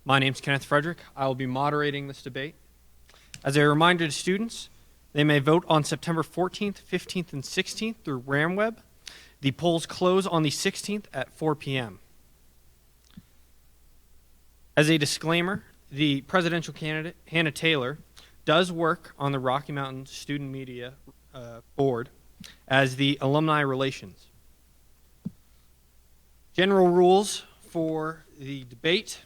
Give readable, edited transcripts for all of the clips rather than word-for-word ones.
My name is Kenneth Frederick. I will be moderating this debate. As a reminder to students, they may vote on September 14th, 15th, and 16th through RamWeb. The polls close on the 16th at 4 p.m. As a disclaimer, the presidential candidate, Hannah Taylor, does work on the Rocky Mountain Student Media Board as the Alumni Relations. General rules for the debate: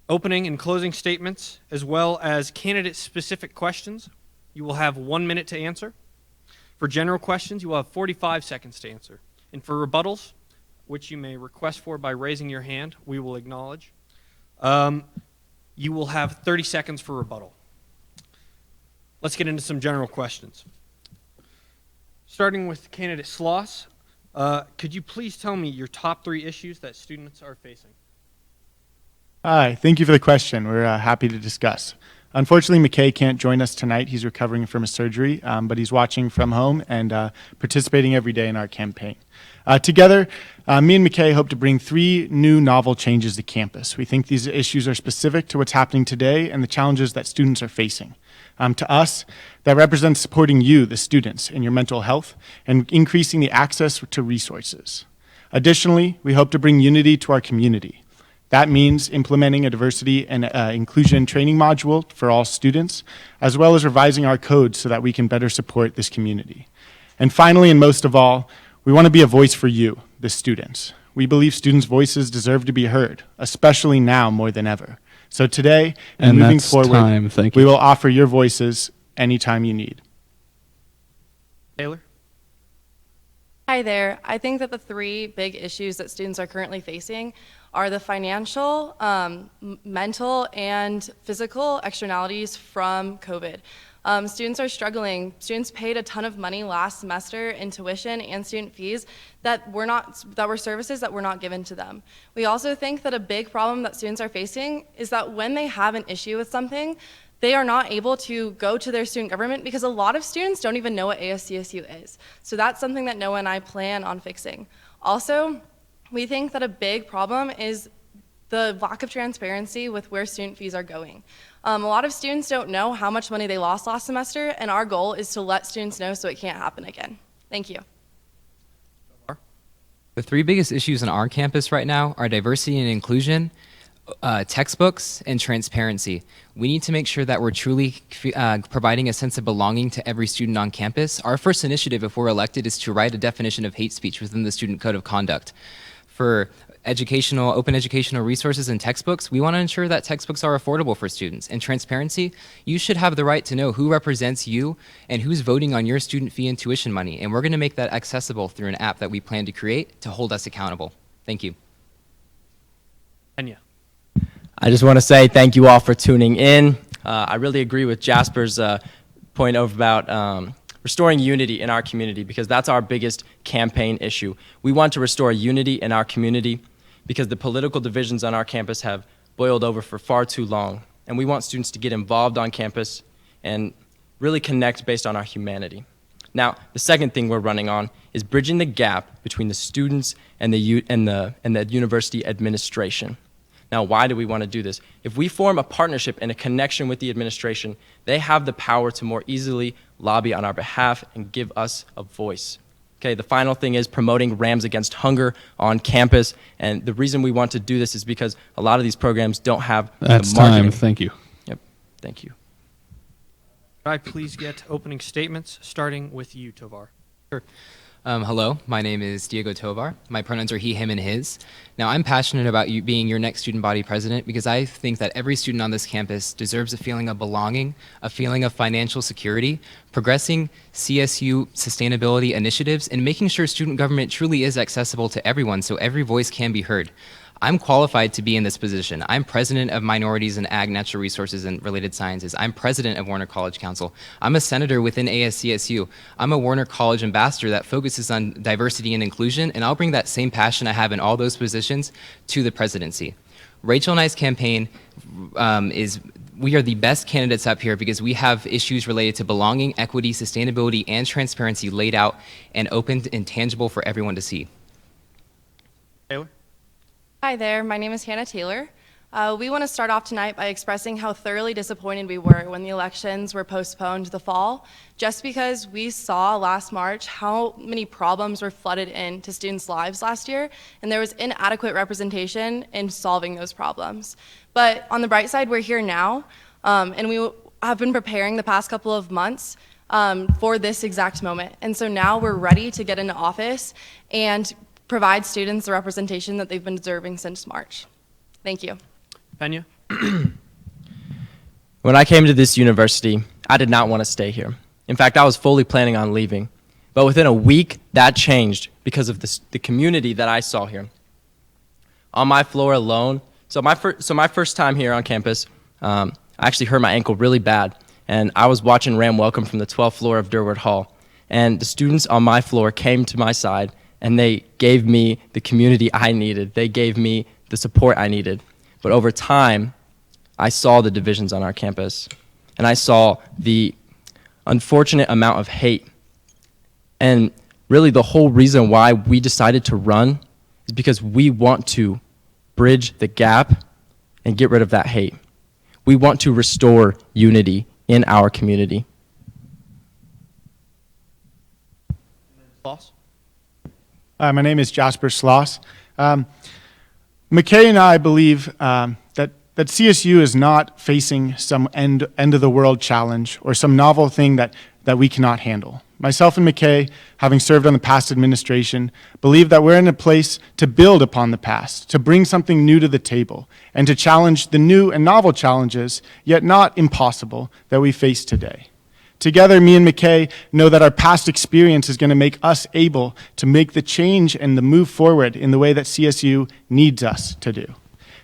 opening and closing statements, as well as candidate-specific questions. You will have 1 minute to answer. For general questions, you will have 45 seconds to answer. And for rebuttals, which you may request for by raising your hand, we will acknowledge. You will have 30 seconds for rebuttal. Let's get into some general questions. Starting with candidate Sloss, could you please tell me your top 3 issues that students are facing? Hi, thank you for the question. We're happy to discuss. Unfortunately, Mkay can't join us tonight. He's recovering from a surgery, but he's watching from home and participating every day in our campaign. Together, me and Mkay hope to bring 3 new novel changes to campus. We think these issues are specific to what's happening today and the challenges that students are facing. To us, that represents supporting you, the students, in your mental health and increasing the access to resources. Additionally, we hope to bring unity to our community. That means implementing a diversity and inclusion training module for all students, as well as revising our code so that we can better support this community. And finally, and most of all, we want to be a voice for you, the students. We believe students' voices deserve to be heard, especially now more than ever. So today, and moving forward, we will offer your voices anytime you need. Taylor? Hi there. I think that the 3 big issues that students are currently facing are the financial, mental, and physical externalities from COVID. Students are struggling. Students paid a ton of money last semester in tuition and student fees that were services that were not given to them. We also think that a big problem that students are facing is that when they have an issue with something, they are not able to go to their student government because a lot of students don't even know what ASCSU is. So that's something that Noah and I plan on fixing. Also, we think that a big problem is the lack of transparency with where student fees are going. A lot of students don't know how much money they lost last semester, and our goal is to let students know so it can't happen again. Thank you. The 3 biggest issues on our campus right now are diversity and inclusion, textbooks, and transparency. We need to make sure that we're truly providing a sense of belonging to every student on campus. Our first initiative, if we're elected, is to write a definition of hate speech within the Student Code of Conduct. For open educational resources and textbooks, we want to ensure that textbooks are affordable for students. And transparency, you should have the right to know who represents you and who's voting on your student fee and tuition money. And we're going to make that accessible through an app that we plan to create to hold us accountable. Thank you. Kenya. I just want to say thank you all for tuning in. I really agree with Jasper's point about restoring unity in our community, because that's our biggest campaign issue. We want to restore unity in our community because the political divisions on our campus have boiled over for far too long. And we want students to get involved on campus and really connect based on our humanity. Now, the second thing we're running on is bridging the gap between the students and the university administration. Now, why do we want to do this? If we form a partnership and a connection with the administration, they have the power to more easily lobby on our behalf and give us a voice. Okay, the final thing is promoting Rams Against Hunger on campus. And the reason we want to do this is because a lot of these programs don't have the marketing. Time. Thank you. Yep, thank you. Could I please get opening statements, starting with you, Tovar? Sure. Hello, my name is Diego Tovar. My pronouns are he, him, and his. Now, I'm passionate about you being your next student body president because I think that every student on this campus deserves a feeling of belonging, a feeling of financial security, progressing CSU sustainability initiatives, and making sure student government truly is accessible to everyone so every voice can be heard. I'm qualified to be in this position. I'm president of Minorities in Ag, Natural Resources, and Related Sciences. I'm president of Warner College Council. I'm a senator within ASCSU. I'm a Warner College ambassador that focuses on diversity and inclusion, and I'll bring that same passion I have in all those positions to the presidency. Rachel and I's campaign we are the best candidates up here because we have issues related to belonging, equity, sustainability, and transparency laid out and open and tangible for everyone to see. Taylor? Hi there, my name is Hannah Taylor. We want to start off tonight by expressing how thoroughly disappointed we were when the elections were postponed to the fall, just because we saw last March how many problems were flooded into students' lives last year, and there was inadequate representation in solving those problems. But on the bright side, we're here now, and we have been preparing the past couple of months for this exact moment. And so now we're ready to get into office and provide students the representation that they've been deserving since March. Thank you. Pena? When I came to this university, I did not want to stay here. In fact, I was fully planning on leaving. But within a week, that changed because of the community that I saw here. On my floor alone, so my first time here on campus, I actually hurt my ankle really bad. And I was watching Ram Welcome from the 12th floor of Durward Hall. And the students on my floor came to my side, and they gave me the community I needed. They gave me the support I needed. But over time, I saw the divisions on our campus, and I saw the unfortunate amount of hate. And really the whole reason why we decided to run is because we want to bridge the gap and get rid of that hate. We want to restore unity in our community. Sloss? My name is Jasper Sloss. Mkay and I believe that CSU is not facing some end of the world challenge or some novel thing that we cannot handle. Myself and Mkay, having served on the past administration, believe that we're in a place to build upon the past, to bring something new to the table, and to challenge the new and novel challenges, yet not impossible, that we face today. Together, me and Mkay know that our past experience is going to make us able to make the change and the move forward in the way that CSU needs us to do.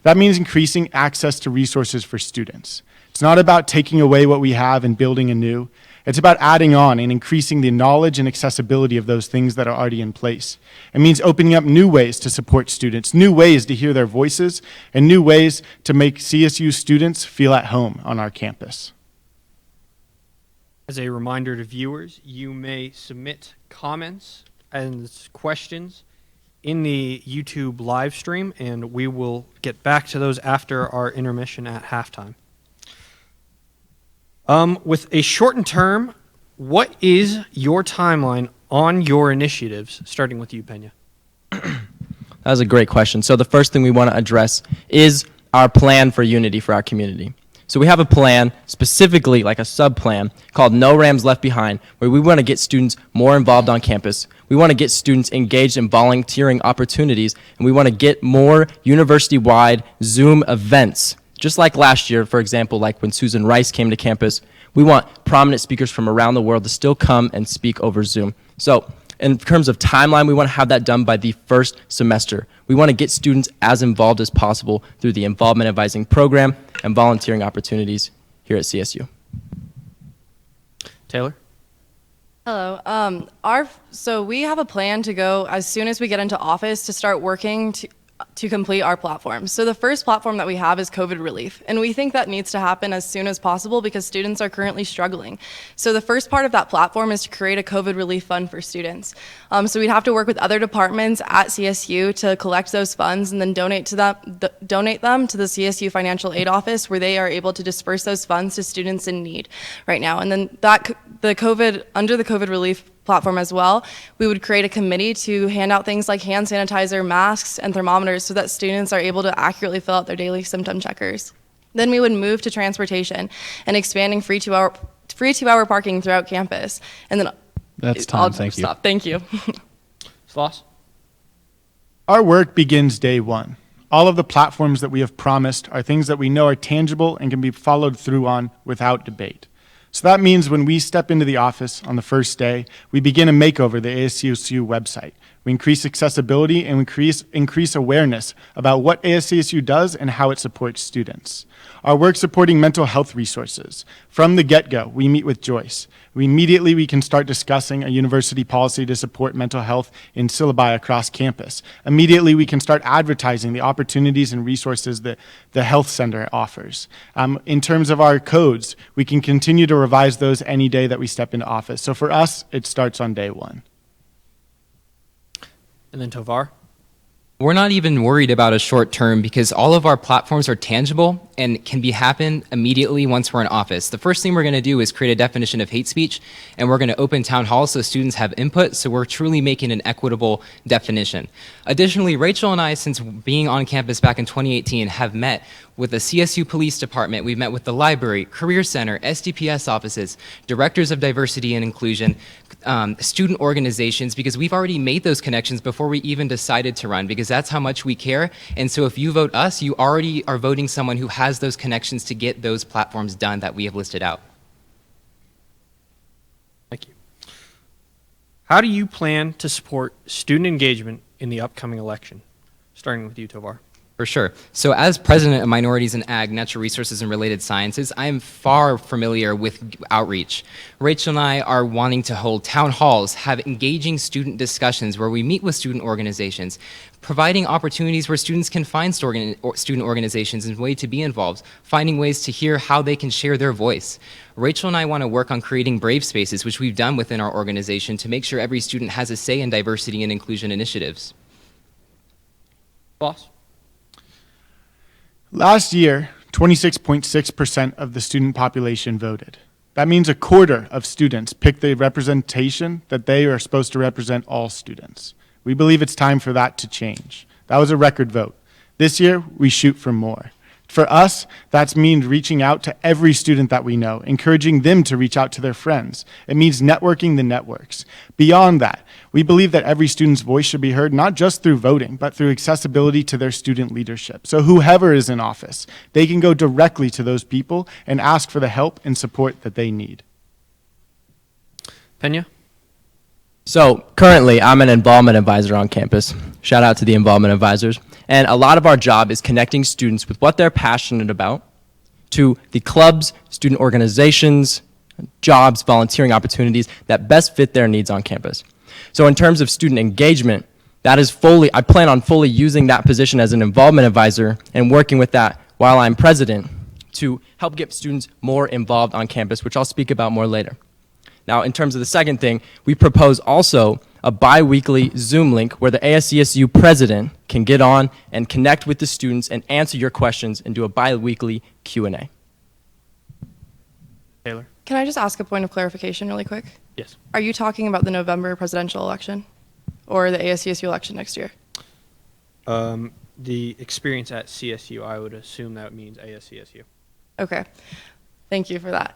That means increasing access to resources for students. It's not about taking away what we have and building anew. It's about adding on and increasing the knowledge and accessibility of those things that are already in place. It means opening up new ways to support students, new ways to hear their voices, and new ways to make CSU students feel at home on our campus. As a reminder to viewers, you may submit comments and questions in the YouTube live stream, and we will get back to those after our intermission at halftime. With a shortened term, what is your timeline on your initiatives, starting with you, Pena? That was a great question. So the first thing we want to address is our plan for unity for our community. So we have a plan, specifically like a sub-plan, called No Rams Left Behind, where we want to get students more involved on campus. We want to get students engaged in volunteering opportunities, and we want to get more university-wide Zoom events. Just like last year, for example, like when Susan Rice came to campus, we want prominent speakers from around the world to still come and speak over Zoom. So in terms of timeline, we want to have that done by the first semester. We want to get students as involved as possible through the Involvement Advising Program and volunteering opportunities here at CSU. Taylor? Hello. So we have a plan to go as soon as we get into office to start working to complete our platforms. So the first platform that we have is COVID relief, and we think that needs to happen as soon as possible because students are currently struggling. So the first part of that platform is to create a COVID relief fund for students. So we'd have to work with other departments at CSU to collect those funds and then donate them to the CSU Financial Aid Office, where they are able to disperse those funds to students in need right now. And then under the COVID relief platform as well, we would create a committee to hand out things like hand sanitizer, masks, and thermometers so that students are able to accurately fill out their daily symptom checkers. Then we would move to transportation and expanding free two-hour parking throughout campus. And then That's time. Thank you. Stop. Thank you. Sloss? Our work begins day one. All of the platforms that we have promised are things that we know are tangible and can be followed through on without debate. So that means when we step into the office on the first day, we begin a makeover of the ASCSU website. We increase accessibility and increase awareness about what ASCSU does and how it supports students. Our work supporting mental health resources. From the get-go, we meet with Joyce. We can start discussing a university policy to support mental health in syllabi across campus. Immediately, we can start advertising the opportunities and resources that the health center offers. In terms of our codes, we can continue to revise those any day that we step into office. So for us, it starts on day one. And then Tovar? We're not even worried about a short term because all of our platforms are tangible and can be happen immediately once we're in office. The first thing we're going to do is create a definition of hate speech, and we're going to open town halls so students have input, so we're truly making an equitable definition. Additionally, Rachel and I, since being on campus back in 2018, have met with the CSU Police Department, we've met with the library, Career Center, SDPS offices, directors of diversity and inclusion, student organizations, because we've already made those connections before we even decided to run, because that's how much we care. And so if you vote us, you already are voting someone who has those connections to get those platforms done that we have listed out. Thank you. How do you plan to support student engagement in the upcoming election? Starting with you, Tovar. For sure. So as president of Minorities in Ag, Natural Resources, and Related Sciences, I am far familiar with outreach. Rachel and I are wanting to hold town halls, have engaging student discussions where we meet with student organizations, providing opportunities where students can find student organizations and way to be involved, finding ways to hear how they can share their voice. Rachel and I want to work on creating brave spaces, which we've done within our organization, to make sure every student has a say in diversity and inclusion initiatives. Sloss. Last year, 26.6% of the student population voted. That means a quarter of students picked the representation that they are supposed to represent all students. We believe it's time for that to change. That was a record vote. This year, we shoot for more. For us, that means reaching out to every student that we know, encouraging them to reach out to their friends. It means networking the networks. Beyond that, we believe that every student's voice should be heard, not just through voting, but through accessibility to their student leadership. So whoever is in office, they can go directly to those people and ask for the help and support that they need. Pena? So currently, I'm an involvement advisor on campus. Shout out to the involvement advisors. And a lot of our job is connecting students with what they're passionate about to the clubs, student organizations, jobs, volunteering opportunities that best fit their needs on campus. So in terms of student engagement, that is I plan on fully using that position as an involvement advisor and working with that while I'm president to help get students more involved on campus, which I'll speak about more later. Now, in terms of the second thing, we propose also a bi-weekly Zoom link where the ASCSU president can get on and connect with the students and answer your questions and do a bi-weekly Q&A. Taylor? Can I just ask a point of clarification really quick? Yes. Are you talking about the November presidential election or the ASCSU election next year? The experience at CSU, I would assume that means ASCSU. Okay. Thank you for that.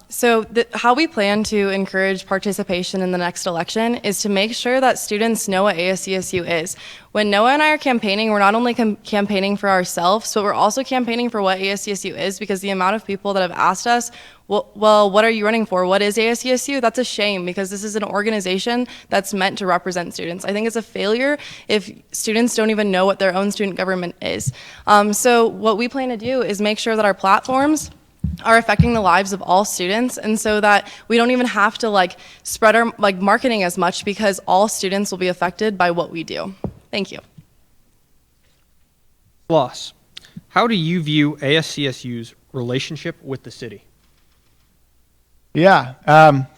So how we plan to encourage participation in the next election is to make sure that students know what ASCSU is. When Noah and I are campaigning, we're not only campaigning for ourselves, but we're also campaigning for what ASCSU is, because the amount of people that have asked us, well, what are you running for? What is ASCSU? That's a shame, because this is an organization that's meant to represent students. I think it's a failure if students don't even know what their own student government is. So what we plan to do is make sure that our platforms are affecting the lives of all students, and so that we don't even have to spread our marketing as much, because all students will be affected by what we do. Thank you. Sloss. How do you view ASCSU's relationship with the city? Yeah,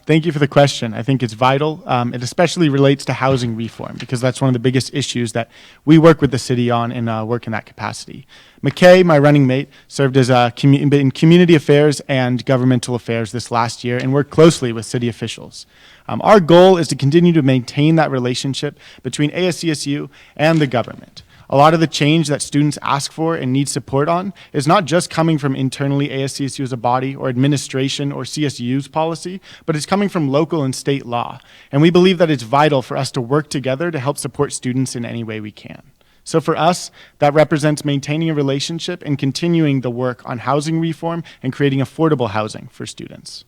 thank you for the question. I think it's vital. It especially relates to housing reform, because that's one of the biggest issues that we work with the city on and work in that capacity. Mkay, my running mate, served as in community affairs and governmental affairs this last year and worked closely with city officials. Our goal is to continue to maintain that relationship between ASCSU and the government. A lot of the change that students ask for and need support on is not just coming from internally ASCSU as a body or administration or CSU's policy, but it's coming from local and state law. And we believe that it's vital for us to work together to help support students in any way we can. So for us, that represents maintaining a relationship and continuing the work on housing reform and creating affordable housing for students.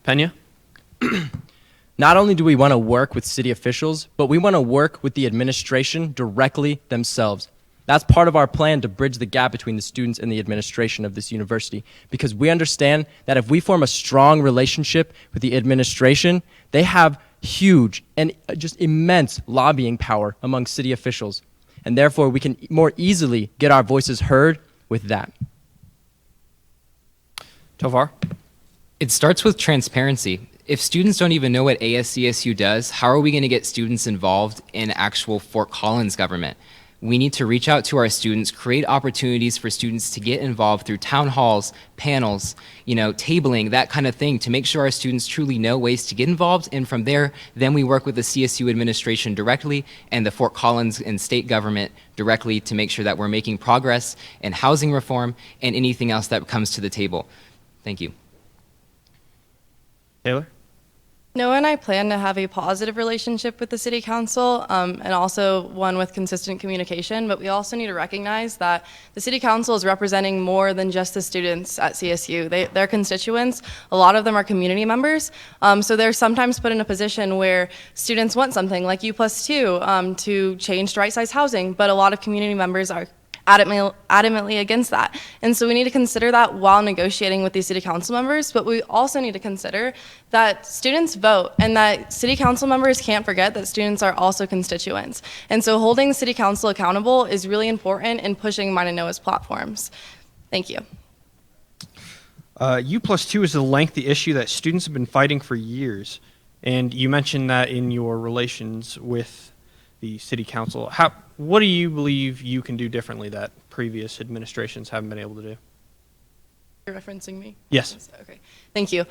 Pena? Not only do we want to work with city officials, but we want to work with the administration directly themselves. That's part of our plan to bridge the gap between the students and the administration of this university, because we understand that if we form a strong relationship with the administration, they have huge and just immense lobbying power among city officials, and therefore we can more easily get our voices heard with that. Tovar? It starts with transparency. if students don't even know what ASCSU does, how are we going to get students involved in actual Fort Collins government? We need to reach out to our students, create opportunities for students to get involved through town halls, panels, tabling, that kind of thing, to make sure our students truly know ways to get involved. And from there, then we work with the CSU administration directly and the Fort Collins and state government directly to make sure that we're making progress in housing reform and anything else that comes to the table. Thank you. Taylor? Noah and I plan to have a positive relationship with the City Council and also one with consistent communication, but we also need to recognize that the City Council is representing more than just the students at CSU. Their constituents, a lot of them are community members, so they're sometimes put in a position where students want something like U+2 to change to right-size housing, but a lot of community members are adamantly against that. And so we need to consider that while negotiating with these city council members, but we also need to consider that students vote and that city council members can't forget that students are also constituents. And so holding the city council accountable is really important in pushing mine and Noah's platforms. Thank you. U+2 is a lengthy issue that students have been fighting for years. And you mentioned that in your relations with the city council. What do you believe you can do differently that previous administrations haven't been able to do? You're referencing me? Yes. Okay, thank you.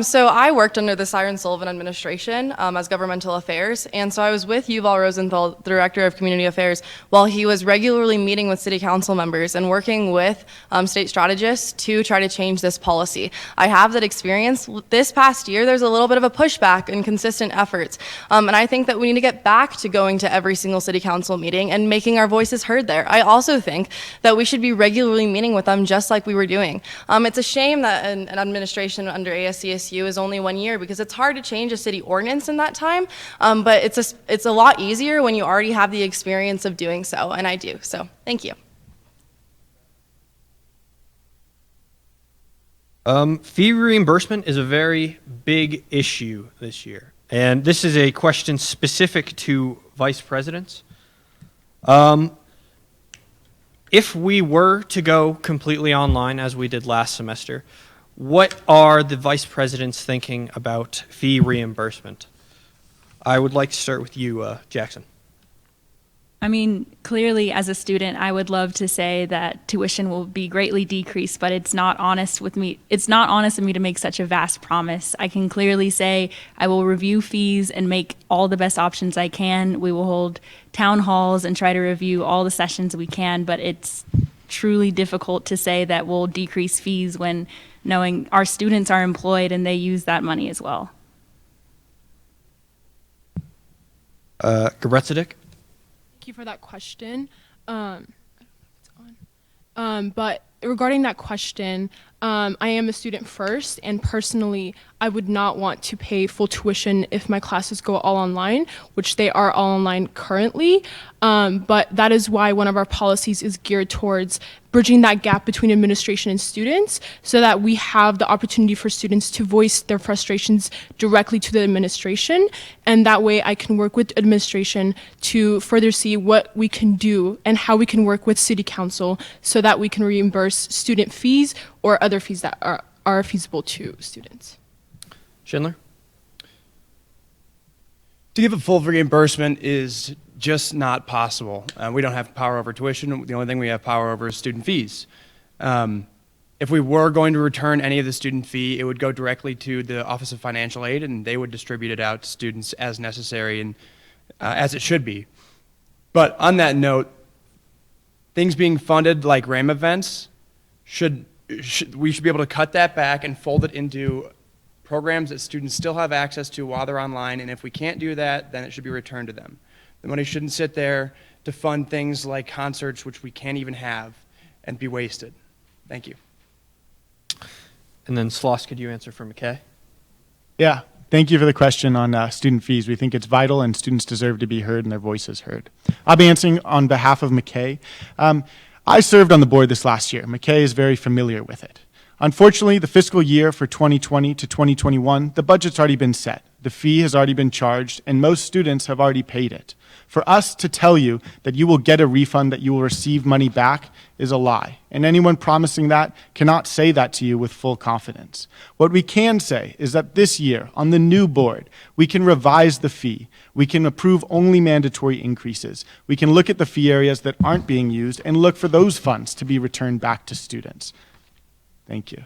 So I worked under the Siren Sullivan administration as governmental affairs, and so I was with Yuval Rosenthal, the director of community affairs, while he was regularly meeting with city council members and working with state strategists to try to change this policy. I have that experience. This past year, there's a little bit of a pushback in consistent efforts, and I think that we need to get back to going to every single city council meeting and making our voices heard there. I also think that we should be regularly meeting with them just like we were doing. It's a shame that an administration under ASCSU is only 1 year because it's hard to change a city ordinance in that time, but it's a lot easier when you already have the experience of doing so, and I do. So thank you. Fee reimbursement is a very big issue this year, and this is a question specific to vice presidents. If we were to go completely online, as we did last semester, what are the vice presidents thinking about fee reimbursement? I would like to start with you, Jackson. I mean, clearly, as a student, I would love to say that tuition will be greatly decreased, but it's not honest with me. It's not honest of me to make such a vast promise. I can clearly say I will review fees and make all the best options I can. We will hold town halls and try to review all the sessions we can, but it's truly difficult to say that we'll decrease fees when knowing our students are employed and they use that money as well. Gebretsadik? Thank you for that question. But regarding that question, I am a student first, and personally, I would not want to pay full tuition if my classes go all online, which they are all online currently. But that is why one of our policies is geared towards bridging that gap between administration and students so that we have the opportunity for students to voice their frustrations directly to the administration. And that way I can work with administration to further see what we can do and how we can work with city council so that we can reimburse student fees or other fees that are feasible to students. Schindler? To give a full reimbursement is just not possible. We don't have power over tuition. The only thing we have power over is student fees. If we were going to return any of the student fee, it would go directly to the Office of Financial Aid, and they would distribute it out to students as necessary and as it should be. But on that note, things being funded like RAM events, we should be able to cut that back and fold it into programs that students still have access to while they're online, and if we can't do that, then it should be returned to them. The money shouldn't sit there to fund things like concerts, which we can't even have, and be wasted. Thank you. And then Sloss, could you answer for Mkay? Yeah, thank you for the question on student fees. We think it's vital and students deserve to be heard and their voices heard. I'll be answering on behalf of Mkay. I served on the board this last year. Mkay is very familiar with it. Unfortunately, the fiscal year for 2020 to 2021, the budget's already been set. The fee has already been charged, and most students have already paid it. For us to tell you that you will get a refund, that you will receive money back, is a lie. And anyone promising that cannot say that to you with full confidence. What we can say is that this year, on the new board, we can revise the fee. We can approve only mandatory increases. We can look at the fee areas that aren't being used and look for those funds to be returned back to students. Thank you.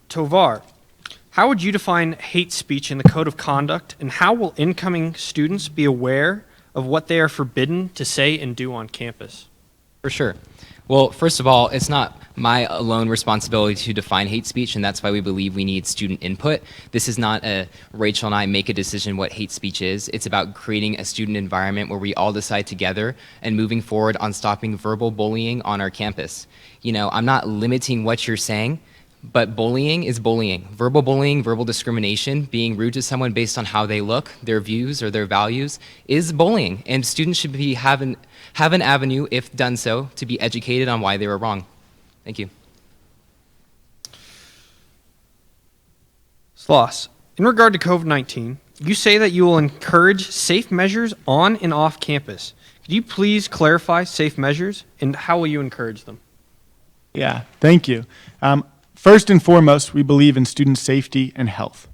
Tovar, how would you define hate speech in the Code of Conduct, and how will incoming students be aware of what they are forbidden to say and do on campus? For sure. Well, first of all, it's not my alone responsibility to define hate speech, and that's why we believe we need student input. This is not a Rachel and I make a decision what hate speech is. It's about creating a student environment where we all decide together and moving forward on stopping verbal bullying on our campus. You know, I'm not limiting what you're saying, but bullying is bullying. Verbal bullying, verbal discrimination, being rude to someone based on how they look, their views or their values, is bullying. And students should have an avenue, if done so, to be educated on why they were wrong. Thank you. Sloss, in regard to COVID-19, you say that you will encourage safe measures on and off campus. Could you please clarify safe measures, and how will you encourage them? Yeah, thank you. First and foremost, we believe in student safety and health.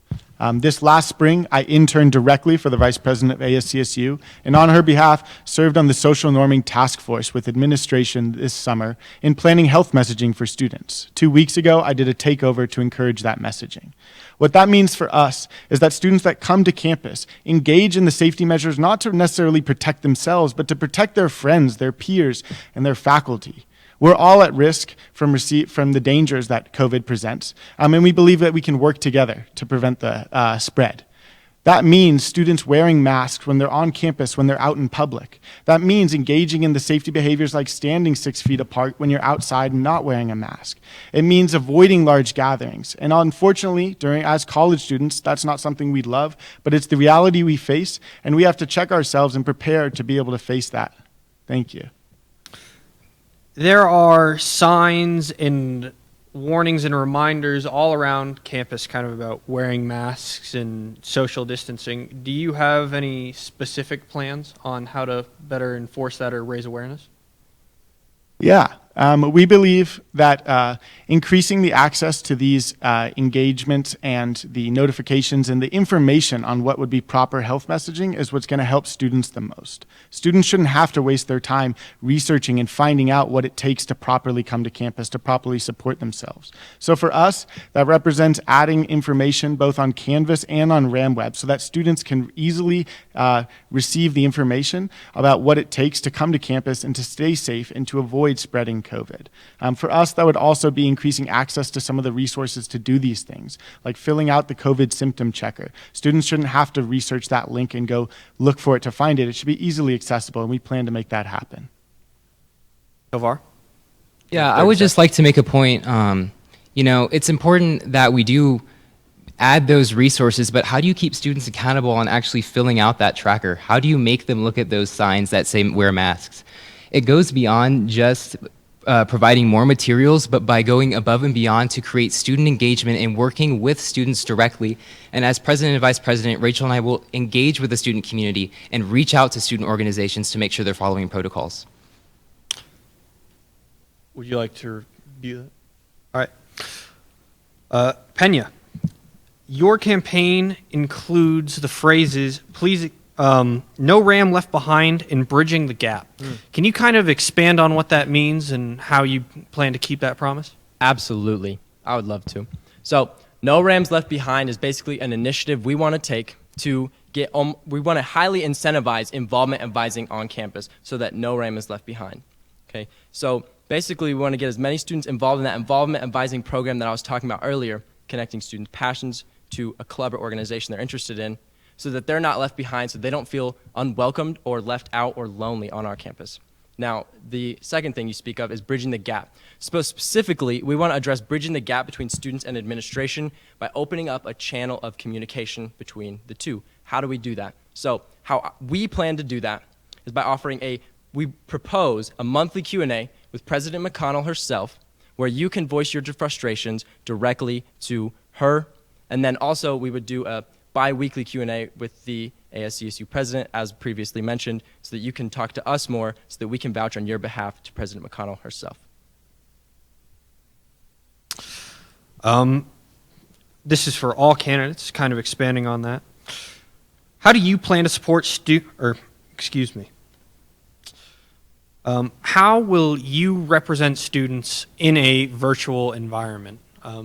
This last spring, I interned directly for the Vice President of ASCSU, and on her behalf, served on the Social Norming Task Force with administration this summer in planning health messaging for students. 2 weeks ago, I did a takeover to encourage that messaging. What that means for us is that students that come to campus engage in the safety measures not to necessarily protect themselves, but to protect their friends, their peers, and their faculty. We're all at risk from the dangers that COVID presents, and we believe that we can work together to prevent the spread. That means students wearing masks when they're on campus, when they're out in public. That means engaging in the safety behaviors like standing 6 feet apart when you're outside and not wearing a mask. It means avoiding large gatherings. And unfortunately, as college students, that's not something we love, but it's the reality we face, and we have to check ourselves and prepare to be able to face that. Thank you. There are signs and warnings and reminders all around campus kind of about wearing masks and social distancing. Do you have any specific plans on how to better enforce that or raise awareness? Yeah, we believe that increasing the access to these engagements and the notifications and the information on what would be proper health messaging is what's going to help students the most. Students shouldn't have to waste their time researching and finding out what it takes to properly come to campus, to properly support themselves. So for us, that represents adding information both on Canvas and on RamWeb so that students can easily receive the information about what it takes to come to campus and to stay safe and to avoid spreading COVID. For us, that would also be increasing access to some of the resources to do these things, like filling out the COVID symptom checker. Students shouldn't have to research that link and go look for it to find it. It should be easily accessible, and we plan to make that happen. Tovar? Yeah, I would just like to make a point. You know, it's important that we do add those resources, but how do you keep students accountable on actually filling out that tracker? How do you make them look at those signs that say wear masks? It goes beyond just providing more materials, but by going above and beyond to create student engagement and working with students directly. And as president and vice president, Rachel and I will engage with the student community and reach out to student organizations to make sure they're following protocols. Would you like to review that? All right. Pena, your campaign includes the phrases, please, no RAM left behind and bridging the gap. Can you kind of expand on what that means and how you plan to keep that promise? Absolutely. I would love to. So No Rams Left Behind is basically an initiative we want to take to get, we want to highly incentivize involvement advising on campus so that no RAM is left behind. Okay, so basically we want to get as many students involved in that involvement advising program that I was talking about earlier, connecting students' passions to a club or organization they're interested in, so that they're not left behind, so they don't feel unwelcomed or left out or lonely on our campus. Now, the second thing you speak of is bridging the gap. So specifically, we want to address bridging the gap between students and administration by opening up a channel of communication between the two. How do we do that? So how we plan to do that is by offering we propose a monthly Q&A with President McConnell herself, where you can voice your frustrations directly to her And then also we would do a bi-weekly Q&A with the ASCSU president, as previously mentioned, so that you can talk to us more, so that we can vouch on your behalf to President McConnell herself. This is for all candidates, kind of expanding on that. How do you plan to support how will you represent students in a virtual environment?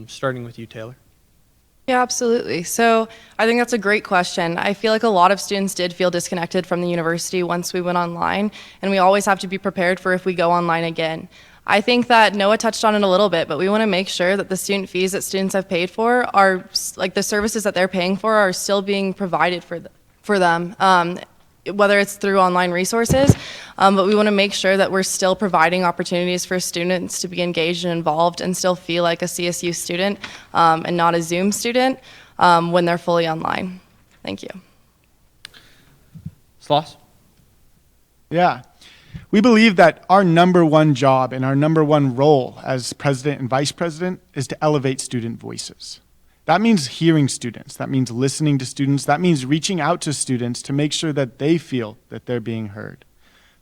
Starting with you, Taylor. Yeah, absolutely. So I think that's a great question. I feel like a lot of students did feel disconnected from the university once we went online, and we always have to be prepared for if we go online again. I think that Noah touched on it a little bit, but we want to make sure that the student fees that students have paid for are, like the services that they're paying for are still being provided for them, whether it's through online resources, but we want to make sure that we're still providing opportunities for students to be engaged and involved and still feel like a CSU student and not a Zoom student when they're fully online. Thank you. Sloss? Yeah. We believe that our number one job and our number one role as president and vice president is to elevate student voices. That means hearing students. That means listening to students. That means reaching out to students to make sure that they feel that they're being heard.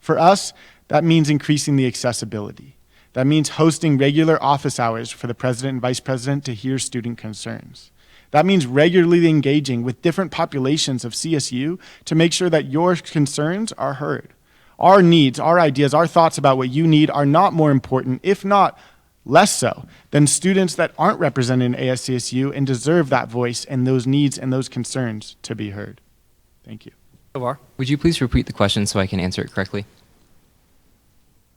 For us, that means increasing the accessibility. That means hosting regular office hours for the president and vice president to hear student concerns. That means regularly engaging with different populations of CSU to make sure that your concerns are heard. Our needs, our ideas, our thoughts about what you need are not more important, if not less so, than students that aren't represented in ASCSU and deserve that voice and those needs and those concerns to be heard. Thank you. Tovar? Would you please repeat the question so I can answer it correctly?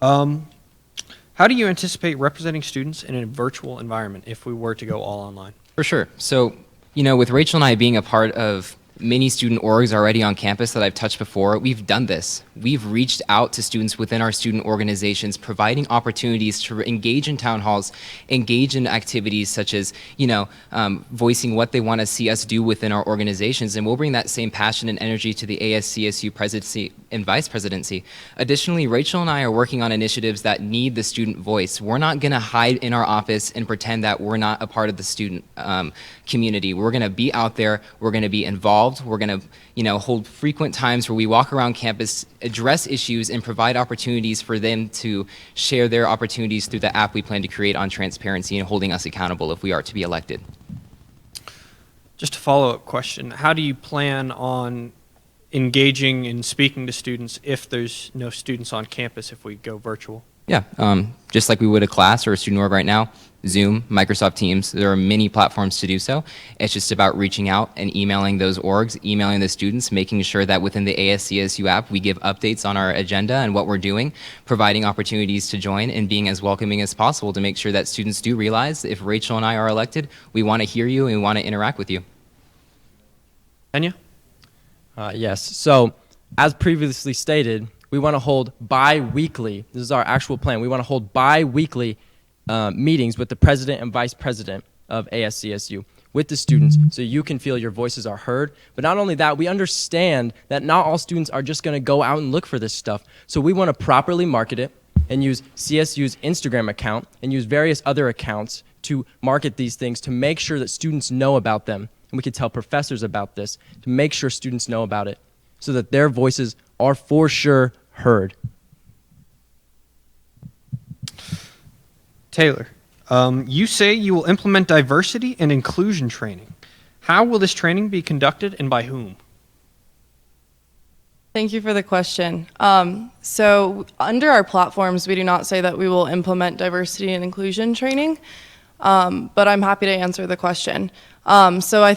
How do you anticipate representing students in a virtual environment if we were to go all online? For sure. So, with Rachel and I being a part of many student orgs already on campus that I've touched before, we've done this. We've reached out to students within our student organizations, providing opportunities to engage in town halls, engage in activities such as, voicing what they want to see us do within our organizations, and we'll bring that same passion and energy to the ASCSU presidency and vice presidency. Additionally, Rachel and I are working on initiatives that need the student voice. We're not going to hide in our office and pretend that we're not a part of the student community. We're going to be out there. We're going to be involved. We're going to, hold frequent times where we walk around campus, address issues, and provide opportunities for them to share their opportunities through the app we plan to create on transparency and holding us accountable if we are to be elected. Just a follow-up question. How do you plan on engaging and speaking to students if there's no students on campus if we go virtual? Yeah, just like we would a class or a student org right now, Zoom, Microsoft Teams, there are many platforms to do so. It's just about reaching out and emailing those orgs, emailing the students, making sure that within the ASCSU app we give updates on our agenda and what we're doing, providing opportunities to join, and being as welcoming as possible to make sure that students do realize if Rachel and I are elected, we want to hear you and we want to interact with you. Enya? Yes, so as previously stated, we want to hold bi-weekly, this is our actual plan, we want to hold bi-weekly meetings with the president and vice president of ASCSU, with the students, so you can feel your voices are heard. But not only that, we understand that not all students are just going to go out and look for this stuff. So we want to properly market it and use CSU's Instagram account and use various other accounts to market these things to make sure that students know about them. And we can tell professors about this to make sure students know about it so that their voices are for sure heard. Taylor, you say you will implement diversity and inclusion training. How will this training be conducted and by whom? Thank you for the question. So under our platforms, we do not say that we will implement diversity and inclusion training, but I'm happy to answer the question. So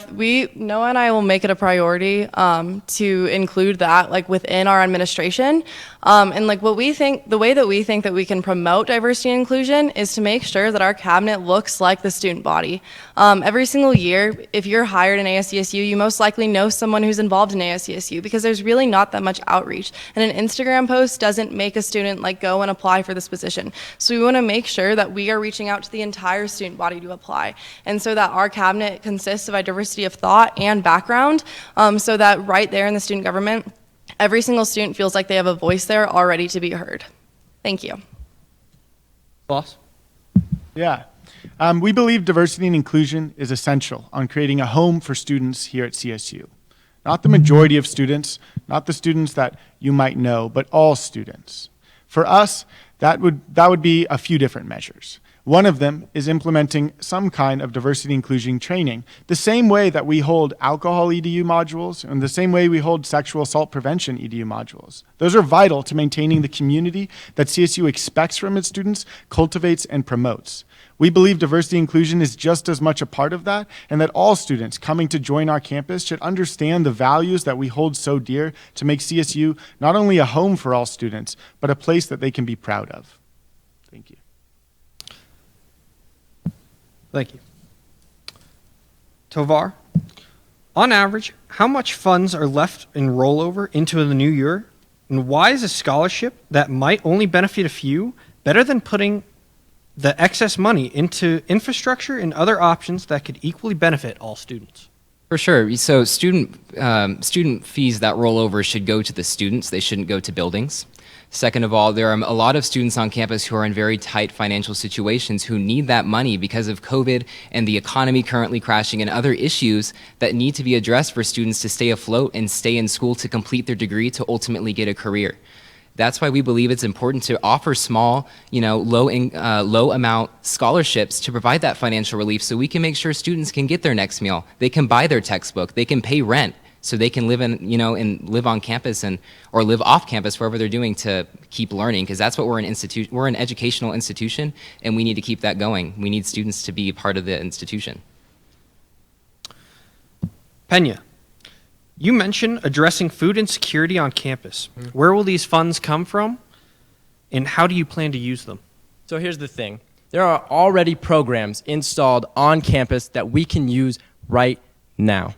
Noah and I will make it a priority to include that within our administration. And the way that we think that we can promote diversity and inclusion is to make sure that our cabinet looks like the student body. Every single year, if you're hired in ASCSU, you most likely know someone who's involved in ASCSU because there's really not that much outreach. And an Instagram post doesn't make a student go and apply for this position. So we want to make sure that we are reaching out to the entire student body to apply. And so that our cabinet consists of a diversity of thought and background, so that right there in the student government, every single student feels like they have a voice there already to be heard. Thank you. Boss? Yeah. We believe diversity and inclusion is essential on creating a home for students here at CSU. Not the majority of students, not the students that you might know, but all students. For us, that would be a few different measures. One of them is implementing some kind of diversity inclusion training, the same way that we hold alcohol EDU modules and the same way we hold sexual assault prevention EDU modules. Those are vital to maintaining the community that CSU expects from its students, cultivates, and promotes. We believe diversity inclusion is just as much a part of that, and that all students coming to join our campus should understand the values that we hold so dear to make CSU not only a home for all students, but a place that they can be proud of. Thank you. Thank you. Tovar, on average, how much funds are left in rollover into the new year? And why is a scholarship that might only benefit a few better than putting the excess money into infrastructure and other options that could equally benefit all students? For sure. So student fees that roll over should go to the students. They shouldn't go to buildings. Second of all, there are a lot of students on campus who are in very tight financial situations who need that money because of COVID and the economy currently crashing and other issues that need to be addressed for students to stay afloat and stay in school to complete their degree to ultimately get a career. That's why we believe it's important to offer small, low amount scholarships to provide that financial relief so we can make sure students can get their next meal. They can buy their textbook. They can pay rent so they can live and live on campus or live off campus wherever they're doing to keep learning, because that's what we're an educational institution, and we need to keep that going. We need students to be part of the institution. Pena, you mentioned addressing food insecurity on campus. Where will these funds come from, and how do you plan to use them? So here's the thing. There are already programs installed on campus that we can use right now.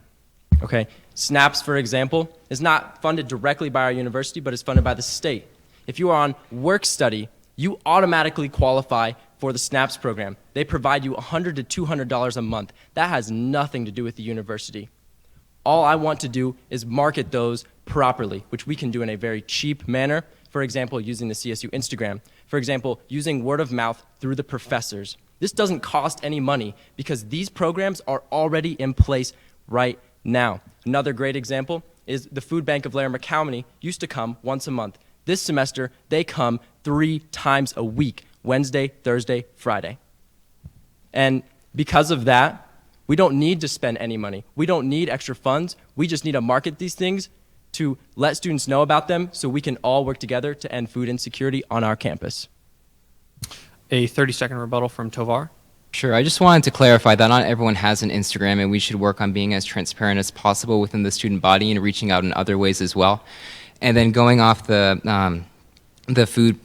Okay? SNAPS, for example, is not funded directly by our university, but is funded by the state. If you are on work study, you automatically qualify for the SNAPS program. They provide you $100 to $200 a month. That has nothing to do with the university. All I want to do is market those properly, which we can do in a very cheap manner. For example, using the CSU Instagram. For example, using word of mouth through the professors. This doesn't cost any money because these programs are already in place right now. Another great example is the Food Bank of Larimer County used to come once a month. This semester, they come 3 times a week, Wednesday, Thursday, Friday. And because of that, we don't need to spend any money. We don't need extra funds. We just need to market these things to let students know about them so we can all work together to end food insecurity on our campus. A 30-second rebuttal from Tovar. Sure. I just wanted to clarify that not everyone has an Instagram, and we should work on being as transparent as possible within the student body and reaching out in other ways as well. And then going off the food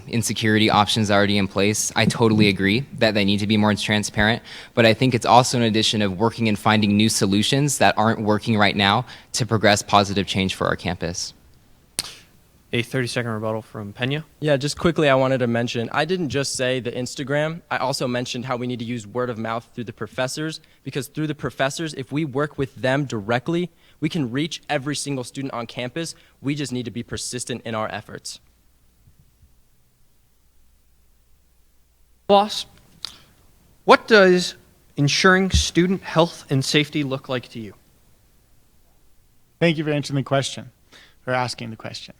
insecurity options already in place, I totally agree that they need to be more transparent, but I think it's also an addition of working and finding new solutions that aren't working right now to progress positive change for our campus. A 30-second rebuttal from Pena. Yeah, just quickly, I wanted to mention, I didn't just say the Instagram. I also mentioned how we need to use word of mouth through the professors, because through the professors, if we work with them directly, we can reach every single student on campus. We just need to be persistent in our efforts. Sloss, what does ensuring student health and safety look like to you? Thank you for answering the question, or asking the question.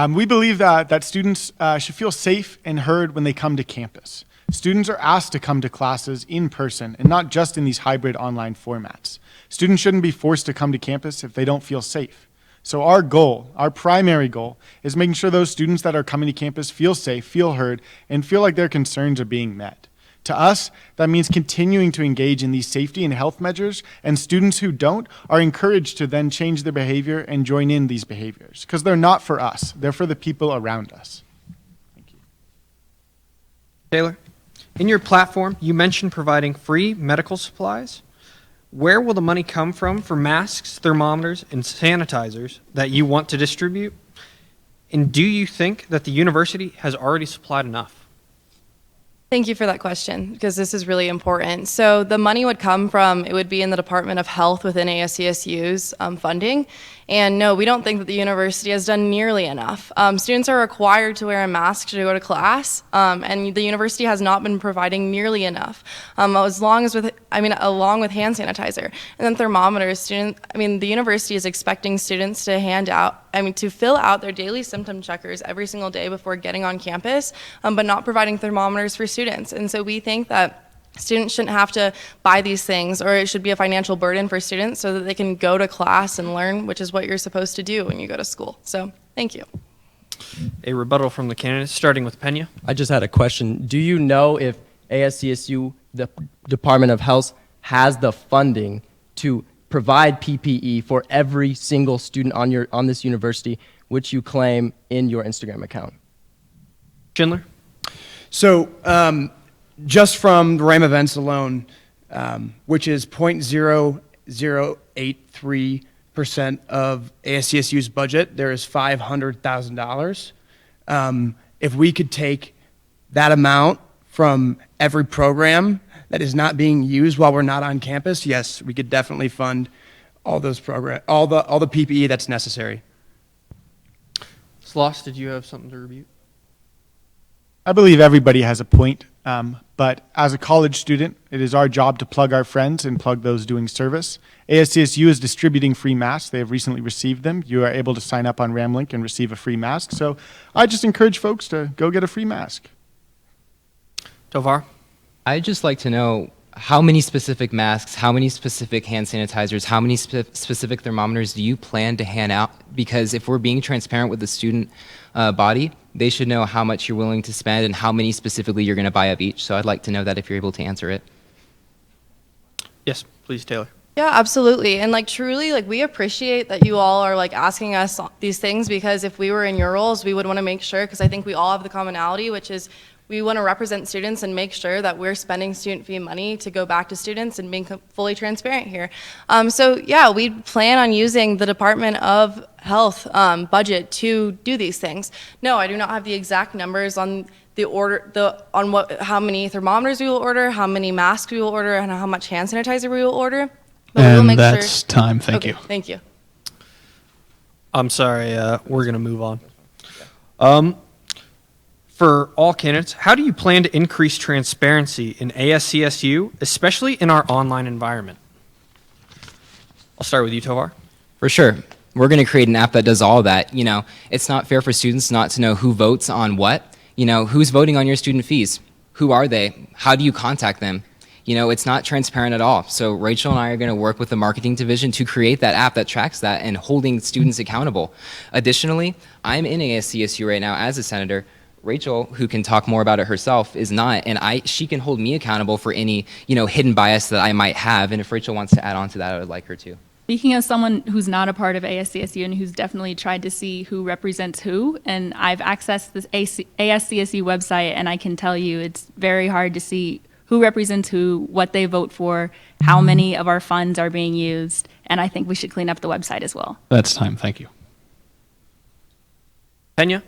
We believe that students should feel safe and heard when they come to campus. Students are asked to come to classes in person and not just in these hybrid online formats. Students shouldn't be forced to come to campus if they don't feel safe. So our goal, our primary goal, is making sure those students that are coming to campus feel safe, feel heard, and feel like their concerns are being met. To us, that means continuing to engage in these safety and health measures, and students who don't are encouraged to then change their behavior and join in these behaviors, because they're not for us, they're for the people around us. Thank you. Taylor, in your platform, you mentioned providing free medical supplies. Where will the money come from for masks, thermometers, and sanitizers that you want to distribute? And do you think that the university has already supplied enough? Thank you for that question, because this is really important. So the money would come from, it would be in the Department of Health within ASCSU's funding. And no, we don't think that the university has done nearly enough. Students are required to wear a mask to go to class, and the university has not been providing nearly enough, along with hand sanitizer. And then thermometers, the university is expecting students to fill out their daily symptom checkers every single day before getting on campus, but not providing thermometers for students. And so we think that students shouldn't have to buy these things, or it should be a financial burden for students so that they can go to class and learn, which is what you're supposed to do when you go to school. So thank you. A rebuttal from the candidates, starting with Pena. I just had a question. Do you know if ASCSU, the Department of Health, has the funding to provide PPE for every single student on this university, which you claim in your Instagram account? Schindler. So just from the RAM events alone, which is 0.0083% of ASCSU's budget, there is $500,000. If we could take that amount from every program that is not being used while we're not on campus, yes, we could definitely fund all those all the PPE that's necessary. Sloss, did you have something to rebut? I believe everybody has a point, but as a college student, it is our job to plug our friends and plug those doing service. ASCSU is distributing free masks. They have recently received them. You are able to sign up on Ramlink and receive a free mask. So I just encourage folks to go get a free mask. Tovar. I'd just like to know how many specific masks, how many specific hand sanitizers, how many specific thermometers do you plan to hand out? Because if we're being transparent with the student body, they should know how much you're willing to spend and how many specifically you're going to buy of each. So I'd like to know that if you're able to answer it. Yes, please, Taylor. Yeah, absolutely. And truly, we appreciate that you all are asking us these things, because if we were in your roles, we would want to make sure, because I think we all have the commonality, which is we want to represent students and make sure that we're spending student fee money to go back to students and being fully transparent here. So yeah, we plan on using the Department of Health budget to do these things. No, I do not have the exact numbers on how many thermometers we will order, how many masks we will order, and how much hand sanitizer we will order. But we will make that's sure. time. Thank Okay, you. Thank you. I'm sorry, we're going to move on. For all candidates, how do you plan to increase transparency in ASCSU, especially in our online environment? I'll start with you, Tovar. For sure. We're going to create an app that does all that. It's not fair for students not to know who votes on what. Who's voting on your student fees? Who are they? How do you contact them? It's not transparent at all. So Rachel and I are going to work with the marketing division to create that app that tracks that and holding students accountable. Additionally, I'm in ASCSU right now as a senator. Rachel, who can talk more about it herself, is not, and she can hold me accountable for any, hidden bias that I might have. And if Rachel wants to add on to that, I would like her to. Speaking as someone who's not a part of ASCSU and who's definitely tried to see who represents who, and I've accessed this ASCSU website, and I can tell you it's very hard to see who represents who, what they vote for, how many of our funds are being used, and I think we should clean up the website as well. That's time. Thank you. Pena.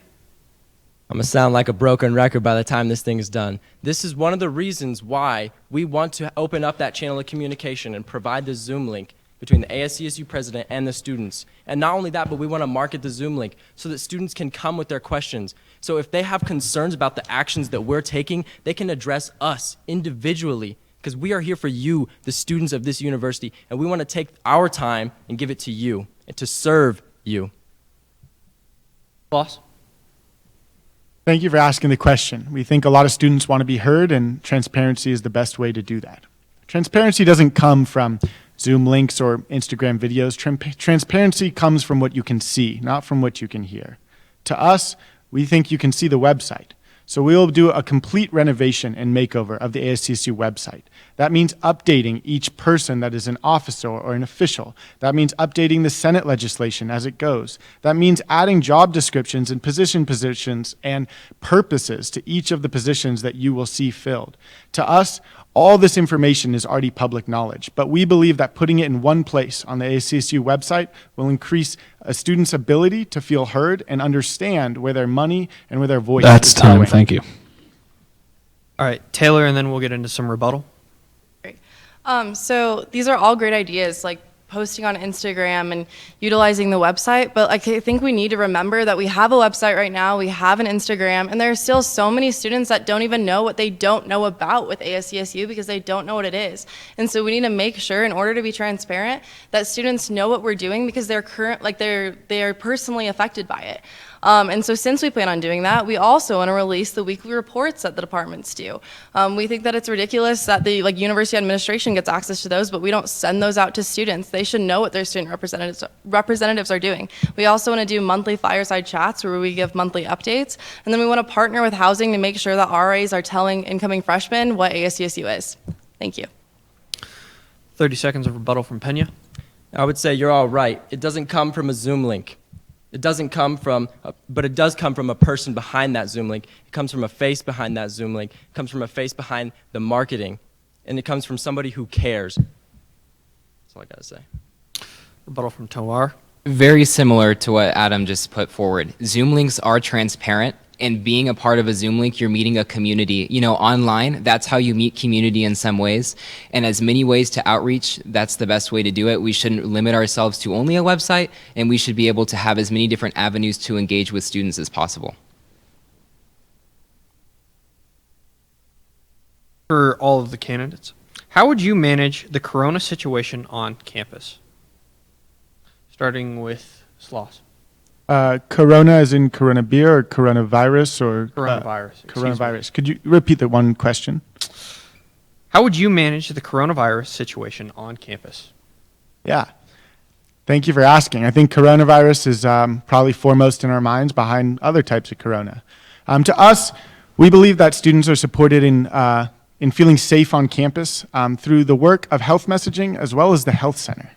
I'm going to sound like a broken record by the time this thing is done. This is one of the reasons why we want to open up that channel of communication and provide the Zoom link between the ASCSU president and the students. And not only that, but we want to market the Zoom link so that students can come with their questions. So if they have concerns about the actions that we're taking, they can address us individually, because we are here for you, the students of this university, and we want to take our time and give it to you and to serve you. Boss. Thank you for asking the question. We think a lot of students want to be heard, and transparency is the best way to do that. Transparency doesn't come from Zoom links or Instagram videos. Transparency comes from what you can see, not from what you can hear. To us, we think you can see the website. So we will do a complete renovation and makeover of the ASCSU website. That means updating each person that is an officer or an official. That means updating the Senate legislation as it goes. That means adding job descriptions and positions and purposes to each of the positions that you will see filled. To us, all this information is already public knowledge, but we believe that putting it in one place on the ASCSU website will increase a student's ability to feel heard and understand where their money and where their voice That's is time. going. Thank you. All right, Taylor, and then we'll get into some rebuttal. Great. So these are all great ideas, like posting on Instagram and utilizing the website. But I think we need to remember that we have a website right now, we have an Instagram, and there are still so many students that don't even know what they don't know about with ASCSU because they don't know what it is. And so we need to make sure, in order to be transparent, that students know what we're doing because they're personally affected by it. And so since we plan on doing that, we also want to release the weekly reports that the departments do. We think that it's ridiculous that the university administration gets access to those, but we don't send those out to students. They should know what their student representatives are doing. We also want to do monthly fireside chats where we give monthly updates. And then we want to partner with housing to make sure that RAs are telling incoming freshmen what ASCSU is. Thank you. 30 seconds of rebuttal from Pena. I would say you're all right. It doesn't come from a Zoom link. It doesn't come from, but it does come from a person behind that Zoom link. It comes from a face behind that Zoom link. It comes from a face behind the marketing. And it comes from somebody who cares. That's all I got to say. Rebuttal from Tovar. Very similar to what Adam just put forward. Zoom links are transparent, and being a part of a Zoom link, you're meeting a community. You know, online, that's how you meet community in some ways. And as many ways to outreach, that's the best way to do it. We shouldn't limit ourselves to only a website, and we should be able to have as many different avenues to engage with students as possible. For all of the candidates, how would you manage the corona situation on campus? Starting with Sloss. Corona as in corona beer or coronavirus or? Coronavirus. Coronavirus. Could you repeat that one question? How would you manage the coronavirus situation on campus? Yeah. Thank you for asking. I think coronavirus is probably foremost in our minds behind other types of corona. To us, we believe that students are supported in feeling safe on campus through the work of health messaging as well as the health center.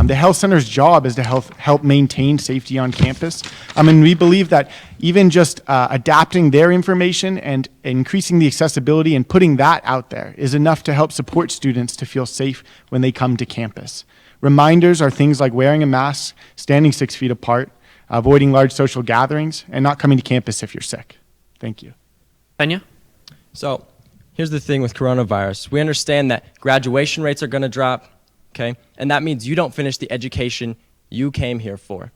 The health center's job is to help maintain safety on campus. And we believe that even just adapting their information and increasing the accessibility and putting that out there is enough to help support students to feel safe when they come to campus. Reminders are things like wearing a mask, standing 6 feet apart, avoiding large social gatherings, and not coming to campus if you're sick. Thank you. Pena? So here's the thing with coronavirus. We understand that graduation rates are going to drop. Okay? And that means you don't finish the education you came here for.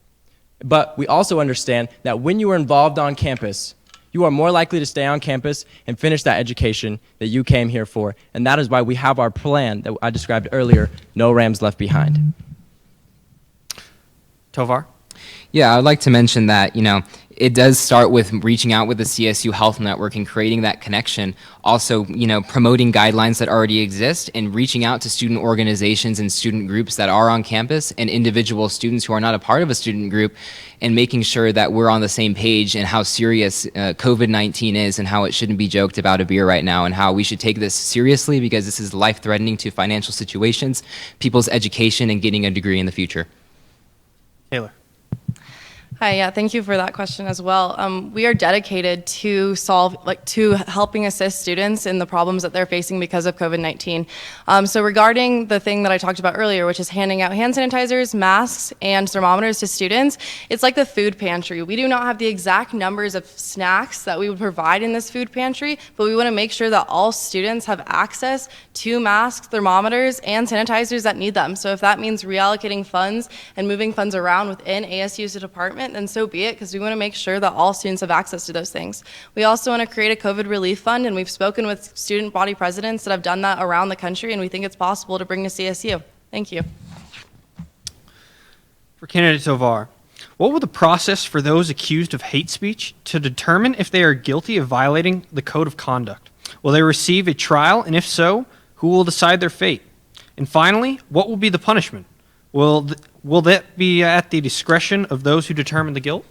But we also understand that when you are involved on campus, you are more likely to stay on campus and finish that education that you came here for. And that is why we have our plan that I described earlier, No Rams Left Behind. Tovar? Yeah, I'd like to mention that, it does start with reaching out with the CSU Health Network and creating that connection. Also, promoting guidelines that already exist and reaching out to student organizations and student groups that are on campus and individual students who are not a part of a student group, and making sure that we're on the same page and how serious COVID-19 is and how it shouldn't be joked about a beer right now, and how we should take this seriously because this is life-threatening to financial situations, people's education, and getting a degree in the future. Taylor? Hi, yeah, thank you for that question as well. We are dedicated to to helping assist students in the problems that they're facing because of COVID-19. So regarding the thing that I talked about earlier, which is handing out hand sanitizers, masks, and thermometers to students, it's like the food pantry. We do not have the exact numbers of snacks that we would provide in this food pantry, but we want to make sure that all students have access to masks, thermometers, and sanitizers that need them. So if that means reallocating funds and moving funds around within ASU's department, then so be it, because we want to make sure that all students have access to those things. We also want to create a COVID relief fund, and we've spoken with student body presidents that have done that around the country, and we think it's possible to bring to CSU. Thank you. For candidate Tovar, what will the process for those accused of hate speech to determine if they are guilty of violating the code of conduct? Will they receive a trial, and if so, who will decide their fate? And finally, what will be the punishment? Will that be at the discretion of those who determine the guilt?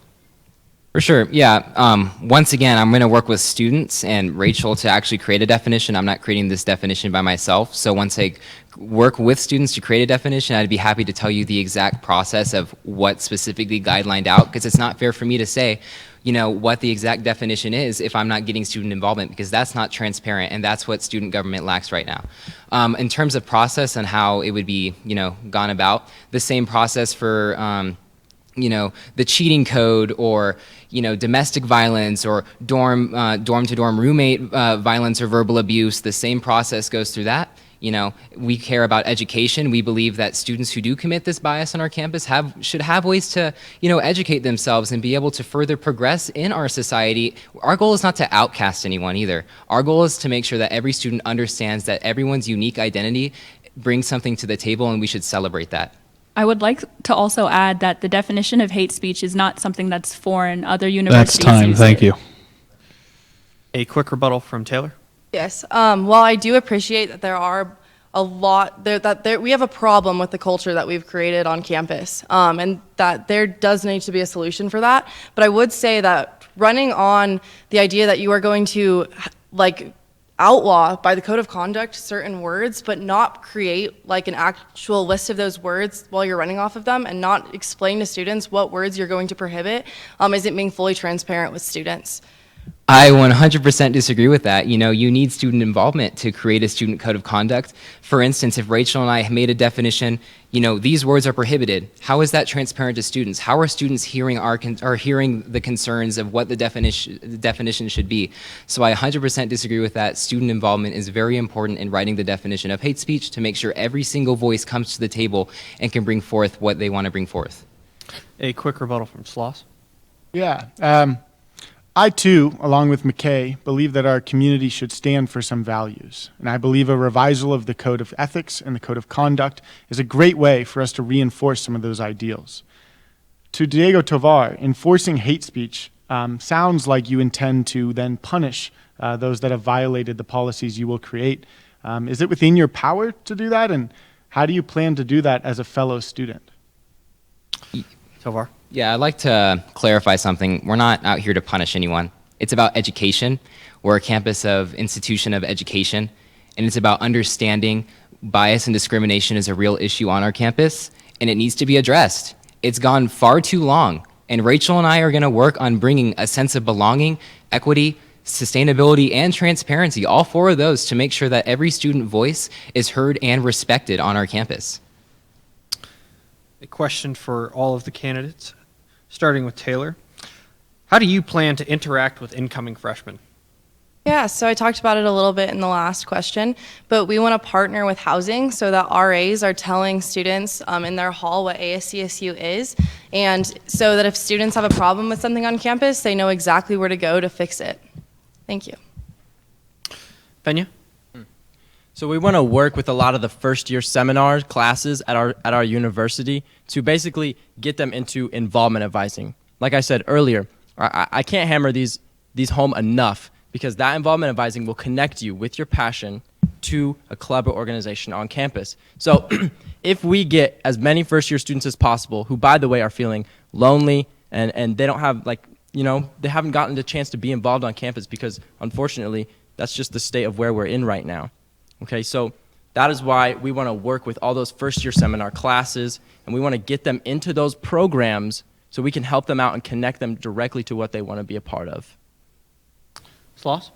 For sure, yeah. Once again, I'm going to work with students and Rachel to actually create a definition. I'm not creating this definition by myself. So once I work with students to create a definition, I'd be happy to tell you the exact process of what specifically guidelined out, because it's not fair for me to say, what the exact definition is if I'm not getting student involvement, because that's not transparent, and that's what student government lacks right now. In terms of process and how it would be, gone about, the same process for the cheating code, or domestic violence, or dorm to dorm roommate violence or verbal abuse. The same process goes through that. We care about education. We believe that students who do commit this bias on our campus should have ways to, educate themselves and be able to further progress in our society. Our goal is not to outcast anyone either. Our goal is to make sure that every student understands that everyone's unique identity brings something to the table, and we should celebrate that. I would like to also add that the definition of hate speech is not something that's foreign. Other universities That's time. use Thank it. you. A quick rebuttal from Taylor. Yes. While I do appreciate that there are a lot we have a problem with the culture that we've created on campus, and that there does need to be a solution for that. But I would say that running on the idea that you are going to outlaw by the code of conduct certain words, but not create an actual list of those words while you're running off of them, and not explain to students what words you're going to prohibit, isn't being fully transparent with students. I 100% disagree with that. You need student involvement to create a student code of conduct. For instance, if Rachel and I made a definition, these words are prohibited, how is that transparent to students? How are students hearing hearing the concerns of what the definition should be? So I 100% disagree with that. Student involvement is very important in writing the definition of hate speech to make sure every single voice comes to the table and can bring forth what they want to bring forth. A quick rebuttal from Sloss. Yeah. I, too, along with Mkay, believe that our community should stand for some values. And I believe a revisal of the Code of Ethics and the Code of Conduct is a great way for us to reinforce some of those ideals. To Diego Tovar, enforcing hate speech sounds like you intend to then punish those that have violated the policies you will create. Is it within your power to do that? And how do you plan to do that as a fellow student? Tovar. Yeah, I'd like to clarify something. We're not out here to punish anyone. It's about education. We're a campus of institution of education, and it's about understanding bias and discrimination is a real issue on our campus, and it needs to be addressed. It's gone far too long, and Rachel and I are going to work on bringing a sense of belonging, equity, sustainability, and transparency, all four of those, to make sure that every student voice is heard and respected on our campus. A question for all of the candidates, starting with Taylor. How do you plan to interact with incoming freshmen? Yeah, so I talked about it a little bit in the last question, but we want to partner with housing so that RAs are telling students in their hall what ASCSU is, and so that if students have a problem with something on campus, they know exactly where to go to fix it. Thank you. Pena? So we want to work with a lot of the first-year seminars, classes at our university to basically get them into involvement advising. Like I said earlier, I can't hammer these home enough, because that involvement advising will connect you with your passion to a club or organization on campus. So if we get as many first-year students as possible, who, by the way, are feeling lonely and they don't have, they haven't gotten the chance to be involved on campus because, unfortunately, that's just the state of where we're in right now. Okay, so that is why we want to work with all those first-year seminar classes, and we want to get them into those programs so we can help them out and connect them directly to what they want to be a part of. Sloss?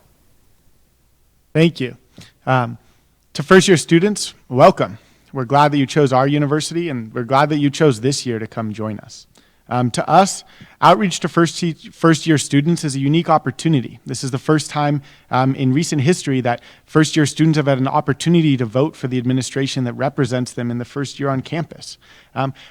Thank you. To first-year students, welcome. We're glad that you chose our university, and we're glad that you chose this year to come join us. To us, outreach to first-year students is a unique opportunity. This is the first time in recent history that first-year students have had an opportunity to vote for the administration that represents them in the first year on campus.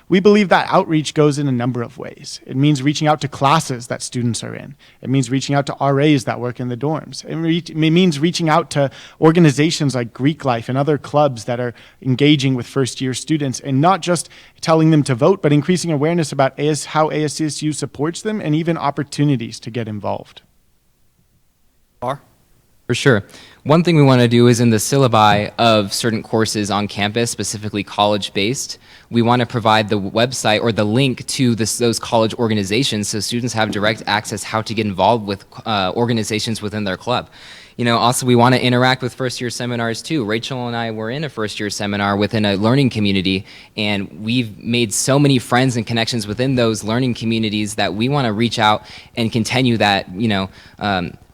We believe that outreach goes in a number of ways. It means reaching out to classes that students are in. It means reaching out to RAs that work in the dorms. It means reaching out to organizations like Greek Life and other clubs that are engaging with first-year students, and not just telling them to vote, but increasing awareness about how ASCSU supports them and even opportunities to get involved. For sure. One thing we want to do is in the syllabi of certain courses on campus, specifically college-based, we want to provide the website or the link to those college organizations so students have direct access how to get involved with organizations within their club. Also, we want to interact with first-year seminars too. Rachel and I were in a first-year seminar within a learning community, and we've made so many friends and connections within those learning communities that we want to reach out and continue that,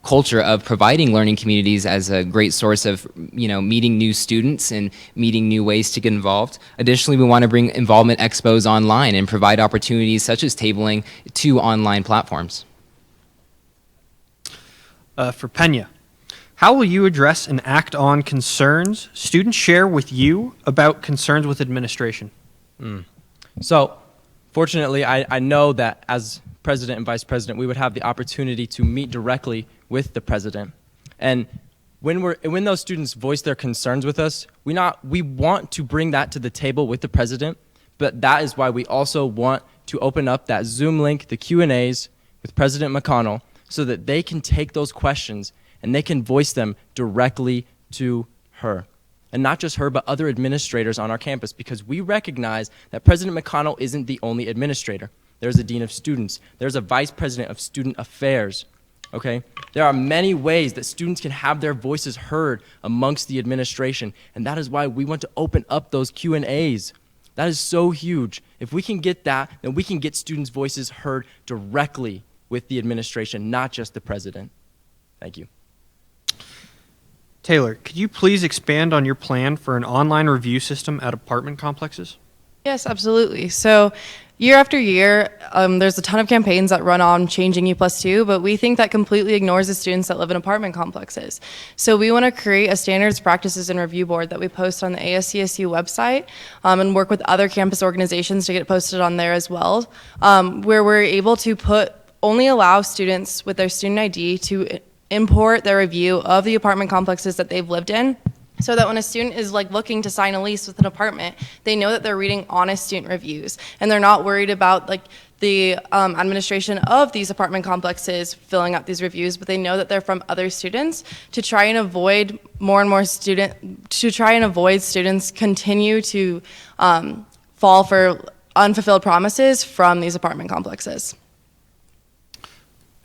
culture of providing learning communities as a great source of, meeting new students and meeting new ways to get involved. Additionally, we want to bring involvement expos online and provide opportunities such as tabling to online platforms. For Pena, how will you address and act on concerns students share with you about concerns with administration? So, fortunately, I know that as president and vice president, we would have the opportunity to meet directly with the president. And when those students voice their concerns with us, we want to bring that to the table with the president, but that is why we also want to open up that Zoom link, the Q&As with President McConnell, so that they can take those questions and they can voice them directly to her. And not just her, but other administrators on our campus, because we recognize that President McConnell isn't the only administrator. There's a dean of students. There's a vice president of student affairs. Okay? There are many ways that students can have their voices heard amongst the administration, and that is why we want to open up those Q&As. That is so huge. If we can get that, then we can get students' voices heard directly with the administration, not just the president. Thank you. Taylor, could you please expand on your plan for an online review system at apartment complexes? Yes, absolutely. So year after year, there's a ton of campaigns that run on changing U+2, but we think that completely ignores the students that live in apartment complexes. So we want to create a standards, practices, and review board that we post on the ASCSU website and work with other campus organizations to get it posted on there as well, where we're able to only allow students with their student ID to import their review of the apartment complexes that they've lived in, so that when a student is looking to sign a lease with an apartment, they know that they're reading honest student reviews, and they're not worried about the administration of these apartment complexes filling out these reviews, but they know that they're from other students, to try and avoid students continue to fall for unfulfilled promises from these apartment complexes.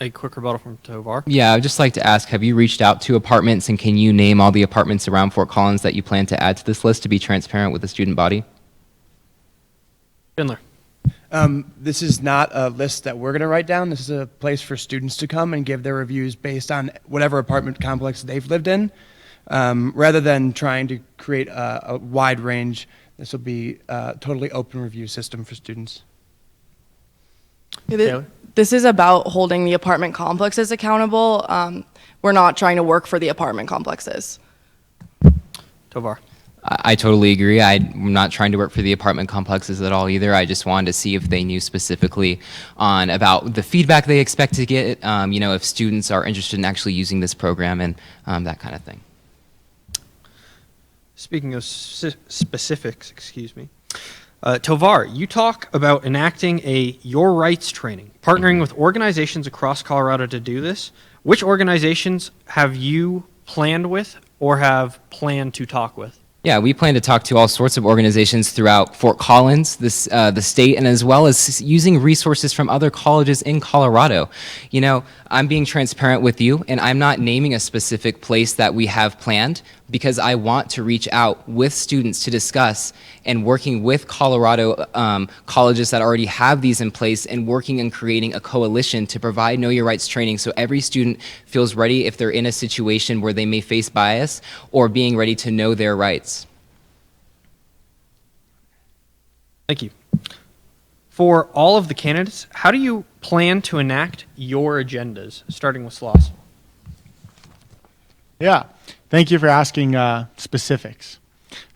A quick rebuttal from Tovar. Yeah, I'd just like to ask, have you reached out to apartments, and can you name all the apartments around Fort Collins that you plan to add to this list to be transparent with the student body? Schindler. This is not a list that we're going to write down. This is a place for students to come and give their reviews based on whatever apartment complex they've lived in. Rather than trying to create a wide range, this will be a totally open review system for students. Taylor? This is about holding the apartment complexes accountable. We're not trying to work for the apartment complexes. Tovar. I totally agree. I'm not trying to work for the apartment complexes at all either. I just wanted to see if they knew specifically about the feedback they expect to get, if students are interested in actually using this program and that kind of thing. Speaking of specifics, Tovar, you talk about enacting a Your Rights training, partnering with organizations across Colorado to do this. Which organizations have you planned with or have planned to talk with? Yeah, we plan to talk to all sorts of organizations throughout Fort Collins, the state, and as well as using resources from other colleges in Colorado. I'm being transparent with you, and I'm not naming a specific place that we have planned because I want to reach out with students to discuss and working with Colorado colleges that already have these in place and working and creating a coalition to provide Know Your Rights training so every student feels ready if they're in a situation where they may face bias or being ready to know their rights. Thank you. For all of the candidates, how do you plan to enact your agendas, starting with Sloss? Yeah, thank you for asking specifics.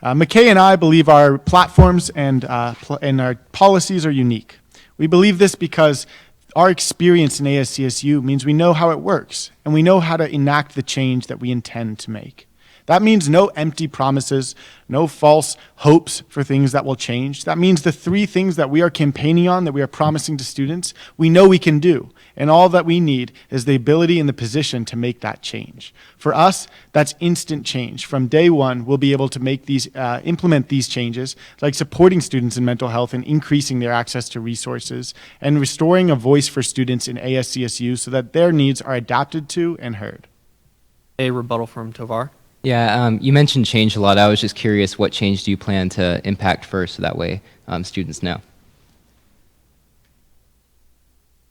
Mkay and I believe our platforms and our policies are unique. We believe this because our experience in ASCSU means we know how it works, and we know how to enact the change that we intend to make. That means no empty promises, no false hopes for things that will change. That means the three things that we are campaigning on, that we are promising to students, we know we can do. And all that we need is the ability and the position to make that change. For us, that's instant change. From day one, we'll be able to make implement these changes, like supporting students in mental health and increasing their access to resources, and restoring a voice for students in ASCSU so that their needs are adapted to and heard. A rebuttal from Tovar. Yeah, you mentioned change a lot. I was just curious, what change do you plan to impact first, so that way students know?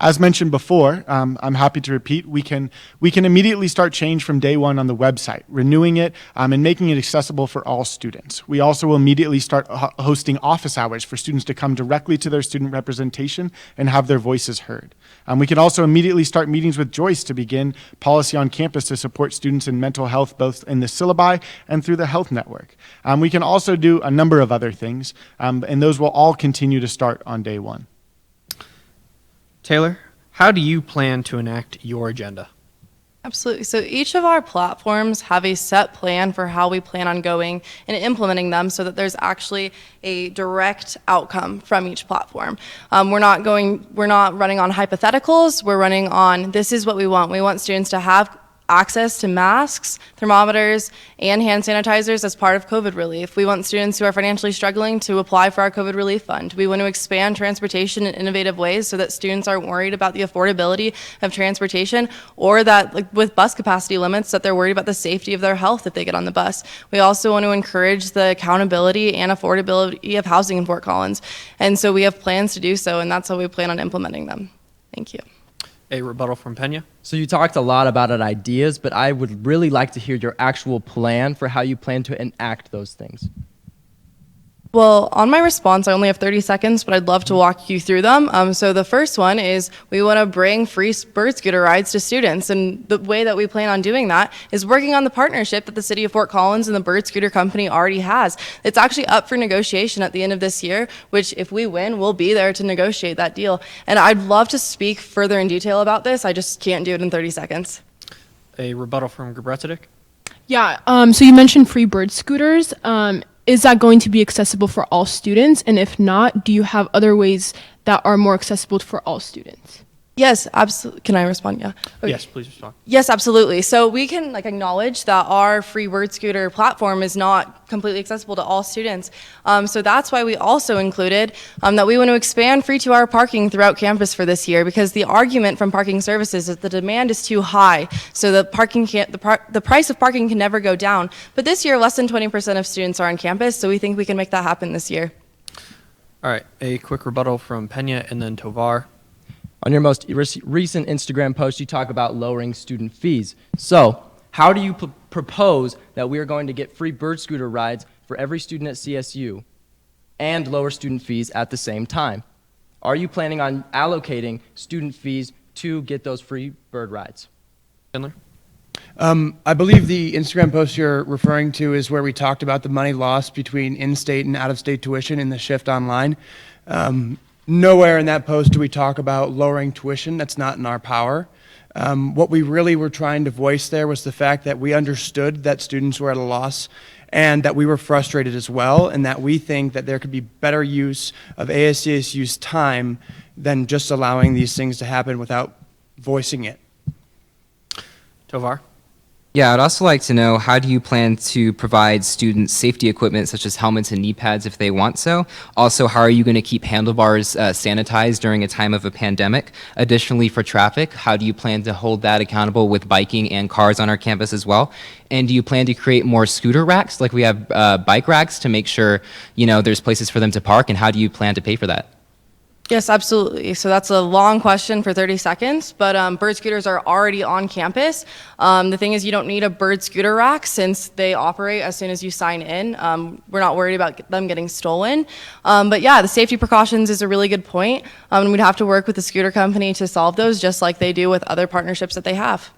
As mentioned before, I'm happy to repeat, we can immediately start change from day one on the website, renewing it and making it accessible for all students. We also will immediately start hosting office hours for students to come directly to their student representation and have their voices heard. We can also immediately start meetings with Joyce to begin policy on campus to support students in mental health, both in the syllabi and through the health network. We can also do a number of other things, and those will all continue to start on day one. Taylor, how do you plan to enact your agenda? Absolutely. So each of our platforms have a set plan for how we plan on going and implementing them so that there's actually a direct outcome from each platform. We're not running on hypotheticals. We're running on, this is what we want. We want students to have access to masks, thermometers, and hand sanitizers as part of COVID relief. We want students who are financially struggling to apply for our COVID relief fund. We want to expand transportation in innovative ways so that students aren't worried about the affordability of transportation, or that, like with bus capacity limits, that they're worried about the safety of their health if they get on the bus. We also want to encourage the accountability and affordability of housing in Fort Collins. And so we have plans to do so, and that's how we plan on implementing them. Thank you. A rebuttal from Pena. So you talked a lot about ideas, but I would really like to hear your actual plan for how you plan to enact those things. Well, on my response, I only have 30 seconds, but I'd love to walk you through them. So the first one is we want to bring free bird scooter rides to students. And the way that we plan on doing that is working on the partnership that the City of Fort Collins and the Bird Scooter Company already has. It's actually up for negotiation at the end of this year, which if we win, we'll be there to negotiate that deal. And I'd love to speak further in detail about this. I just can't do it in 30 seconds. A rebuttal from Gebretsadik. Yeah, so you mentioned free bird scooters. Is that going to be accessible for all students? And if not, do you have other ways that are more accessible for all students? Yes, absolutely. Can I respond? Yeah. Okay. Yes, please respond. Yes, absolutely. So we can acknowledge that our free bird scooter platform is not completely accessible to all students. So that's why we also included that we want to expand free 2-hour parking throughout campus for this year, because the argument from parking services is the demand is too high, so the price of parking can never go down. But this year, less than 20% of students are on campus, so we think we can make that happen this year. All right, a quick rebuttal from Pena and then Tovar. On your most recent Instagram post, you talk about lowering student fees. So how do you propose that we are going to get free bird scooter rides for every student at CSU and lower student fees at the same time? Are you planning on allocating student fees to get those free bird rides? Schindler? I believe the Instagram post you're referring to is where we talked about the money lost between in-state and out-of-state tuition in the shift online. Nowhere in that post do we talk about lowering tuition. That's not in our power. What we really were trying to voice there was the fact that we understood that students were at a loss and that we were frustrated as well, and that we think that there could be better use of ASCSU's time than just allowing these things to happen without voicing it. Tovar? Yeah, I'd also like to know, how do you plan to provide students safety equipment such as helmets and knee pads if they want so? Also, how are you going to keep handlebars sanitized during a time of a pandemic? Additionally, for traffic, how do you plan to hold that accountable with biking and cars on our campus as well? And do you plan to create more scooter racks like we have bike racks to make sure, there's places for them to park? And how do you plan to pay for that? Yes, absolutely. So that's a long question for 30 seconds, but bird scooters are already on campus. The thing is, you don't need a bird scooter rack since they operate as soon as you sign in. We're not worried about them getting stolen. But yeah, the safety precautions is a really good point. We'd have to work with the scooter company to solve those, just like they do with other partnerships that they have.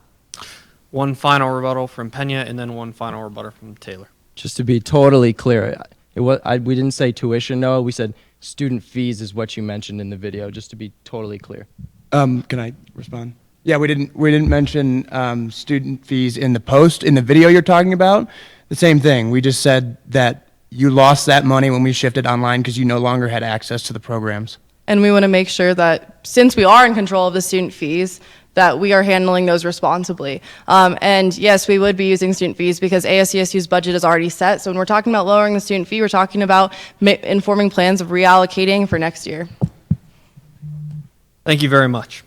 One final rebuttal from Pena and then one final rebuttal from Taylor. Just to be totally clear, we didn't say tuition, Noah. We said student fees is what you mentioned in the video, just to be totally clear. Can I respond? Yeah, we didn't mention student fees in the post. In the video you're talking about, the same thing. We just said that you lost that money when we shifted online because you no longer had access to the programs. And we want to make sure that since we are in control of the student fees, that we are handling those responsibly. And yes, we would be using student fees because ASCSU's budget is already set. So when we're talking about lowering the student fee, we're talking about informing plans of reallocating for next year. Thank you very much.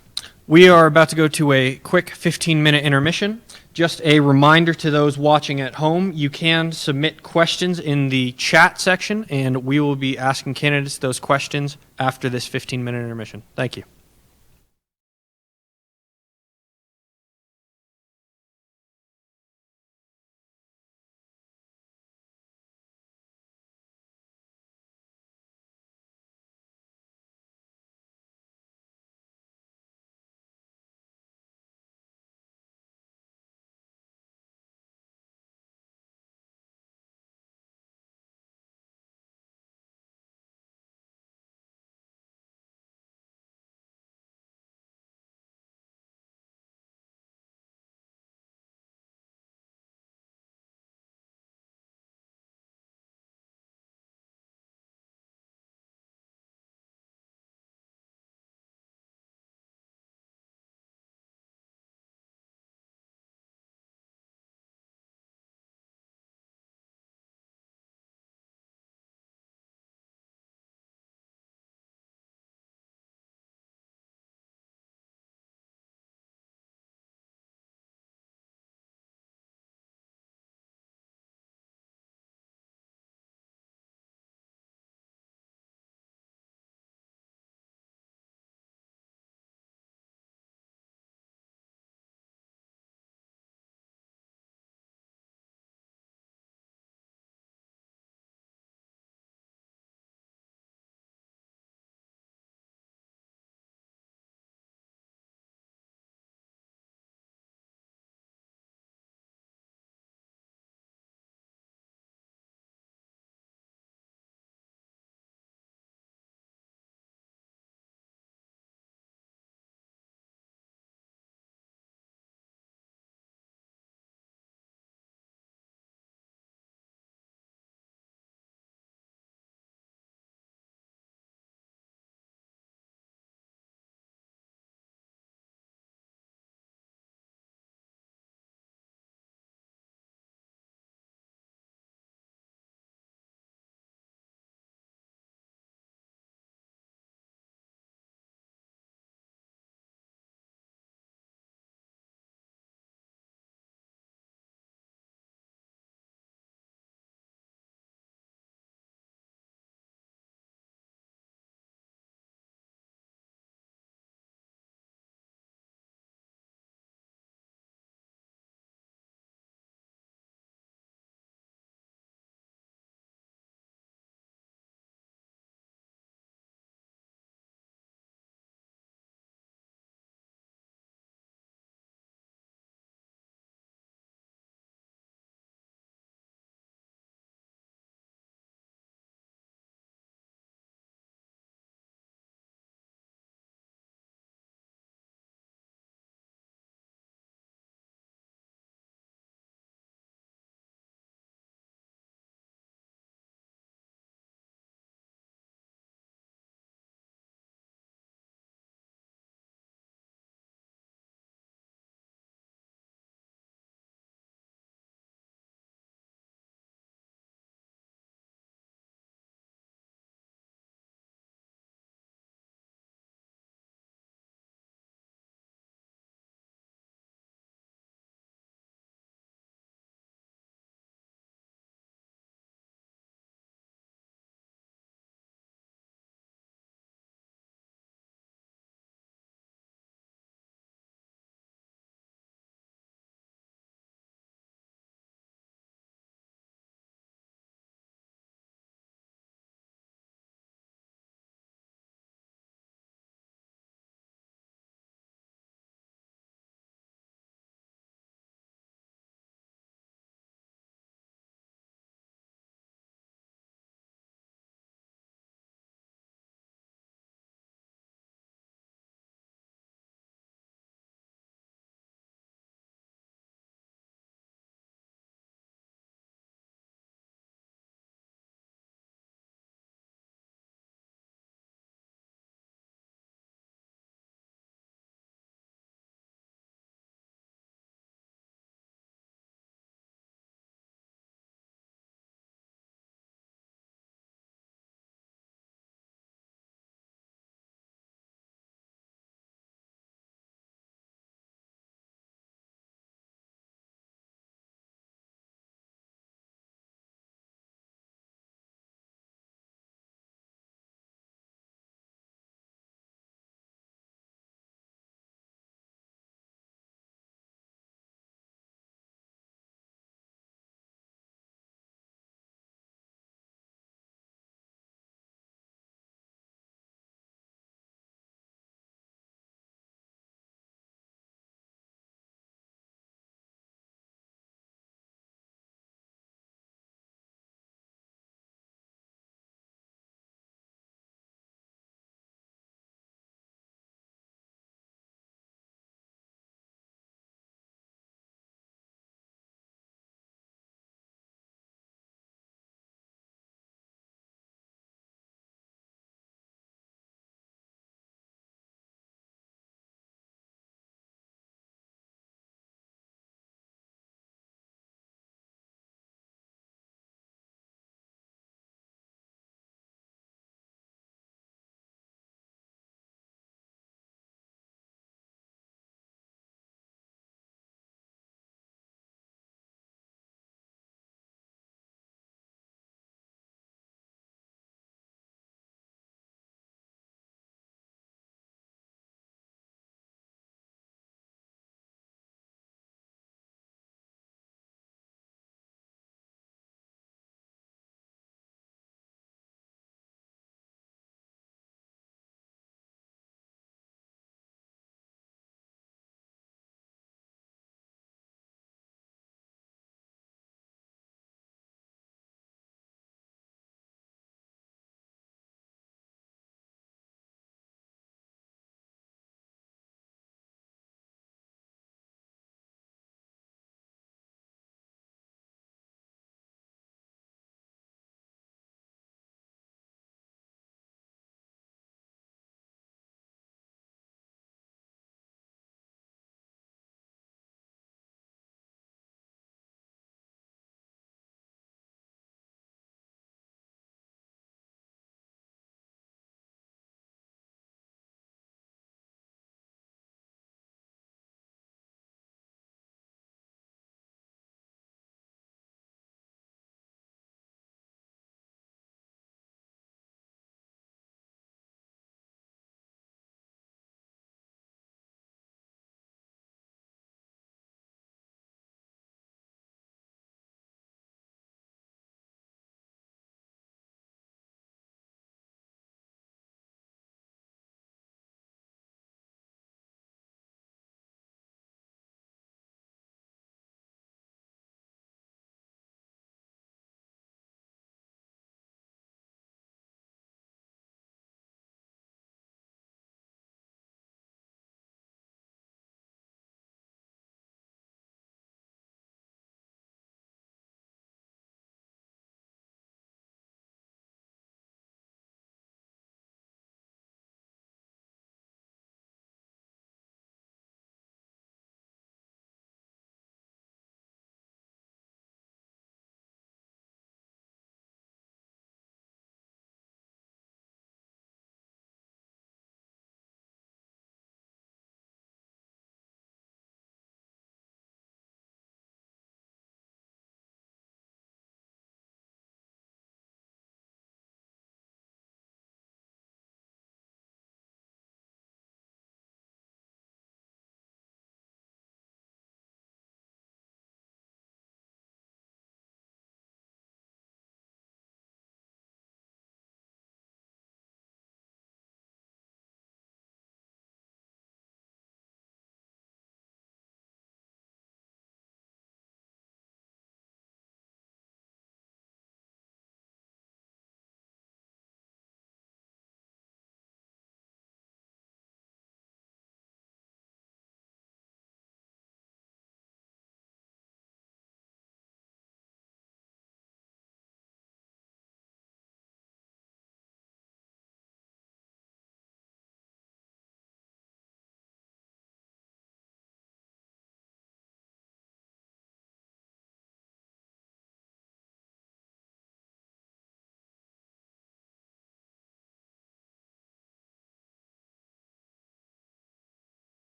We are about to go to a quick 15-minute intermission. Just a reminder to those watching at home, you can submit questions in the chat section, and we will be asking candidates those questions after this 15-minute intermission. Thank you.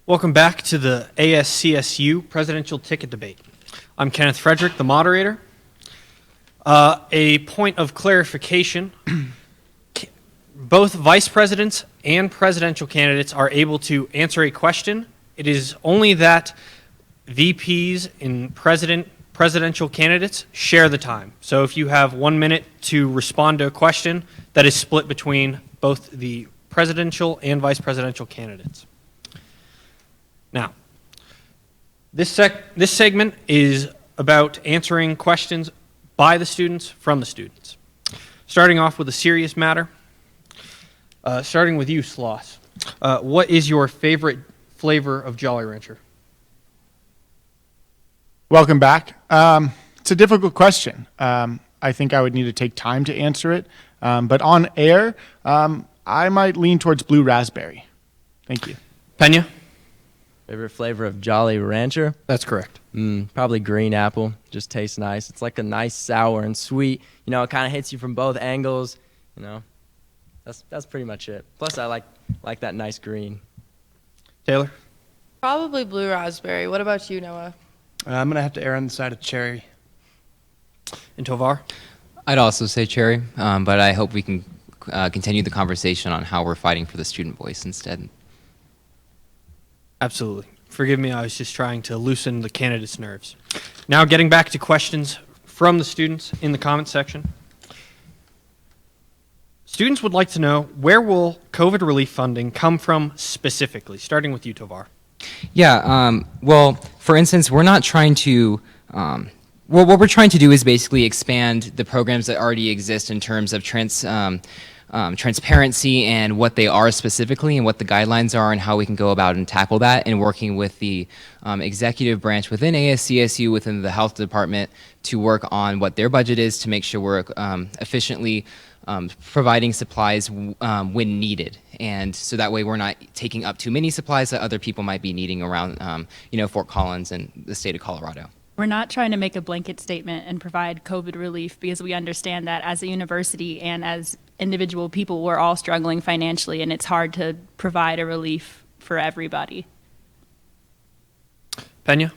Welcome back to the ASCSU Presidential Ticket Debate. I'm Kenneth Frederick, the moderator. A point of clarification, both vice presidents and presidential candidates are able to answer a question. It is only that VPs and presidential candidates share the time. So if you have 1 minute to respond to a question, that is split between both the presidential and vice presidential candidates. Now, this segment is about answering questions by the students from the students. Starting off with a serious matter, starting with you, Sloss. What is your favorite flavor of Jolly Rancher? Welcome back. It's a difficult question. I think I would need to take time to answer it. But on air, I might lean towards blue raspberry. Thank you. Pena? Favorite flavor of Jolly Rancher? That's correct. Probably green apple. Just tastes nice. It's like a nice sour and sweet. You know, it kind of hits you from both angles. You know, that's pretty much it. Plus, I like that nice green. Taylor? Probably blue raspberry. What about you, Noah? I'm going to have to err on the side of cherry. And Tovar? I'd also say cherry, but I hope we can continue the conversation on how we're fighting for the student voice instead. Absolutely. Forgive me, I was just trying to loosen the candidates' nerves. Now getting back to questions from the students in the comments section. Students would like to know, where will COVID relief funding come from specifically? Starting with you, Tovar. Yeah, well, for instance, we're not trying to, well, what we're trying to do is basically expand the programs that already exist in terms of transparency and what they are specifically and what the guidelines are and how we can go about and tackle that, and working with the executive branch within ASCSU, within the health department, to work on what their budget is to make sure we're efficiently providing supplies when needed. And so that way we're not taking up too many supplies that other people might be needing around Fort Collins and the state of Colorado. We're not trying to make a blanket statement and provide COVID relief, because we understand that as a university and as individual people, we're all struggling financially, and it's hard to provide a relief for everybody. Pena?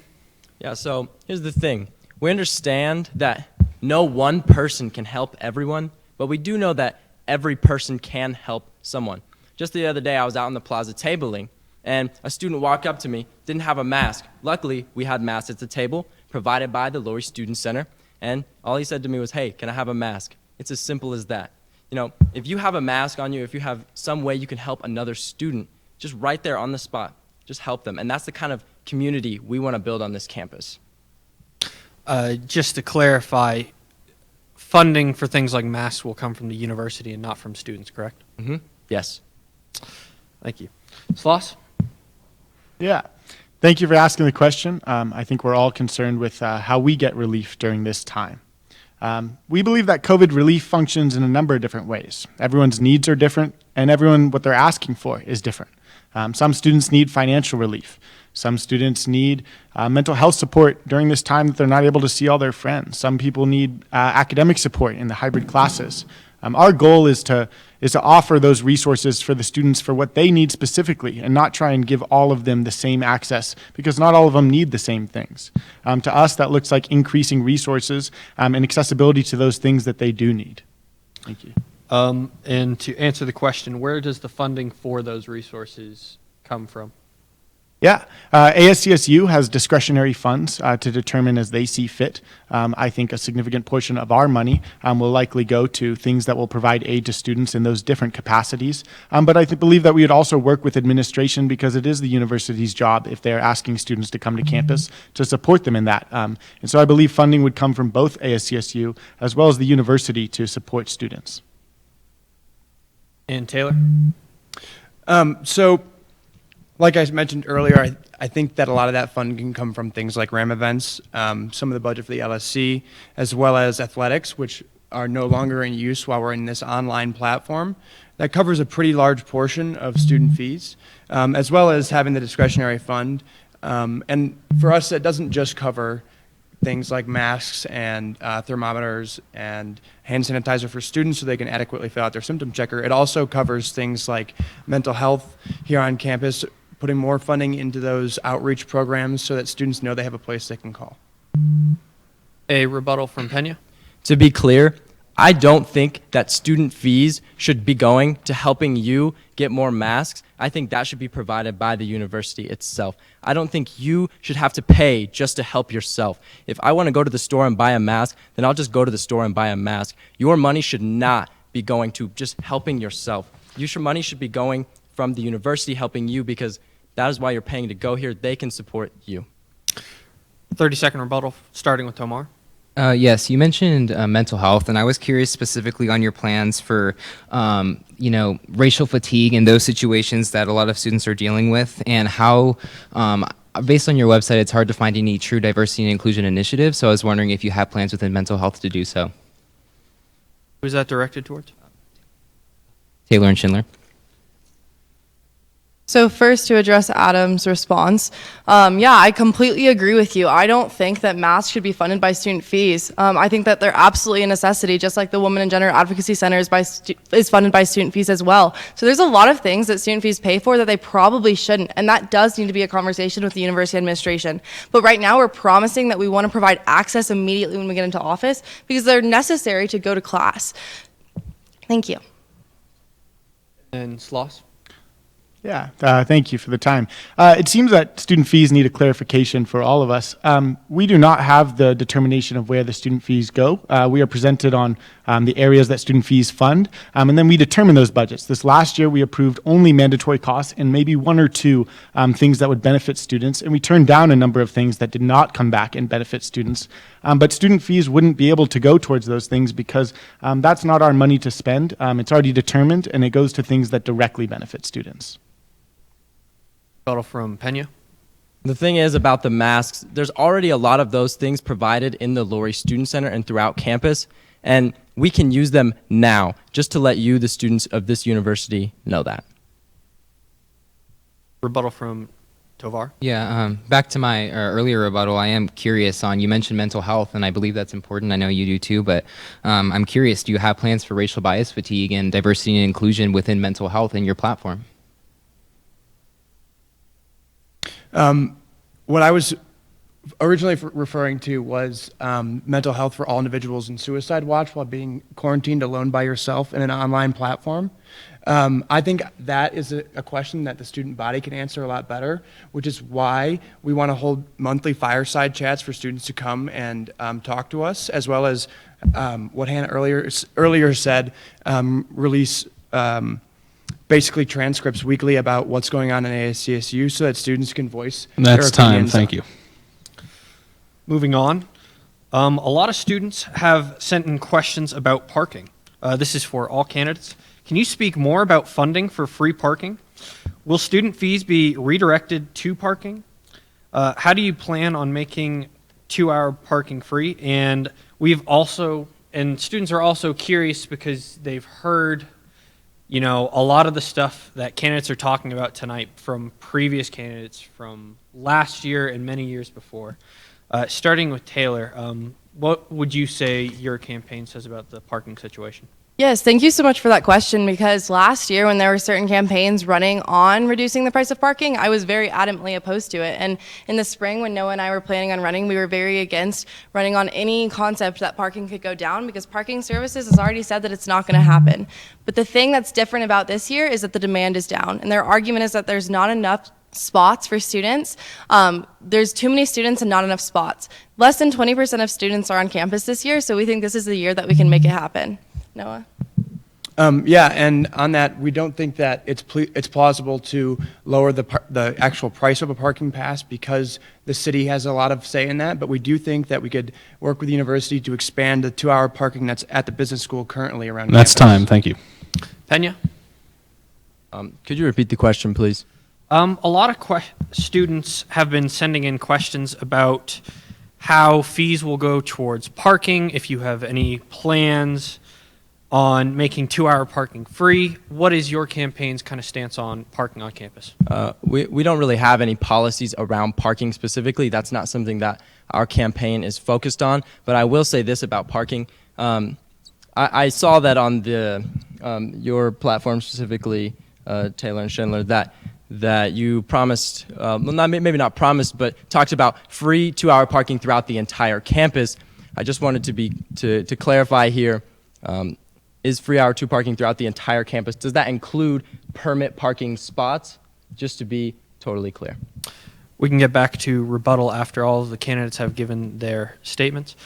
Yeah, so here's the thing. We understand that no one person can help everyone, but we do know that every person can help someone. Just the other day, I was out in the plaza tabling, and a student walked up to me, didn't have a mask. Luckily, we had masks at the table provided by the Lori Student Center, and all he said to me was, "Hey, can I have a mask?" It's as simple as that. You know, if you have a mask on you, if you have some way you can help another student, just right there on the spot, just help them. And that's the kind of community we want to build on this campus. Just to clarify, funding for things like masks will come from the university and not from students, correct? Mm-hmm. Yes. Thank you. Sloss? Yeah. Thank you for asking the question. I think we're all concerned with how we get relief during this time. We believe that COVID relief functions in a number of different ways. Everyone's needs are different, and what they're asking for is different. Some students need financial relief. Some students need mental health support during this time that they're not able to see all their friends. Some people need academic support in the hybrid classes. Our goal is to offer those resources for the students for what they need specifically, and not try and give all of them the same access, because not all of them need the same things. To us, that looks like increasing resources and accessibility to those things that they do need. Thank you. And to answer the question, where does the funding for those resources come from? Yeah, ASCSU has discretionary funds to determine as they see fit. I think a significant portion of our money will likely go to things that will provide aid to students in those different capacities. But I believe that we would also work with administration, because it is the university's job, if they're asking students to come to campus, to support them in that. And so I believe funding would come from both ASCSU as well as the university to support students. And Taylor? So, like I mentioned earlier, I think that a lot of that fund can come from things like RAM events, some of the budget for the LSC, as well as athletics, which are no longer in use while we're in this online platform. That covers a pretty large portion of student fees, as well as having the discretionary fund. And for us, it doesn't just cover things like masks and thermometers and hand sanitizer for students so they can adequately fill out their symptom checker. It also covers things like mental health here on campus, putting more funding into those outreach programs so that students know they have a place they can call. A rebuttal from Pena. To be clear, I don't think that student fees should be going to helping you get more masks. I think that should be provided by the university itself. I don't think you should have to pay just to help yourself. If I want to go to the store and buy a mask, then I'll just go to the store and buy a mask. Your money should not be going to just helping yourself. Your money should be going from the university helping you, because that is why you're paying to go here. They can support you. 30-second rebuttal, starting with Tomar. Yes, you mentioned mental health, and I was curious specifically on your plans for, racial fatigue and those situations that a lot of students are dealing with, and how, based on your website, it's hard to find any true diversity and inclusion initiatives. So I was wondering if you have plans within mental health to do so. Who is that directed towards? Taylor and Schindler. So first, to address Adam's response, yeah, I completely agree with you. I don't think that masks should be funded by student fees. I think that they're absolutely a necessity, just like the Women and Gender Advocacy Center is funded by student fees as well. So there's a lot of things that student fees pay for that they probably shouldn't, and that does need to be a conversation with the university administration. But right now, we're promising that we want to provide access immediately when we get into office, because they're necessary to go to class. Thank you. And Sloss. Yeah, thank you for the time. It seems that student fees need a clarification for all of us. We do not have the determination of where the student fees go. We are presented on the areas that student fees fund, and then we determine those budgets. This last year, we approved only mandatory costs and maybe one or two things that would benefit students, and we turned down a number of things that did not come back and benefit students. But student fees wouldn't be able to go towards those things because that's not our money to spend. It's already determined, and it goes to things that directly benefit students. Rebuttal from Pena. The thing is about the masks, there's already a lot of those things provided in the Laurie Student Center and throughout campus, and we can use them now, just to let you, the students of this university, know that. Rebuttal from Tovar. Yeah, back to my earlier rebuttal, I am curious on, you mentioned mental health, and I believe that's important. I know you do too, but I'm curious, do you have plans for racial bias fatigue and diversity and inclusion within mental health in your platform? What I was originally referring to was mental health for all individuals in Suicide Watch while being quarantined alone by yourself in an online platform. I think that is a question that the student body can answer a lot better, which is why we want to hold monthly fireside chats for students to come and talk to us, as well as what Hannah earlier said, release basically transcripts weekly about what's going on in ASCSU so that students can voice their That's time. opinions. Thank you. Moving on. A lot of students have sent in questions about parking. This is for all candidates. Can you speak more about funding for free parking? Will student fees be redirected to parking? How do you plan on making 2-hour parking free? And students are also curious because they've heard a lot of the stuff that candidates are talking about tonight from previous candidates from last year and many years before. Starting with Taylor, what would you say your campaign says about the parking situation? Yes, thank you so much for that question, because last year when there were certain campaigns running on reducing the price of parking, I was very adamantly opposed to it. And in the spring when Noah and I were planning on running, we were very against running on any concept that parking could go down, because parking services has already said that it's not going to happen. But the thing that's different about this year is that the demand is down, and their argument is that there's not enough spots for students. There's too many students and not enough spots. Less than 20% of students are on campus this year, so we think this is the year that we can make it happen. Noah? Yeah, and on that, we don't think that it's plausible to lower the actual price of a parking pass because the city has a lot of say in that, but we do think that we could work with the university to expand the 2-hour parking that's at the business school currently around That's campus. time. Thank you. Pena? Could you repeat the question, please? A lot of students have been sending in questions about how fees will go towards parking, if you have any plans on making 2-hour parking free. What is your campaign's kind of stance on parking on campus? We don't really have any policies around parking specifically. That's not something that our campaign is focused on. But I will say this about parking. I saw that on your platform specifically, Taylor and Schindler, that that you promised, maybe not promised, but talked about free 2-hour parking throughout the entire campus. I just wanted to clarify here, is free hour 2 parking throughout the entire campus? Does that include permit parking spots? Just to be totally clear. We can get back to rebuttal after all of the candidates have given their statements.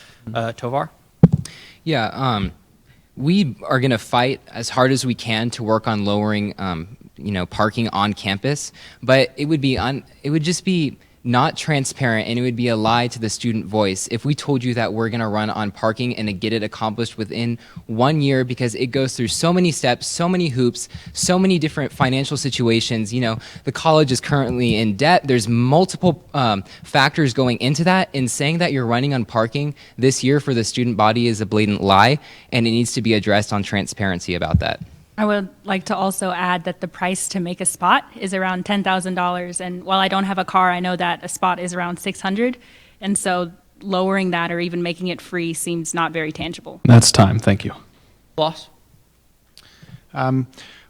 Tovar? Yeah, we are going to fight as hard as we can to work on lowering, parking on campus. But it would just be not transparent, and it would be a lie to the student voice if we told you that we're going to run on parking and to get it accomplished within 1 year, because it goes through so many steps, so many hoops, so many different financial situations. The college is currently in debt. There's multiple factors going into that, and saying that you're running on parking this year for the student body is a blatant lie, and it needs to be addressed on transparency about that. I would like to also add that the price to make a spot is around $10,000. And while I don't have a car, I know that a spot is around $600. And so lowering that or even making it free seems not very tangible. That's time. Thank you. Sloss?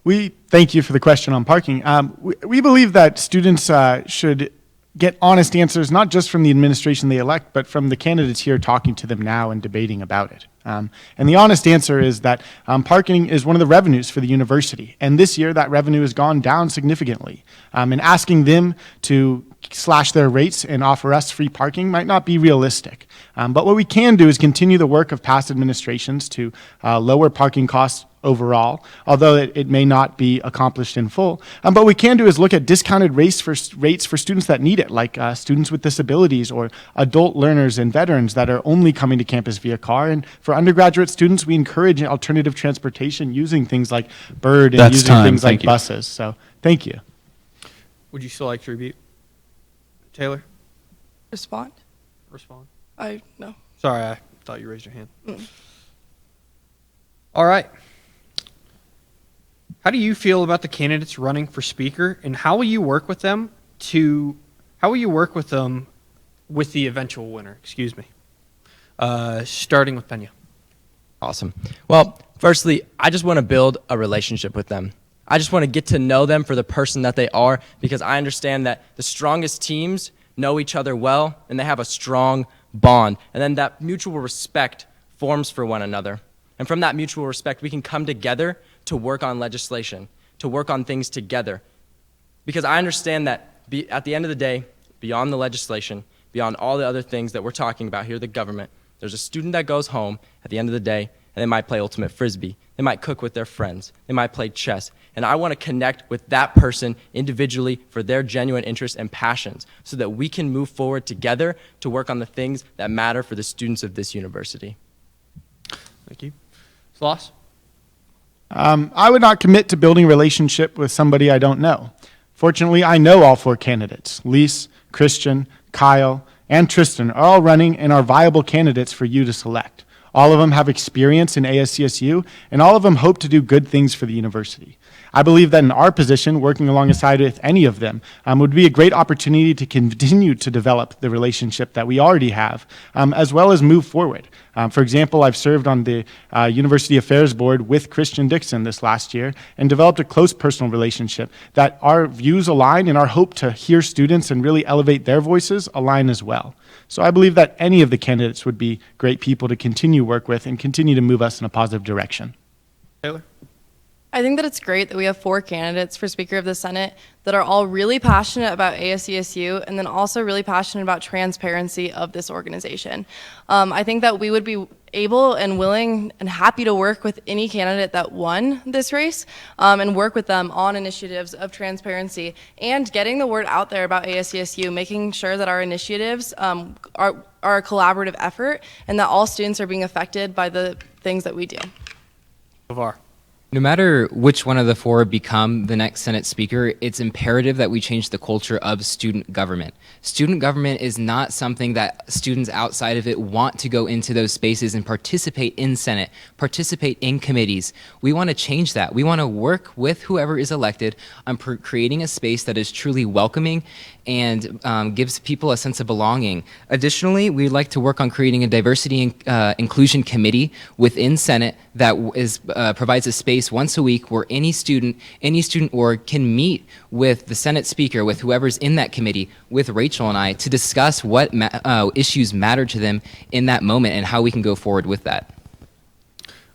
We thank you for the question on parking. We believe that students should get honest answers, not just from the administration they elect, but from the candidates here talking to them now and debating about it. And the honest answer is that parking is one of the revenues for the university. And this year, that revenue has gone down significantly. And asking them to slash their rates and offer us free parking might not be realistic. But what we can do is continue the work of past administrations to lower parking costs overall, although it may not be accomplished in full. But what we can do is look at discounted rates for students that need it, like students with disabilities or adult learners and veterans that are only coming to campus via car. And for undergraduate students, we encourage alternative transportation using things like Bird and That's using time. things Thank like you. buses. So thank you. Would you still like to repeat? Taylor? Respond? Respond. No. Sorry, I thought you raised your hand. All right. How do you feel about the candidates running for speaker, and how will you work with them with the eventual winner? Excuse me. Starting with Pena. Awesome. Well, firstly, I just want to build a relationship with them. I just want to get to know them for the person that they are, because I understand that the strongest teams know each other well and they have a strong bond. And then that mutual respect forms for one another. And from that mutual respect, we can come together to work on legislation, to work on things together. Because I understand that at the end of the day, beyond the legislation, beyond all the other things that we're talking about here, the government, there's a student that goes home at the end of the day, and they might play ultimate frisbee. They might cook with their friends. They might play chess. And I want to connect with that person individually for their genuine interests and passions so that we can move forward together to work on the things that matter for the students of this university. Thank you. Sloss? I would not commit to building a relationship with somebody I don't know. Fortunately, I know all 4 candidates. Lise, Christian, Kyle, and Tristan are all running and are viable candidates for you to select. All of them have experience in ASCSU, and all of them hope to do good things for the university. I believe that in our position, working alongside with any of them would be a great opportunity to continue to develop the relationship that we already have, as well as move forward. For example, I've served on the University Affairs Board with Christian Dixon this last year and developed a close personal relationship that our views align, and our hope to hear students and really elevate their voices align as well. So I believe that any of the candidates would be great people to continue work with and continue to move us in a positive direction. Taylor? I think that it's great that we have 4 candidates for Speaker of the Senate that are all really passionate about ASCSU and then also really passionate about transparency of this organization. I think that we would be able and willing and happy to work with any candidate that won this race and work with them on initiatives of transparency and getting the word out there about ASCSU, making sure that our initiatives are a collaborative effort and that all students are being affected by the things that we do. Tovar? No matter which one of the 4 become the next Senate Speaker, it's imperative that we change the culture of student government. Student government is not something that students outside of it want to go into those spaces and participate in Senate, participate in committees. We want to change that. We want to work with whoever is elected on creating a space that is truly welcoming and gives people a sense of belonging. Additionally, we'd like to work on creating a diversity and inclusion committee within Senate that provides a space space once a week where any student org can meet with the Senate Speaker, with whoever's in that committee, with Rachel and I, to discuss what issues matter to them in that moment and how we can go forward with that.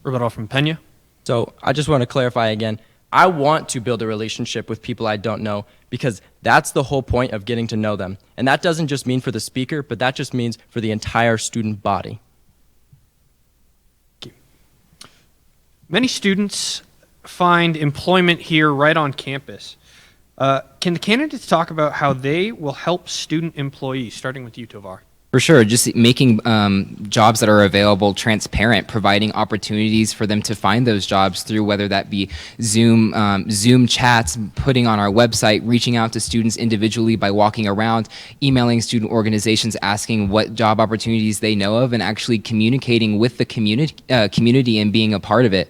Rebuttal from Pena. So I just want to clarify again. I want to build a relationship with people I don't know because that's the whole point of getting to know them. And that doesn't just mean for the speaker, but that just means for the entire student body. Many students find employment here right on campus. Can the candidates talk about how they will help student employees, starting with you, Tovar? For sure, just making jobs that are available transparent, providing opportunities for them to find those jobs through whether that be Zoom chats, putting on our website, reaching out to students individually by walking around, emailing student organizations, asking what job opportunities they know of, and actually communicating with the community and being a part of it.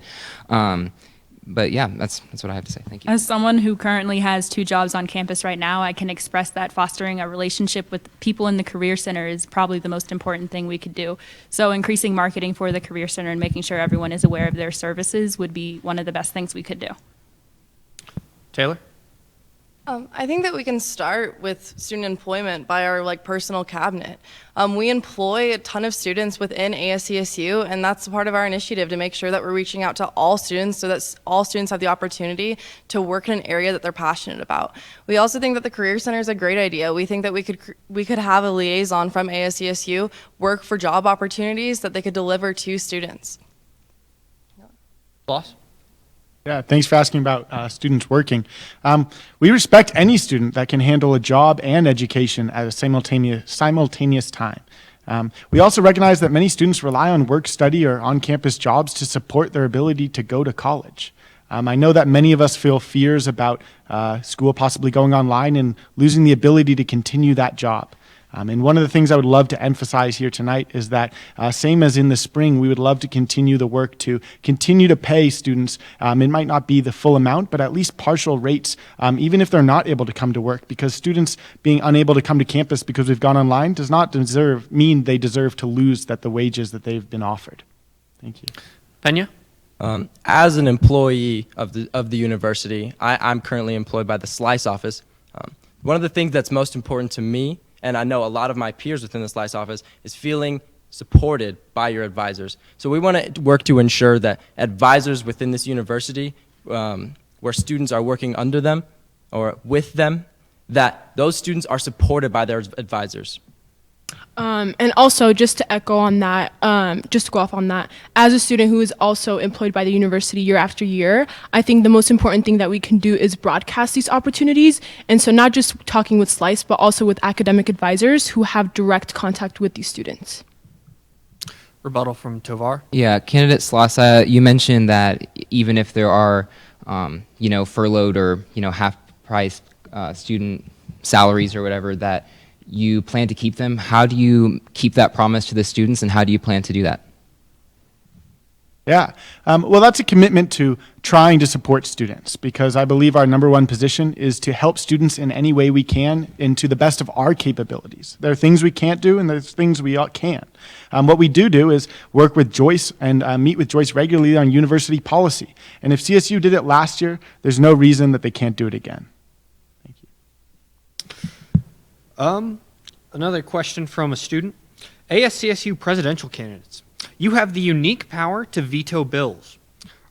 But yeah, that's what I have to say. Thank you. As someone who currently has 2 jobs on campus right now, I can express that fostering a relationship with people in the Career Center is probably the most important thing we could do. So increasing marketing for the Career Center and making sure everyone is aware of their services would be one of the best things we could do. Taylor? I think that we can start with student employment by our personal cabinet. We employ a ton of students within ASCSU, and that's part of our initiative to make sure that we're reaching out to all students so that all students have the opportunity to work in an area that they're passionate about. We also think that the Career Center is a great idea. We think that we could have a liaison from ASCSU work for job opportunities that they could deliver to students. Sloss? Yeah, thanks for asking about students working. We respect any student that can handle a job and education at a simultaneous time. We also recognize that many students rely on work, study, or on-campus jobs to support their ability to go to college. I know that many of us feel fears about school possibly going online and losing the ability to continue that job. And one of the things I would love to emphasize here tonight is that same as in the spring, we would love to continue the work to continue to pay students. It might not be the full amount, but at least partial rates, even if they're not able to come to work, because students being unable to come to campus because we've gone online does not mean they deserve to lose the wages that they've been offered. Thank you. Pena? As an employee of the university, I'm currently employed by the Slice office. One of the things that's most important to me, and I know a lot of my peers within the Slice office, is feeling supported by your advisors. So we want to work to ensure that advisors within this university, where students are working under them or with them, that those students are supported by their advisors. And also, just to echo on that, just to go off on that, as a student who is also employed by the university year after year, I think the most important thing that we can do is broadcast these opportunities. And so not just talking with Slice, but also with academic advisors who have direct contact with these students. Rebuttal from Tovar. Yeah, candidate Sloss, you mentioned that even if there are, furloughed or, half-price student salaries or whatever, that you plan to keep them. How do you keep that promise to the students, and how do you plan to do that? Yeah, well, that's a commitment to trying to support students, because I believe our number one position is to help students in any way we can and to the best of our capabilities. There are things we can't do and there's things we can. What we do is work with Joyce and meet with Joyce regularly on university policy. And if CSU did it last year, there's no reason that they can't do it again. Thank you. Another question from a student. ASCSU presidential candidates, you have the unique power to veto bills.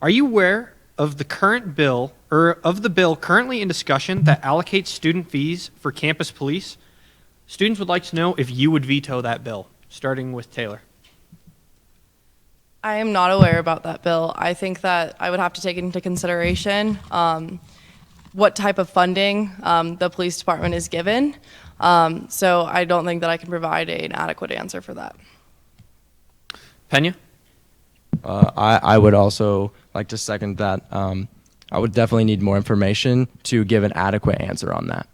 Are you aware of the current bill, or of the bill currently in discussion that allocates student fees for campus police? Students would like to know if you would veto that bill, starting with Taylor. I am not aware about that bill. I think that I would have to take into consideration what type of funding the police department is given. So I don't think that I can provide an adequate answer for that. Pena? I would also like to second that. I would definitely need more information to give an adequate answer on that.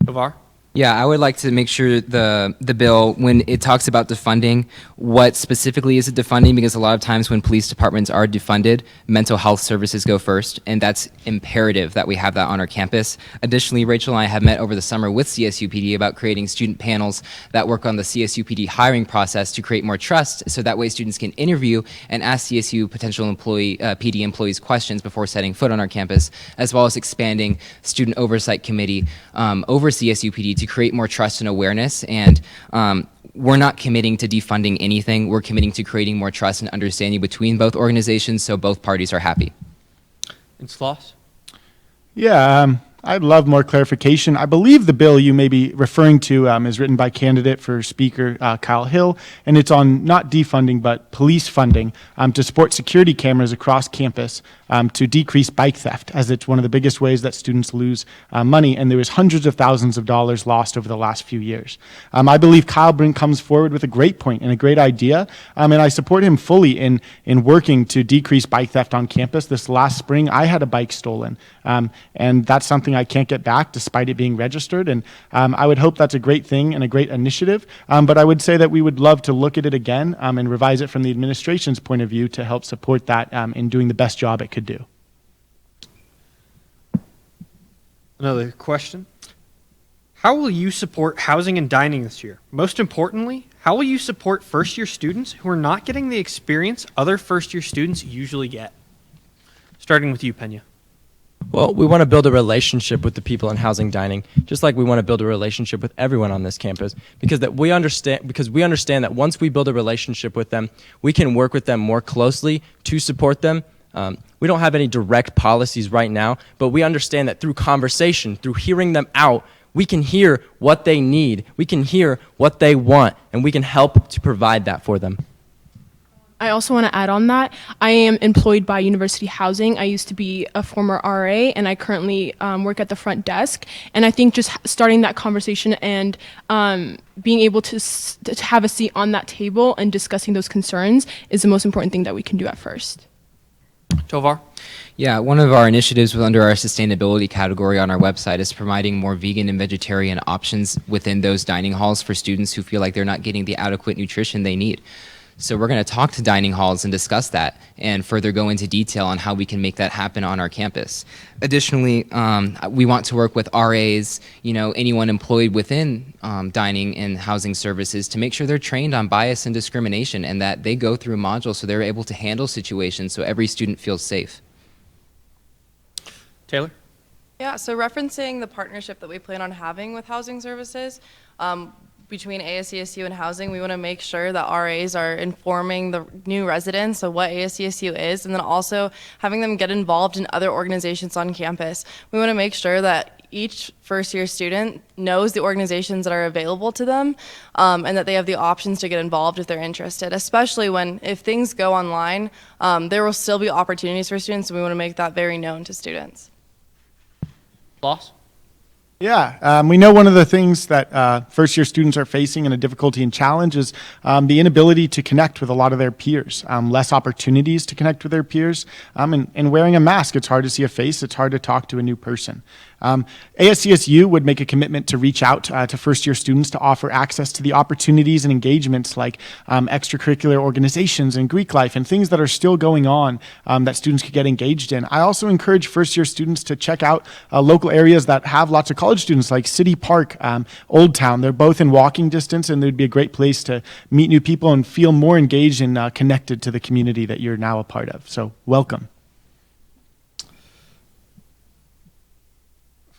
Tovar? Yeah, I would like to make sure the bill, when it talks about defunding, what specifically is it defunding? Because a lot of times when police departments are defunded, mental health services go first, and that's imperative that we have that on our campus. Additionally, Rachel and I have met over the summer with CSUPD about creating student panels that work on the CSUPD hiring process to create more trust, so that way students can interview and ask CSU potential PD employees questions before setting foot on our campus, as well as expanding student oversight committee over CSUPD to create more trust and awareness. And we're not committing to defunding anything. We're committing to creating more trust and understanding between both organizations so both parties are happy. And Sloss? Yeah, I'd love more clarification. I believe the bill you may be referring to is written by candidate for Speaker Kyle Hill, and it's on not defunding but police funding to support security cameras across campus to decrease bike theft, as it's one of the biggest ways that students lose money, and there was hundreds of thousands of dollars lost over the last few years. I believe Kyle comes forward with a great point and a great idea, and I support him fully in working to decrease bike theft on campus. This last spring, I had a bike stolen, and that's something I can't get back despite it being registered, and I would hope that's a great thing and a great initiative, but I would say that we would love to look at it again and revise it from the administration's point of view to help support that in doing the best job it could do. Another question. How will you support housing and dining this year? Most importantly, how will you support first-year students who are not getting the experience other first-year students usually get? Starting with you, Pena. Well, we want to build a relationship with the people in housing dining, just like we want to build a relationship with everyone on this campus, because we understand that once we build a relationship with them, we can work with them more closely to support them. We don't have any direct policies right now, but we understand that through conversation, through hearing them out, we can hear what they need, we can hear what they want, and we can help to provide that for them. I also want to add on that. I am employed by University Housing. I used to be a former RA, and I currently work at the front desk. And I think just starting that conversation and being able to have a seat on that table and discussing those concerns is the most important thing that we can do at first. Tovar? Yeah, one of our initiatives under our sustainability category on our website is providing more vegan and vegetarian options within those dining halls for students who feel like they're not getting the adequate nutrition they need. So we're going to talk to dining halls and discuss that and further go into detail on how we can make that happen on our campus. Additionally, we want to work with RAs, anyone employed within dining and housing services to make sure they're trained on bias and discrimination and that they go through modules so they're able to handle situations so every student feels safe. Taylor? Yeah, so referencing the partnership that we plan on having with housing services, between ASCSU and housing, we want to make sure that RAs are informing the new residents of what ASCSU is, and then also having them get involved in other organizations on campus. We want to make sure that each first-year student knows the organizations that are available to them, and that they have the options to get involved if they're interested, especially if things go online, there will still be opportunities for students, and we want to make that very known to students. Sloss? Yeah, we know one of the things that first-year students are facing and a difficulty and challenge is the inability to connect with a lot of their peers, less opportunities to connect with their peers, and wearing a mask. It's hard to see a face. It's hard to talk to a new person. ASCSU would make a commitment to reach out to first-year students to offer access to the opportunities and engagements like extracurricular organizations and Greek life and things that are still going on that students could get engaged in. I also encourage first-year students to check out local areas that have lots of college students like City Park, Old Town. They're both in walking distance, and they'd be a great place to meet new people and feel more engaged and connected to the community that you're now a part of. So welcome.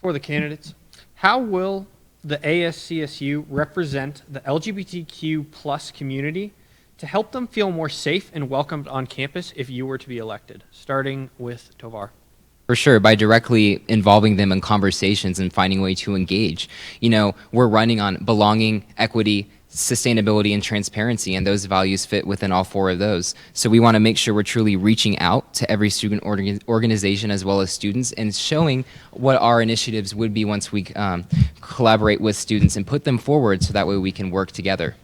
For the candidates, how will the ASCSU represent the LGBTQ plus community to help them feel more safe and welcomed on campus if you were to be elected? Starting with Tovar. For sure, by directly involving them in conversations and finding a way to engage. We're running on belonging, equity, sustainability, and transparency, and those values fit within all four of those. So we want to make sure we're truly reaching out to every student organization as well as students and showing what our initiatives would be once we collaborate with students and put them forward so that way we can work together.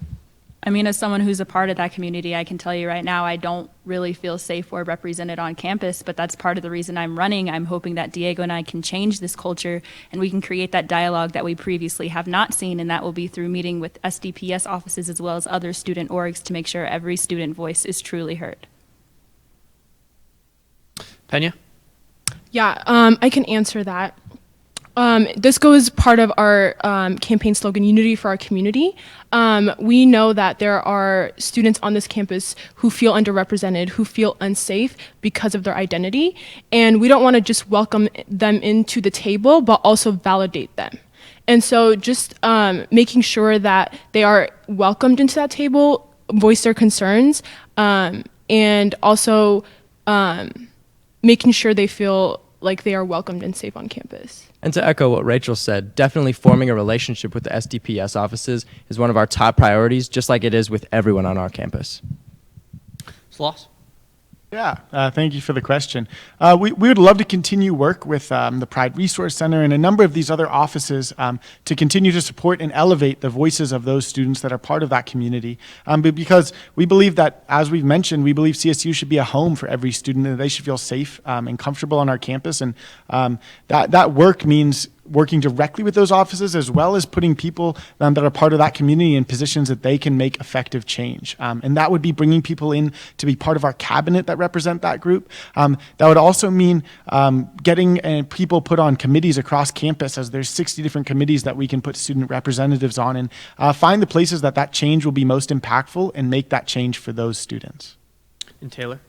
I mean, as someone who's a part of that community, I can tell you right now, I don't really feel safe or represented on campus, but that's part of the reason I'm running. I'm hoping that Diego and I can change this culture and we can create that dialogue that we previously have not seen, and that will be through meeting with SDPS offices as well as other student orgs to make sure every student voice is truly heard. Pena? Yeah, I can answer that. This goes part of our campaign slogan, Unity for our community. We know that there are students on this campus who feel underrepresented, who feel unsafe because of their identity, and we don't want to just welcome them into the table, but also validate them. And so just making sure that they are welcomed into that table, voice their concerns, and also making sure they feel like they are welcomed and safe on campus. And to echo what Rachel said, definitely forming a relationship with the SDPS offices is one of our top priorities, just like it is with everyone on our campus. Sloss? Yeah, thank you for the question. We would love to continue work with the Pride Resource Center and a number of these other offices to continue to support and elevate the voices of those students that are part of that community. But because we believe that, as we've mentioned, we believe CSU should be a home for every student, and they should feel safe and comfortable on our campus. And that work means working directly with those offices, as well as putting people that are part of that community in positions that they can make effective change. And that would be bringing people in to be part of our cabinet that represent that group. That would also mean getting people put on committees across campus, as there's 60 different committees that we can put student representatives on, and find the places that change will be most impactful and make that change for those students. And Taylor?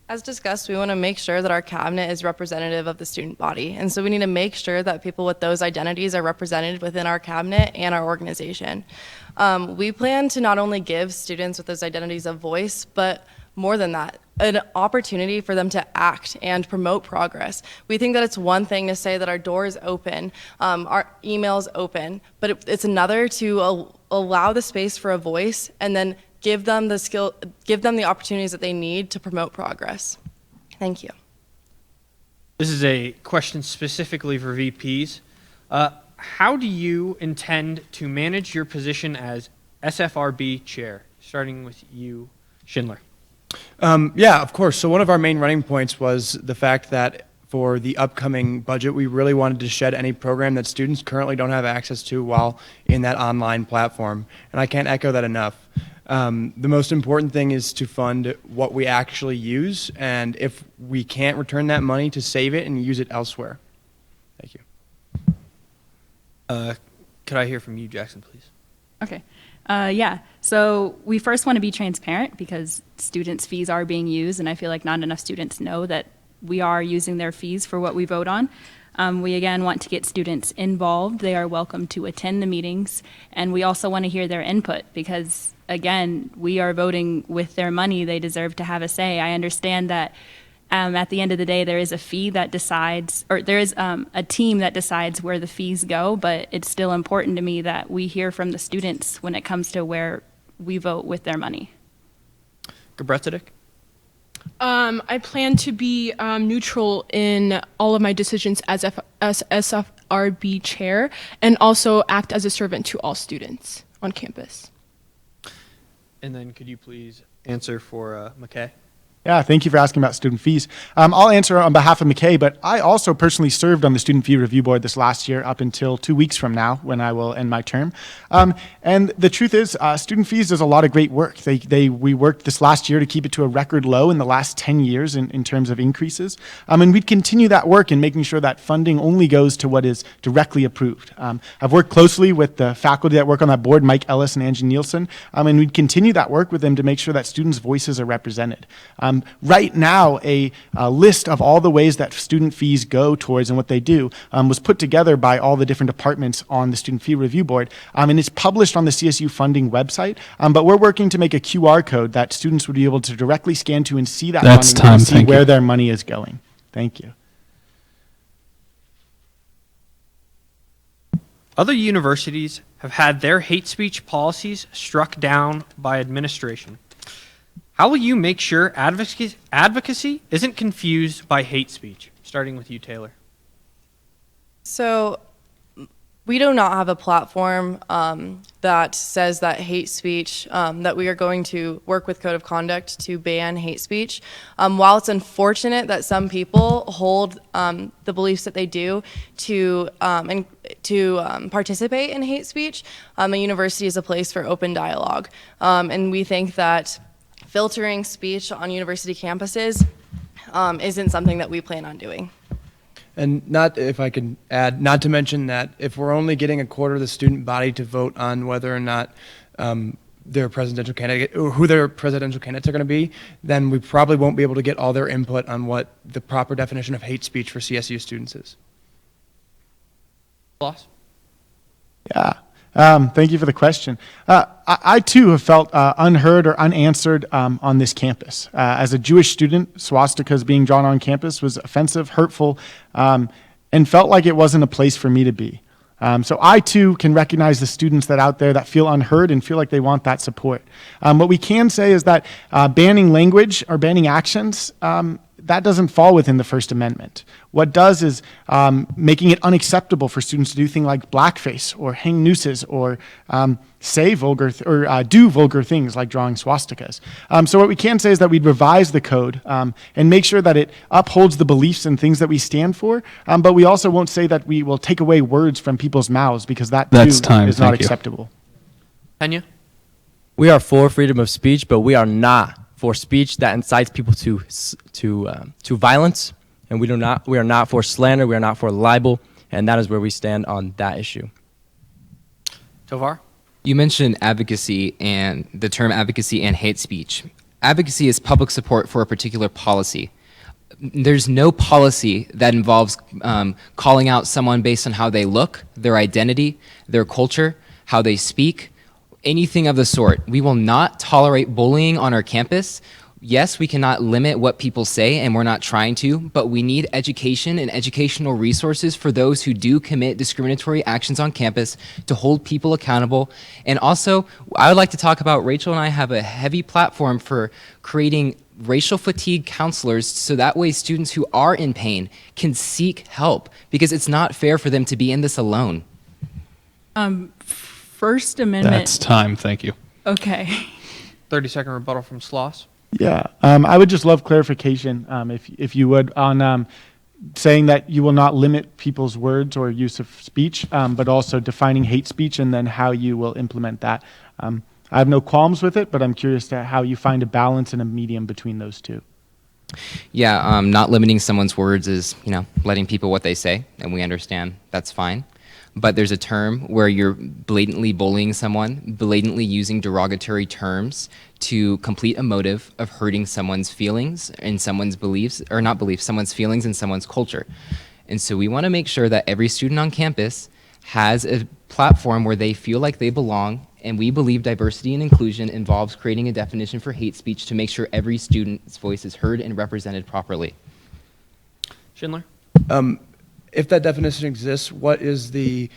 As discussed, we want to make sure that our cabinet is representative of the student body. And so we need to make sure that people with those identities are represented within our cabinet and our organization. We plan to not only give students with those identities a voice, but more than that, an opportunity for them to act and promote progress. We think that it's one thing to say that our door is open, our email's open, but it's another to allow the space for a voice and then give them the opportunities that they need to promote progress. Thank you. This is a question specifically for VPs. How do you intend to manage your position as SFRB chair? Starting with you, Schindler. Yeah, of course. So one of our main running points was the fact that for the upcoming budget, we really wanted to shed any program that students currently don't have access to while in that online platform. And I can't echo that enough. The most important thing is to fund what we actually use, and if we can't return that money, to save it and use it elsewhere. Thank you. Could I hear from you, Jackson, please? Okay. Yeah. So we first want to be transparent because students' fees are being used, and I feel like not enough students know that we are using their fees for what we vote on. We again want to get students involved. They are welcome to attend the meetings, and we also want to hear their input because, again, we are voting with their money. They deserve to have a say. I understand that at the end of the day, there is a fee that decides, or there is a team that decides where the fees go, but it's still important to me that we hear from the students when it comes to where we vote with their money. Gebretsadik? I plan to be neutral in all of my decisions as SFRB chair, and also act as a servant to all students on campus. And then could you please answer for Mkay? Yeah, thank you for asking about student fees. I'll answer on behalf of Mkay, but I also personally served on the Student Fee Review Board this last year up until 2 weeks from now when I will end my term. And the truth is, student fees does a lot of great work. We worked this last year to keep it to a record low in the last 10 years in terms of increases. And we'd continue that work in making sure that funding only goes to what is directly approved. I've worked closely with the faculty that work on that board, Mike Ellis and Angie Nielsen, and we'd continue that work with them to make sure that students' voices are represented. Right now, a list of all the ways that student fees go towards and what they do was put together by all the different departments on the Student Fee Review Board, and it's published on the CSU funding website, but we're working to make a QR code that students would be able to directly scan to and see that funding and see where their money is going. Thank you. Other universities have had their hate speech policies struck down by administration. How will you make sure advocacy isn't confused by hate speech? Starting with you, Taylor. So We do not have a platform that says that hate speech, that we are going to work with Code of Conduct to ban hate speech. While it's unfortunate that some people hold the beliefs that they do to participate in hate speech, a university is a place for open dialogue. And we think that filtering speech on university campuses isn't something that we plan on doing. And not, if I could add, not to mention that if we're only getting a quarter of the student body to vote on whether or not their presidential candidate, or who their presidential candidates are going to be, then we probably won't be able to get all their input on what the proper definition of hate speech for CSU students is. Sloss? Yeah. Thank you for the question. I too have felt unheard or unanswered on this campus. As a Jewish student, swastikas being drawn on campus was offensive, hurtful, and felt like it wasn't a place for me to be. So I too can recognize the students that out there that feel unheard and feel like they want that support. What we can say is that banning language or banning actions, that doesn't fall within the First Amendment. What does is making it unacceptable for students to do things like blackface or hang nooses or say vulgar do vulgar things like drawing swastikas. So what we can say is that we'd revise the code and make sure that it upholds the beliefs and things that we stand for, but we also won't say that we will take away words from people's mouths because that too is not acceptable. Pena? We are for freedom of speech, but we are not for speech that incites people to violence, and we are not for slander, we are not for libel, and that is where we stand on that issue. Tovar? You mentioned advocacy and the term advocacy and hate speech. Advocacy is public support for a particular policy. There's no policy that involves calling out someone based on how they look, their identity, their culture, how they speak, anything of the sort. We will not tolerate bullying on our campus. Yes, we cannot limit what people say, and we're not trying to, but we need education and educational resources for those who do commit discriminatory actions on campus to hold people accountable. And also, I would like to talk about, Rachel and I have a heavy platform for creating racial fatigue counselors so that way students who are in pain can seek help, because it's not fair for them to be in this alone. First Amendment. That's time, thank you. Okay. 30-second rebuttal from Sloss. Yeah, I would just love clarification, if you would, on saying that you will not limit people's words or use of speech, but also defining hate speech and then how you will implement that. I have no qualms with it, but I'm curious to how you find a balance and a medium between those two. Yeah, not limiting someone's words is, letting people what they say, and we understand that's fine. But there's a term where you're blatantly bullying someone, blatantly using derogatory terms to complete a motive of hurting someone's feelings and someone's beliefs, or not beliefs, someone's feelings and someone's culture. And so we want to make sure that every student on campus has a platform where they feel like they belong, and we believe diversity and inclusion involves creating a definition for hate speech to make sure every student's voice is heard and represented properly. Schindler? If that definition exists, what is the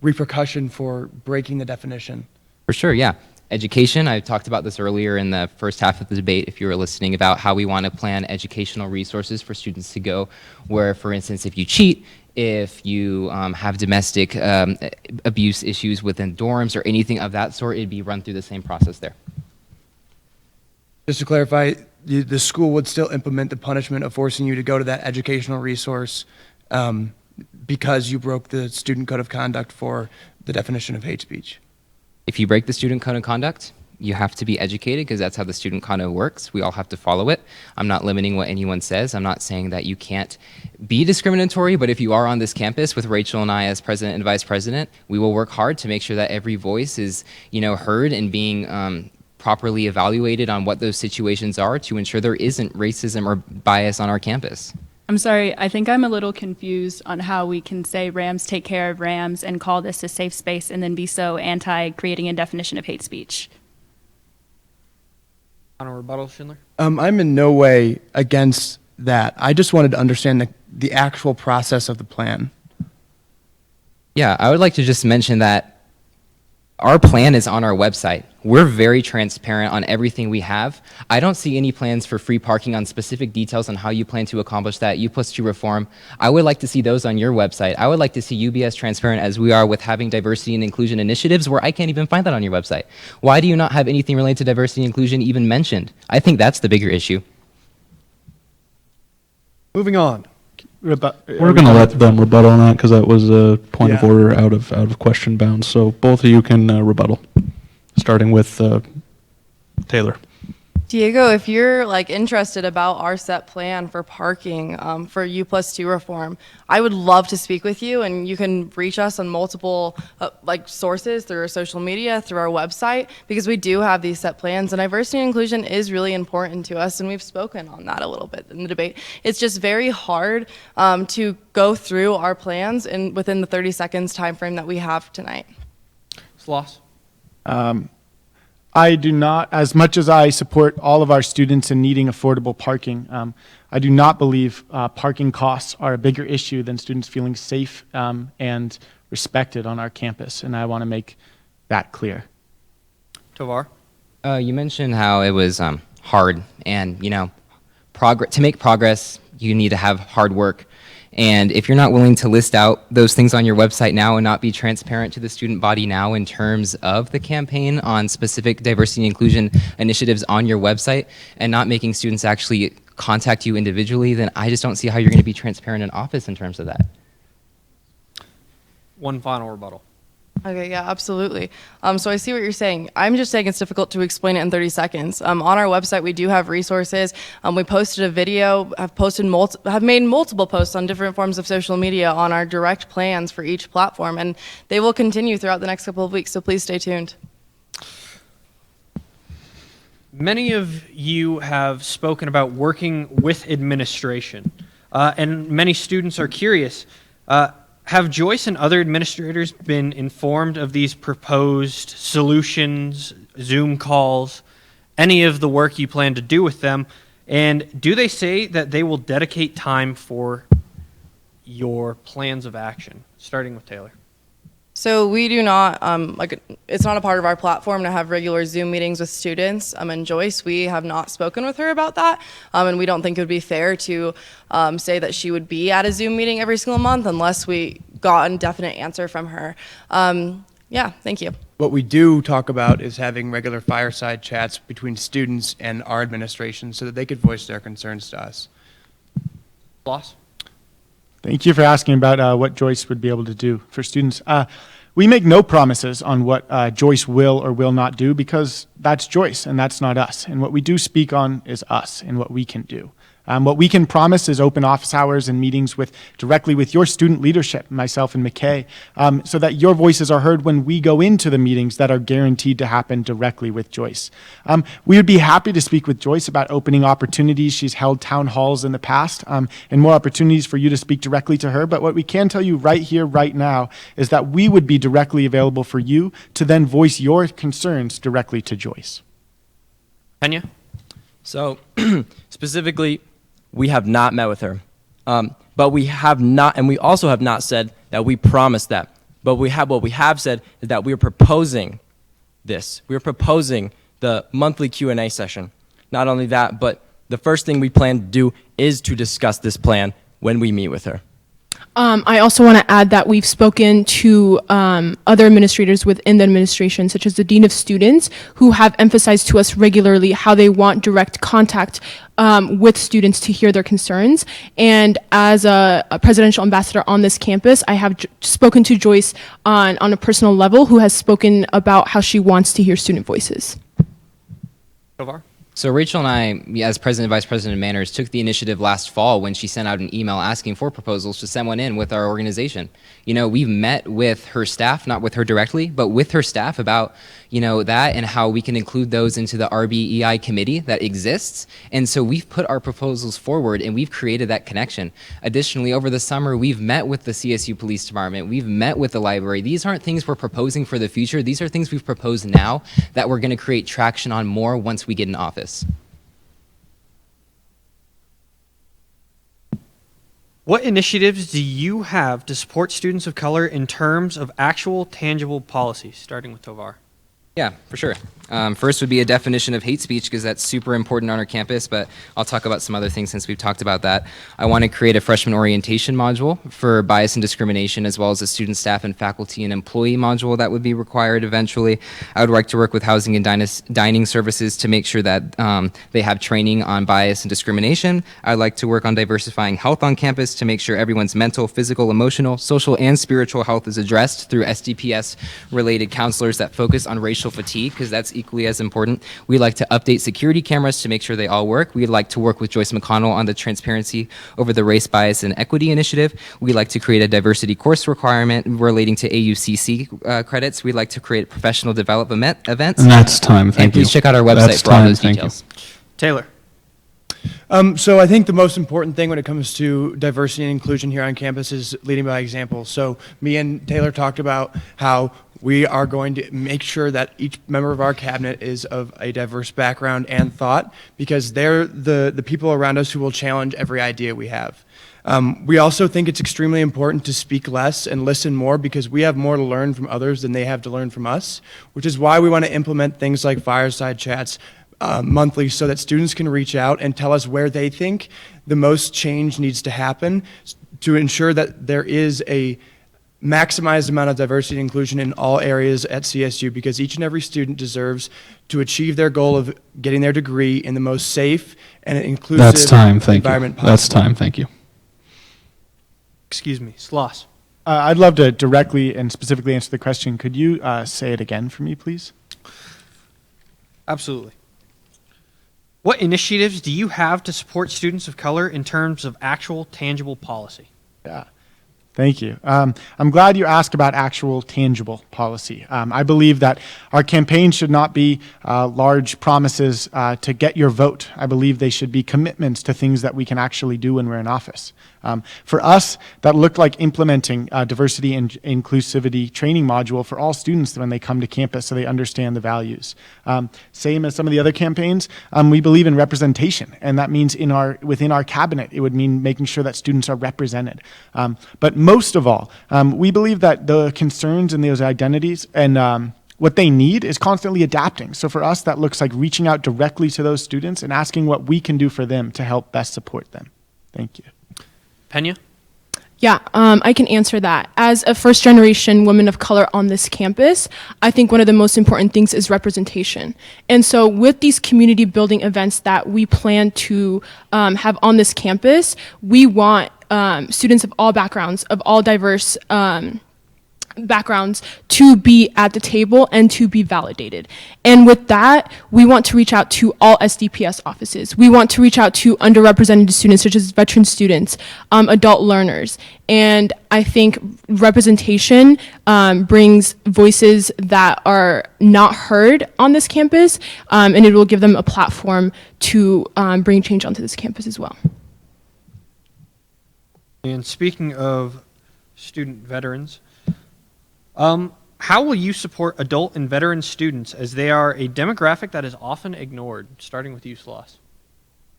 repercussion for breaking the definition? For sure, yeah. Education, I talked about this earlier in the first half of the debate, if you were listening, about how we want to plan educational resources for students to go where, for instance, if you cheat, if you have domestic abuse issues within dorms or anything of that sort, it'd be run through the same process there. Just to clarify, the school would still implement the punishment of forcing you to go to that educational resource because you broke the student code of conduct for the definition of hate speech. If you break the student code of conduct, you have to be educated because that's how the student conduct works. We all have to follow it. I'm not limiting what anyone says. I'm not saying that you can't be discriminatory, but if you are on this campus with Rachel and I as president and vice president, we will work hard to make sure that every voice is, heard and being properly evaluated on what those situations are to ensure there isn't racism or bias on our campus. I'm sorry, I think I'm a little confused on how we can say Rams take care of Rams and call this a safe space and then be so anti creating a definition of hate speech. On a rebuttal, Schindler? I'm in no way against that. I just wanted to understand the actual process of the plan. Yeah, I would like to just mention that our plan is on our website. We're very transparent on everything we have. I don't see any plans for free parking on specific details on how you plan to accomplish that, U+2 reform. I would like to see those on your website. I would like to see you be as transparent as we are with having diversity and inclusion initiatives where I can't even find that on your website. Why do you not have anything related to diversity and inclusion even mentioned? I think that's the bigger issue. Moving on. We're going to let them rebuttal on that because that was a point of Yeah. order out of question bounds. So both of you can rebuttal, starting with Taylor. Diego, if you're like interested about our set plan for parking for U+2 reform, I would love to speak with you, and you can reach us on multiple like sources through our social media, through our website, because we do have these set plans, and diversity and inclusion is really important to us, and we've spoken on that a little bit in the debate. It's just very hard to go through our plans within the 30 seconds time frame that we have tonight. Sloss. I do not, as much as I support all of our students in needing affordable parking, I do not believe parking costs are a bigger issue than students feeling safe and respected on our campus, and I want to make that clear. Tovar. You mentioned how it was hard, and to make progress, you need to have hard work. And if you're not willing to list out those things on your website now and not be transparent to the student body now in terms of the campaign on specific diversity and inclusion initiatives on your website and not making students actually contact you individually, then I just don't see how you're going to be transparent in office in terms of that. One final rebuttal. Okay, yeah, absolutely. So I see what you're saying. I'm just saying it's difficult to explain it in 30 seconds. On our website, we do have resources. We posted a video, have made multiple posts on different forms of social media on our direct plans for each platform, and they will continue throughout the next couple of weeks, so please stay tuned. Many of you have spoken about working with administration, and many students are curious. Have Joyce and other administrators been informed of these proposed solutions, Zoom calls, any of the work you plan to do with them? And do they say that they will dedicate time for your plans of action? Starting with Taylor. So we do not, it's not a part of our platform to have regular Zoom meetings with students. And Joyce, we have not spoken with her about that. And we don't think it would be fair to say that she would be at a Zoom meeting every single month unless we got a definite answer from her. Yeah, thank you. What we do talk about is having regular fireside chats between students and our administration so that they could voice their concerns to us. Sloss. Thank you for asking about what Joyce would be able to do for students. We make no promises on what Joyce will or will not do because that's Joyce and that's not us. And what we do speak on is us and what we can do. What we can promise is open office hours and meetings directly with your student leadership, myself and Mkay, so that your voices are heard when we go into the meetings that are guaranteed to happen directly with Joyce. We would be happy to speak with Joyce about opening opportunities. She's held town halls in the past and more opportunities for you to speak directly to her. But what we can tell you right here, right now, is that we would be directly available for you to then voice your concerns directly to Joyce. Pena? So specifically, we have not met with her, but we have not, and we also have not said that we promised that. But what we have said is that we are proposing this. We are proposing the monthly Q&A session. Not only that, but the first thing we plan to do is to discuss this plan when we meet with her. I also want to add that we've spoken to other administrators within the administration, such as the Dean of Students, who have emphasized to us regularly how they want direct contact with students to hear their concerns. And as a presidential ambassador on this campus, I have spoken to Joyce on a personal level, who has spoken about how she wants to hear student voices. Tovar? So Rachel and I, as President and Vice President of Manners, took the initiative last fall when she sent out an email asking for proposals to send one in with our organization. We've met with her staff, not with her directly, but with her staff about, that and how we can include those into the RBEI committee that exists. And so we've put our proposals forward and we've created that connection. Additionally, over the summer, we've met with the CSU Police Department. We've met with the library. These aren't things we're proposing for the future. These are things we've proposed now that we're going to create traction on more once we get in office. What initiatives do you have to support students of color in terms of actual tangible policies? Starting with Tovar. Yeah, for sure. First would be a definition of hate speech because that's super important on our campus, but I'll talk about some other things since we've talked about that. I want to create a freshman orientation module for bias and discrimination, as well as a student, staff, and faculty and employee module that would be required eventually. I would like to work with housing and dining services to make sure that they have training on bias and discrimination. I'd like to work on diversifying health on campus to make sure everyone's mental, physical, emotional, social, and spiritual health is addressed through SDPS-related counselors that focus on racial fatigue, because that's equally as important. We'd like to update security cameras to make sure they all work. We'd like to work with Joyce McConnell on the transparency over the race, bias, and equity initiative. We'd like to create a diversity course requirement relating to AUCC credits. We'd like to create professional development events. And that's time. Thank and you. please check out our website That's for all time. those Thank you. details. Taylor. So I think the most important thing when it comes to diversity and inclusion here on campus is leading by example. So me and Taylor talked about how we are going to make sure that each member of our cabinet is of a diverse background and thought, because they're the people around us who will challenge every idea we have. We also think it's extremely important to speak less and listen more, because we have more to learn from others than they have to learn from us, which is why we want to implement things like fireside chats monthly, so that students can reach out and tell us where they think the most change needs to happen to ensure that there is a maximized amount of diversity and inclusion in all areas at CSU, because each and every student deserves to achieve their goal of getting their degree in the most safe and inclusive That's time. Thank environment you. possible. That's time. Thank you. Excuse me. Sloss. I'd love to directly and specifically answer the question. Could you say it again for me, please? Absolutely. What initiatives do you have to support students of color in terms of actual tangible policy? Yeah. Thank you. I'm glad you asked about actual tangible policy. I believe that our campaign should not be large promises to get your vote. I believe they should be commitments to things that we can actually do when we're in office. For us, that looked like implementing a diversity and inclusivity training module for all students when they come to campus so they understand the values. Same as some of the other campaigns, we believe in representation, and that means within our cabinet, it would mean making sure that students are represented. But most of all, we believe that the concerns and those identities and what they need is constantly adapting. So for us, that looks like reaching out directly to those students and asking what we can do for them to help best support them. Thank you. Pena? Yeah, I can answer that. As a first-generation woman of color on this campus, I think one of the most important things is representation. And so with these community building events that we plan to have on this campus, we want students of all backgrounds, of all diverse backgrounds, to be at the table and to be validated. And with that, we want to reach out to all SDPS offices. We want to reach out to underrepresented students, such as veteran students, adult learners. And I think representation brings voices that are not heard on this campus, and it will give them a platform to bring change onto this campus as well. And speaking of student veterans, how will you support adult and veteran students, as they are a demographic that is often ignored? Starting with you, Sloss.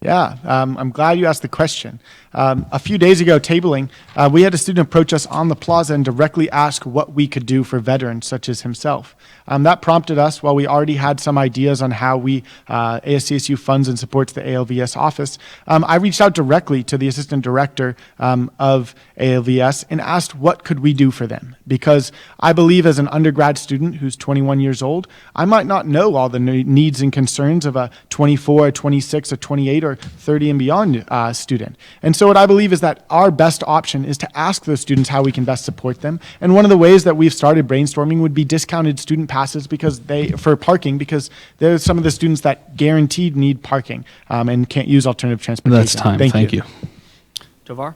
Yeah, I'm glad you asked the question. A few days ago, tabling, we had a student approach us on the plaza and directly ask what we could do for veterans such as himself. That prompted us, while we already had some ideas on how we, ASCSU funds and supports the ALVS office, I reached out directly to the assistant director of ALVS and asked what could we do for them. Because I believe as an undergrad student who's 21 years old, I might not know all the needs and concerns of a 24, a 26, a 28, or 30 and beyond student. And so what I believe is that our best option is to ask those students how we can best support them. And one of the ways that we've started brainstorming would be discounted student passes for parking, because there's some of the students that guaranteed need parking and can't use alternative transportation. That's time. Thank you. Tovar?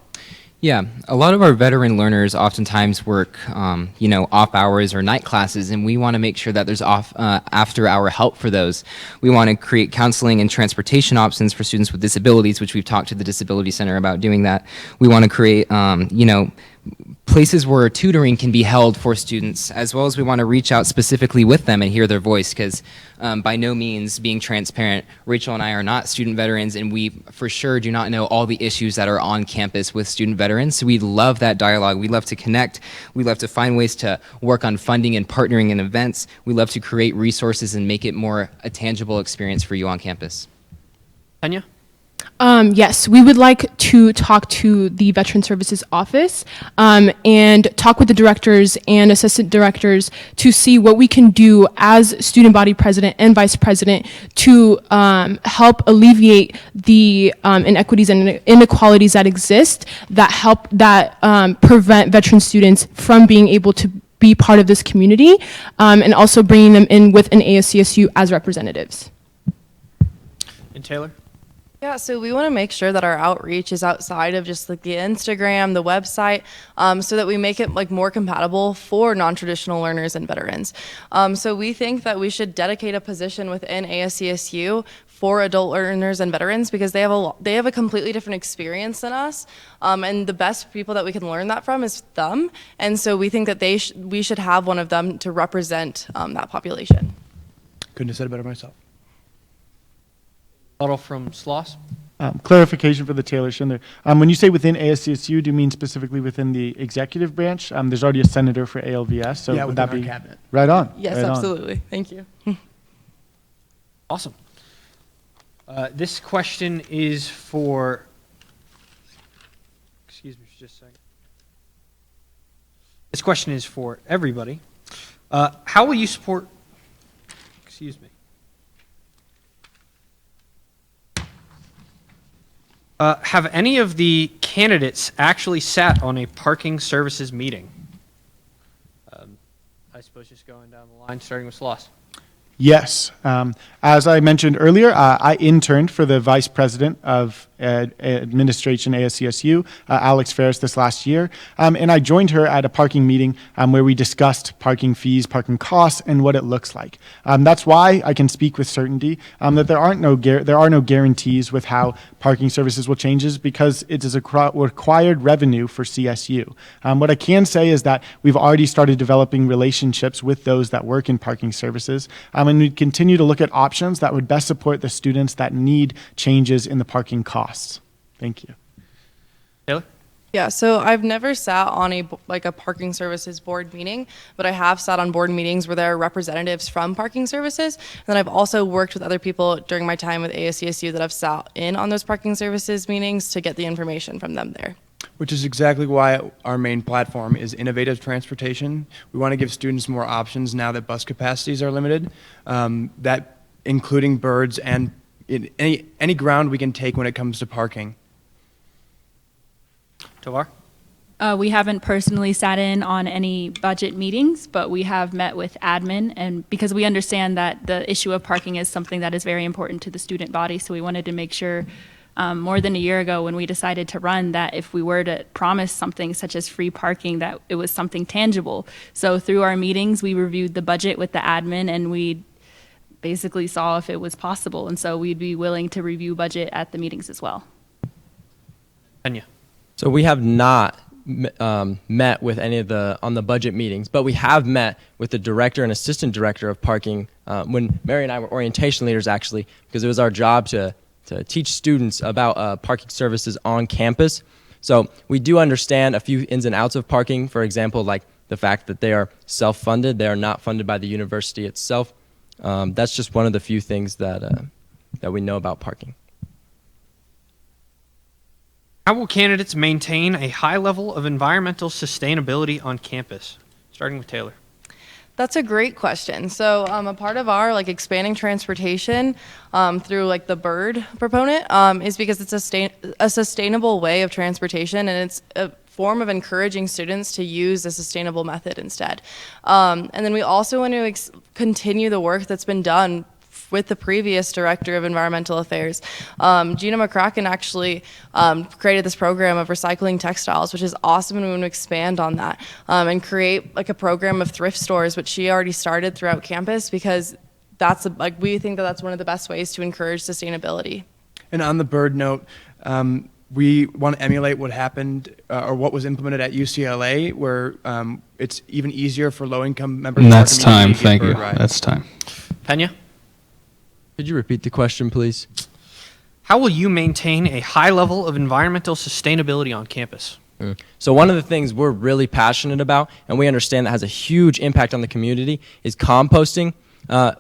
Yeah, a lot of our veteran learners oftentimes work, off hours or night classes, and we want to make sure that there's after-hour help for those. We want to create counseling and transportation options for students with disabilities, which we've talked to the Disability Center about doing that. We want to create, places where tutoring can be held for students, as well as we want to reach out specifically with them and hear their voice, because by no means, being transparent, Rachel and I are not student veterans, and we for sure do not know all the issues that are on campus with student veterans. So we love that dialogue. We love to connect. We love to find ways to work on funding and partnering in events. We love to create resources and make it more a tangible experience for you on campus. Pena? Yes, we would like to talk to the Veteran Services Office and talk with the directors and assistant directors to see what we can do as student body president and vice president to help alleviate the inequities and inequalities that exist that prevent veteran students from being able to be part of this community, and also bringing them in with an ASCSU as representatives. And Taylor? Yeah, so we want to make sure that our outreach is outside of just like the Instagram, the website, so that we make it like more compatible for non-traditional learners and veterans. So we think that we should dedicate a position within ASCSU for adult learners and veterans, because they have a completely different experience than us, and the best people that we can learn that from is them. And so we think that we should have one of them to represent that population. Couldn't have said it better myself. Bottle from Sloss. Clarification for the Taylor Schindler. When you say within ASCSU, do you mean specifically within the executive branch? There's already a senator for ALVS, so Yeah, would within that our be cabinet. right on? Yes, right on. absolutely. Thank you. Awesome. This question is for, excuse me for just a second. This question is for everybody. How will you support, excuse me. Have any of the candidates actually sat on a parking services meeting? I suppose just going down the line, starting with Sloss. Yes. As I mentioned earlier, I interned for the vice president of administration ASCSU, Alex Ferris, this last year. And I joined her at a parking meeting where we discussed parking fees, parking costs, and what it looks like. That's why I can speak with certainty that there are no guarantees with how parking services will change, because it is a required revenue for CSU. What I can say is that we've already started developing relationships with those that work in parking services, and we continue to look at options that would best support the students that need changes in the parking costs. Thank you. Taylor? Yeah, so I've never sat on a parking services board meeting, but I have sat on board meetings where there are representatives from parking services. And then I've also worked with other people during my time with ASCSU that have sat in on those parking services meetings to get the information from them there. Which is exactly why our main platform is innovative transportation. We want to give students more options now that bus capacities are limited, that including birds and any ground we can take when it comes to parking. Tovar? We haven't personally sat in on any budget meetings, but we have met with admin, and because we understand that the issue of parking is something that is very important to the student body, so we wanted to make sure more than a year ago when we decided to run that if we were to promise something such as free parking, that it was something tangible. So through our meetings, we reviewed the budget with the admin, and we basically saw if it was possible. And so we'd be willing to review budget at the meetings as well. Pena? So we have not met with any of on the budget meetings, but we have met with the director and assistant director of parking when Mary and I were orientation leaders, actually, because it was our job to teach students about parking services on campus. So we do understand a few ins and outs of parking, for example, like the fact that they are self-funded, they are not funded by the university itself. That's just one of the few things that we know about parking. How will candidates maintain a high level of environmental sustainability on campus? Starting with Taylor. That's a great question. So a part of our expanding transportation through the bird proponent is because it's a sustainable way of transportation, and it's a form of encouraging students to use a sustainable method instead. And then we also want to continue the work that's been done with the previous director of environmental affairs. Gina McCracken actually created this program of recycling textiles, which is awesome, and we want to expand on that and create a program of thrift stores, which she already started throughout campus, because we think that that's one of the best ways to encourage sustainability. And on the bird note, We want to emulate what happened or what was implemented at UCLA, where it's even easier for low-income members And of our that's time. community to get Thank you. bird rides. That's time. Pena, Could you repeat the question, please? how will you maintain a high level of environmental sustainability on campus? So one of the things we're really passionate about, and we understand that has a huge impact on the community, is composting.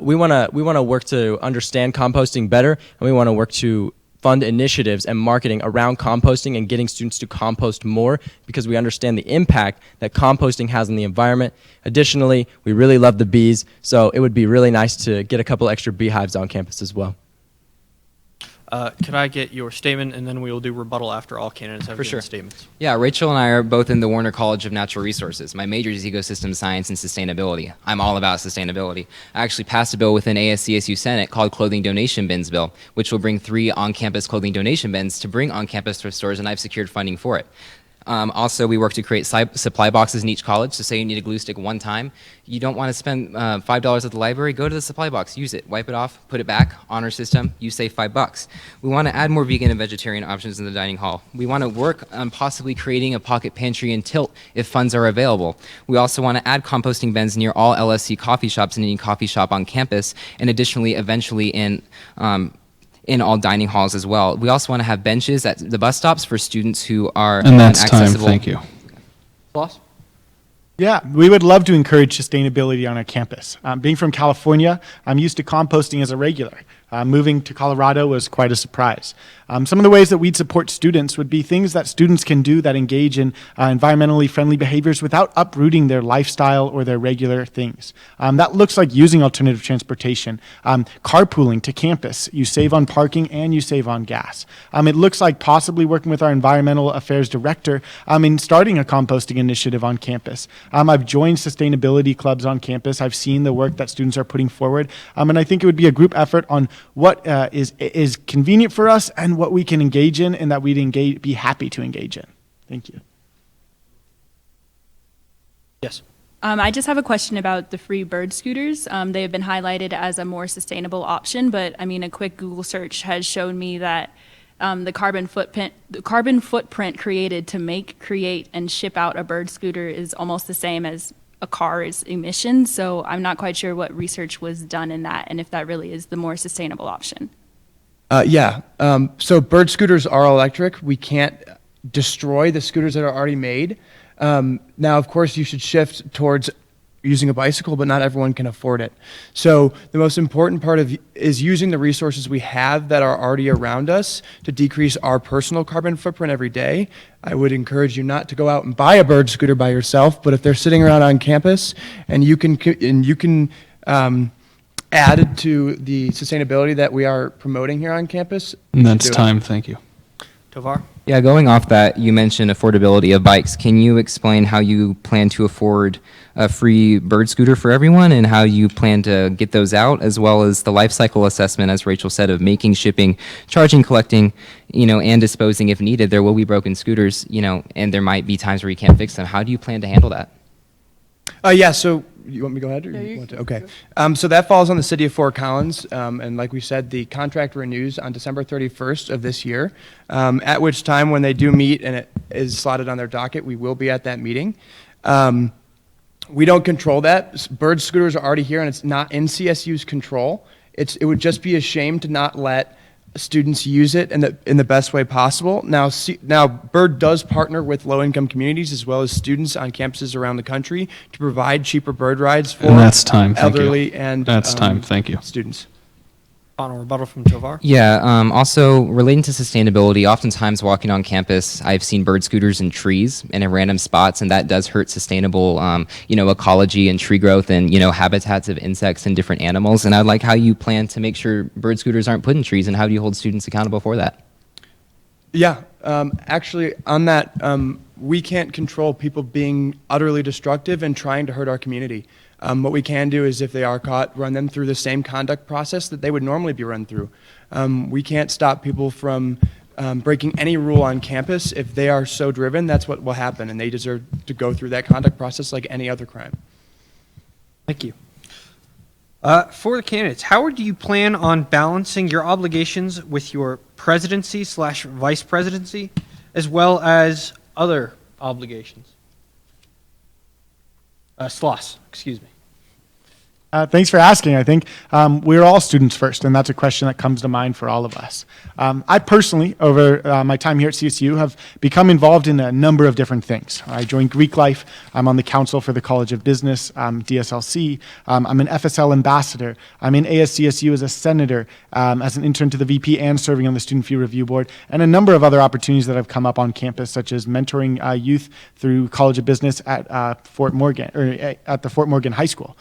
We want to work to understand composting better, and we want to work to fund initiatives and marketing around composting and getting students to compost more, because we understand the impact that composting has on the environment. Additionally, we really love the bees, so it would be really nice to get a couple extra beehives on campus as well. Could I get your statement, and then we will do rebuttal after all candidates have For given sure. statements. Yeah, Rachel and I are both in the Warner College of Natural Resources. My major is ecosystem science and sustainability. I'm all about sustainability. I actually passed a bill within ASCSU Senate called Clothing Donation Bins Bill, which will bring 3 on-campus clothing donation bins to bring on-campus thrift stores, and I've secured funding for it. Also, we work to create supply boxes in each college. So say you need a glue stick one time. You don't want to spend $5 at the library, go to the supply box, use it, wipe it off, put it back, honor system, you save $5. We want to add more vegan and vegetarian options in the dining hall. We want to work on possibly creating a pocket pantry and tilt if funds are available. We also want to add composting bins near all LSC coffee shops and any coffee shop on campus, and additionally, eventually in all dining halls as well. We also want to have benches at the bus stops for students who are And that's time. inaccessible. Thank you. Sloss? Yeah, we would love to encourage sustainability on our campus. Being from California, I'm used to composting as a regular. Moving to Colorado was quite a surprise. Some of the ways that we'd support students would be things that students can do that engage in environmentally friendly behaviors without uprooting their lifestyle or their regular things. That looks like using alternative transportation, carpooling to campus. You save on parking and you save on gas. It looks like possibly working with our environmental affairs director in starting a composting initiative on campus. I've joined sustainability clubs on campus. I've seen the work that students are putting forward, and I think it would be a group effort on what is convenient for us and what we can engage in, and that we'd be happy to engage in. Thank you. Yes. I just have a question about the free bird scooters. They have been highlighted as a more sustainable option, but I mean, a quick Google search has shown me that the carbon footprint created to make, create, and ship out a bird scooter is almost the same as a car's emissions. So I'm not quite sure what research was done in that, and if that really is the more sustainable option. So bird scooters are electric. We can't destroy the scooters that are already made. Now, of course, you should shift towards using a bicycle, but not everyone can afford it. So the most important part is using the resources we have that are already around us to decrease our personal carbon footprint every day. I would encourage you not to go out and buy a bird scooter by yourself, but if they're sitting around on campus and you can add to the sustainability that we are promoting here on campus. And that's do it. time. Thank you. Tovar? Yeah, going off that, you mentioned affordability of bikes. Can you explain how you plan to afford a free bird scooter for everyone and how you plan to get those out, as well as the life cycle assessment, as Rachel said, of making, shipping, charging, collecting, and disposing if needed? There will be broken scooters, and there might be times where you can't fix them. How do you plan to handle that? So you want me to go ahead? Or Yeah, you you want to? can Okay. go. So that falls on the city of Fort Collins. And like we said, the contract renews on December 31st of this year, at which time when they do meet and it is slotted on their docket, we will be at that meeting. We don't control that. Bird scooters are already here, and it's not in CSU's control. It would just be a shame to not let students use it in the best way possible. Now, Bird does partner with low-income communities as well as students on campuses around the country to provide cheaper bird rides for And that's time. Thank you. elderly and That's time. Thank you. students. Final rebuttal from Tovar? Yeah, also relating to sustainability, oftentimes walking on campus, I've seen bird scooters in trees and in random spots, and that does hurt sustainable, ecology and tree growth and, habitats of insects and different animals. And I'd like how you plan to make sure bird scooters aren't put in trees, and how do you hold students accountable for that? Yeah, actually, on that, we can't control people being utterly destructive and trying to hurt our community. What we can do is, if they are caught, run them through the same conduct process that they would normally be run through. We can't stop people from breaking any rule on campus. If they are so driven, that's what will happen, and they deserve to go through that conduct process like any other crime. Thank you. For the candidates, how do you plan on balancing your obligations with your presidency/vice presidency, as well as other obligations? Sloss, excuse me. Thanks for asking. I think we're all students first, and that's a question that comes to mind for all of us. I personally, over my time here at CSU, have become involved in a number of different things. I joined Greek Life. I'm on the Council for the College of Business, DSLC. I'm an FSL ambassador. I'm in ASCSU as a senator, as an intern to the VP, and serving on the Student Fee Review Board, and a number of other opportunities that have come up on campus, such as mentoring youth through College of Business at Fort Morgan, or at the Fort Morgan High School.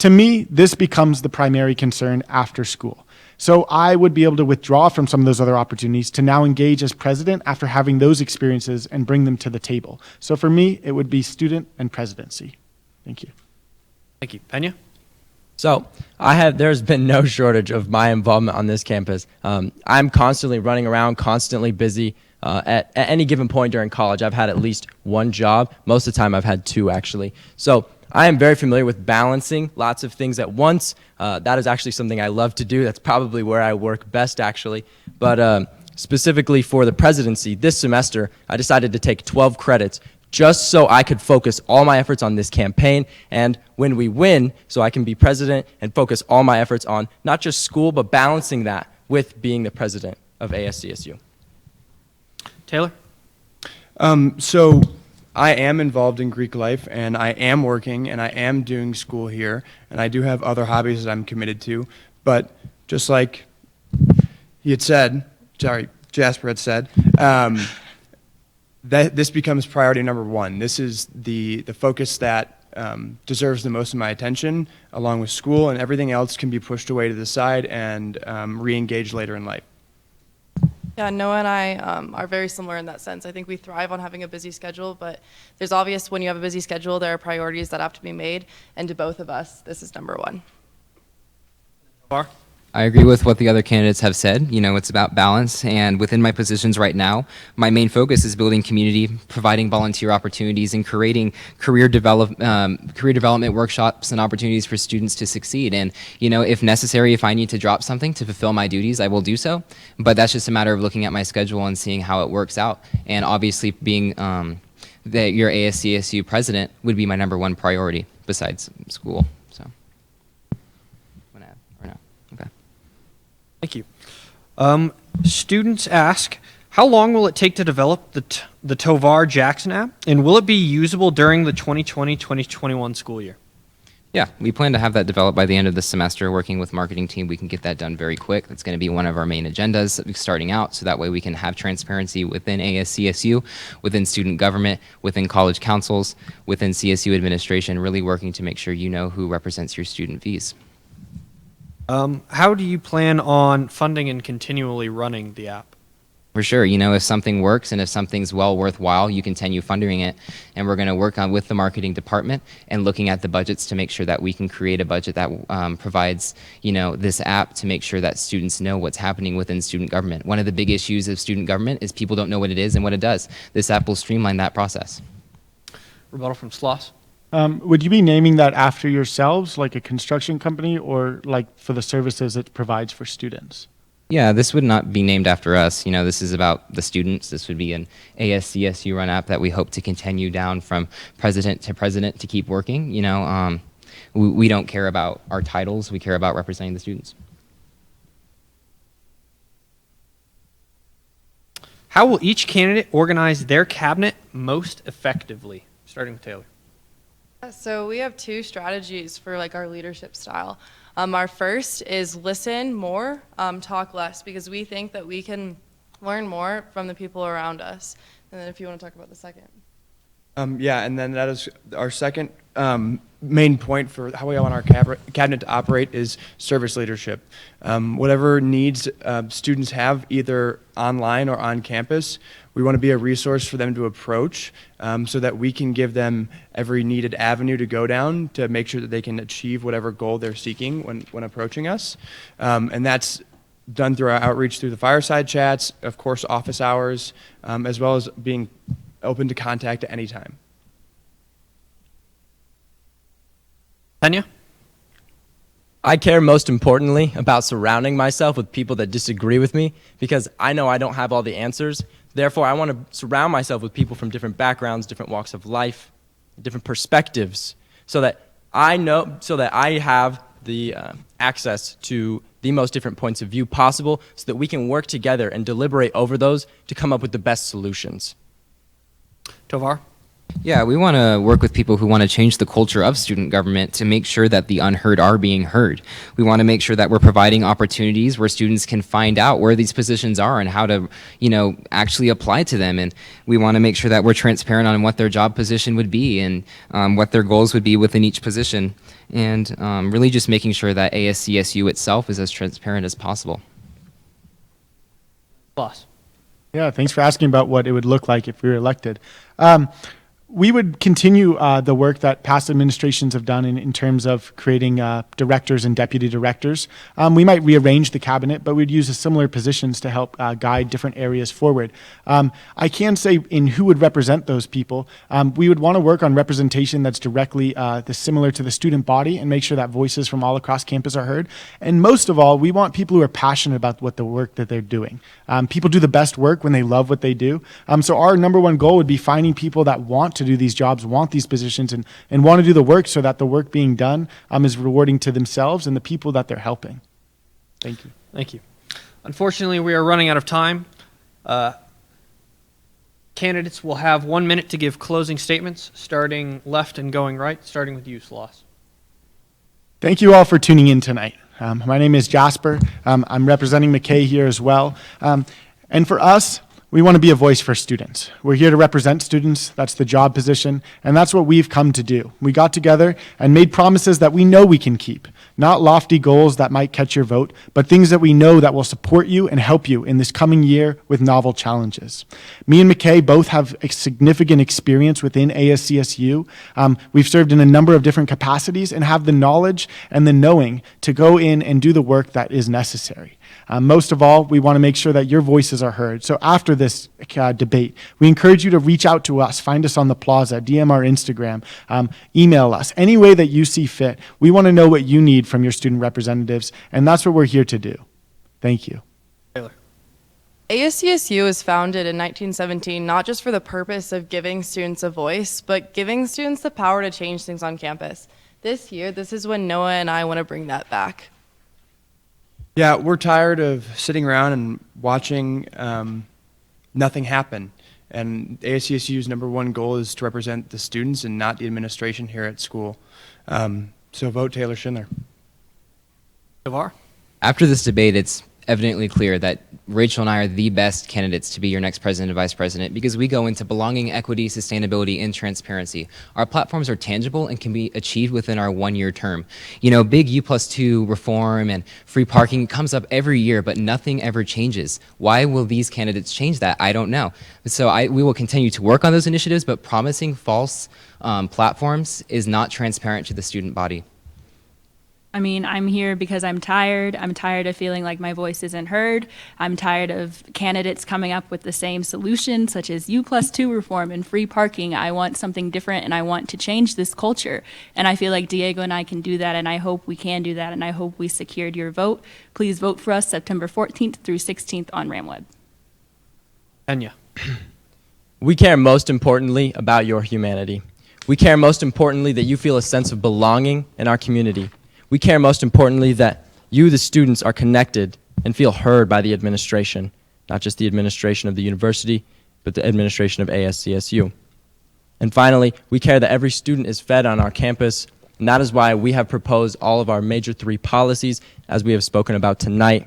To me, this becomes the primary concern after school. So I would be able to withdraw from some of those other opportunities to now engage as president after having those experiences and bring them to the table. So for me, it would be student and presidency. Thank you. Thank you. Pena? So there's been no shortage of my involvement on this campus. I'm constantly running around, constantly busy. At any given point during college, I've had at least one job. Most of the time, I've had two, actually. So I am very familiar with balancing lots of things at once. That is actually something I love to do. That's probably where I work best, actually. But specifically for the presidency, this semester, I decided to take 12 credits just so I could focus all my efforts on this campaign. And when we win, so I can be president and focus all my efforts on not just school, but balancing that with being the president of ASCSU. Taylor? So I am involved in Greek life, and I am working, and I am doing school here, and I do have other hobbies that I'm committed to. But just like Jasper had said, that this becomes priority number one. This is the focus that deserves the most of my attention, along with school, and everything else can be pushed away to the side and re-engaged later in life. Yeah, Noah and I are very similar in that sense. I think we thrive on having a busy schedule, but there's obvious when you have a busy schedule, there are priorities that have to be made, and to both of us, this is number one. Tovar? I agree with what the other candidates have said. You know, it's about balance, and within my positions right now, my main focus is building community, providing volunteer opportunities, and creating career development workshops and opportunities for students to succeed. And, you know, if necessary, if I need to drop something to fulfill my duties, I will do so. But that's just a matter of looking at my schedule and seeing how it works out. And obviously, being your ASCSU president would be my number one priority besides school. Thank you. Students ask, how long will it take to develop the Tovar Jackson app, and will it be usable during the 2020-2021 school year? Yeah, we plan to have that developed by the end of the semester. Working with marketing team, we can get that done very quick. That's going to be one of our main agendas starting out, so that way we can have transparency within ASCSU, within student government, within college councils, within CSU administration, really working to make sure you know who represents your student fees. How do you plan on funding and continually running the app? For sure, you know, if something works and if something's well worthwhile, you continue funding it. And we're going to work on with the marketing department and looking at the budgets to make sure that we can create a budget that provides, you know, this app to make sure that students know what's happening within student government. One of the big issues of student government is people don't know what it is and what it does. This app will streamline that process. Rebuttal from Sloss. Would you be naming that after yourselves, like a construction company, or like for the services it provides for students? Yeah, this would not be named after us. You know, this is about the students. This would be an ASCSU run app that we hope to continue down from president to keep working. You know, we don't care about our titles. We care about representing the students. How will each candidate organize their cabinet most effectively? Starting with Taylor. So we have two strategies for like our leadership style. Our first is listen more, talk less, because we think that we can learn more from the people around us. And then if you want to talk about the second. Yeah, and then that is our second main point for how we want our cabinet to operate is service leadership. Whatever needs students have, either online or on campus, we want to be a resource for them to approach so that we can give them every needed avenue to go down to make sure that they can achieve whatever goal they're seeking when approaching us. And that's done through our outreach through the fireside chats, of course, office hours, as well as being open to contact at any time. Pena? I care most importantly about surrounding myself with people that disagree with me because I know I don't have all the answers. Therefore, I want to surround myself with people from different backgrounds, different walks of life, different perspectives, so that I have the access to the most different points of view possible so that we can work together and deliberate over those to come up with the best solutions. Tovar? Yeah, we want to work with people who want to change the culture of student government to make sure that the unheard are being heard. We want to make sure that we're providing opportunities where students can find out where these positions are and how to, actually apply to them. And we want to make sure that we're transparent on what their job position would be and what their goals would be within each position. And really just making sure that ASCSU itself is as transparent as possible. Sloss. Yeah, thanks for asking about what it would look like if we were elected. We would continue the work that past administrations have done in terms of creating directors and deputy directors. We might rearrange the cabinet, but we'd use similar positions to help guide different areas forward. I can say in who would represent those people, we would want to work on representation that's directly similar to the student body and make sure that voices from all across campus are heard. And most of all, we want people who are passionate about the work that they're doing. People do the best work when they love what they do. So our number one goal would be finding people that want to do these jobs, want these positions, and want to do the work so that the work being done is rewarding to themselves and the people that they're helping. Thank you. Thank you. Unfortunately, we are running out of time. Candidates will have 1 minute to give closing statements, starting left and going right, starting with you, Sloss. Thank you all for tuning in tonight. My name is Jasper. I'm representing Mkay here as well. And for us, we want to be a voice for students. We're here to represent students. That's the job position, and that's what we've come to do. We got together and made promises that we know we can keep, not lofty goals that might catch your vote, but things that we know that will support you and help you in this coming year with novel challenges. Me and Mkay both have a significant experience within ASCSU. We've served in a number of different capacities and have the knowledge and the knowing to go in and do the work that is necessary. Most of all, we want to make sure that your voices are heard. So after this debate, we encourage you to reach out to us, find us on the plaza, DM our Instagram, email us, any way that you see fit. We want to know what you need from your student representatives, and that's what we're here to do. Thank you. Taylor. ASCSU was founded in 1917 not just for the purpose of giving students a voice, but giving students the power to change things on campus. This year, this is when Noah and I want to bring that back. Yeah, we're tired of sitting around and watching nothing happen. And ASCSU's number one goal is to represent the students and not the administration here at school. So vote Taylor Schindler. Tovar. After this debate, it's evidently clear that Rachel and I are the best candidates to be your next president and vice president because we go into belonging, equity, sustainability, and transparency. Our platforms are tangible and can be achieved within our one-year term. Big U+2 reform and free parking comes up every year, but nothing ever changes. Why will these candidates change that? I don't know. So we will continue to work on those initiatives, but promising false platforms is not transparent to the student body. I mean, I'm here because I'm tired. I'm tired of feeling like my voice isn't heard. I'm tired of candidates coming up with the same solution, such as U+2 reform and free parking. I want something different, and I want to change this culture. And I feel like Diego and I can do that, and I hope we can do that, and I hope we secured your vote. Please vote for us September 14th through 16th on RamWeb. Enya. We care most importantly about your humanity. We care most importantly that you feel a sense of belonging in our community. We care most importantly that you, the students, are connected and feel heard by the administration, not just the administration of the university, but the administration of ASCSU. And finally, we care that every student is fed on our campus, and that is why we have proposed all of our major 3 policies, as we have spoken about tonight.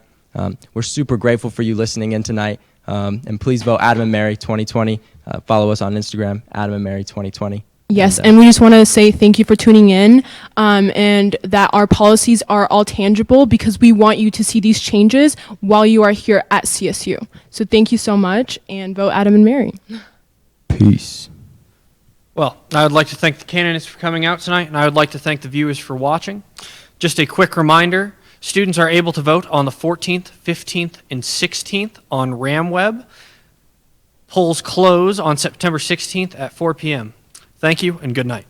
We're super grateful for you listening in tonight, and please vote Adam and Mary 2020. Follow us on Instagram, Adam and Mary 2020. Yes, and we just want to say thank you for tuning in, and that our policies are all tangible because we want you to see these changes while you are here at CSU. So thank you so much, and vote Adam and Mary. Peace. Well, I would like to thank the candidates for coming out tonight, and I would like to thank the viewers for watching. Just a quick reminder, students are able to vote on the 14th, 15th, and 16th on RamWeb. Polls close on September 16th at 4 p.m. Thank you and good night.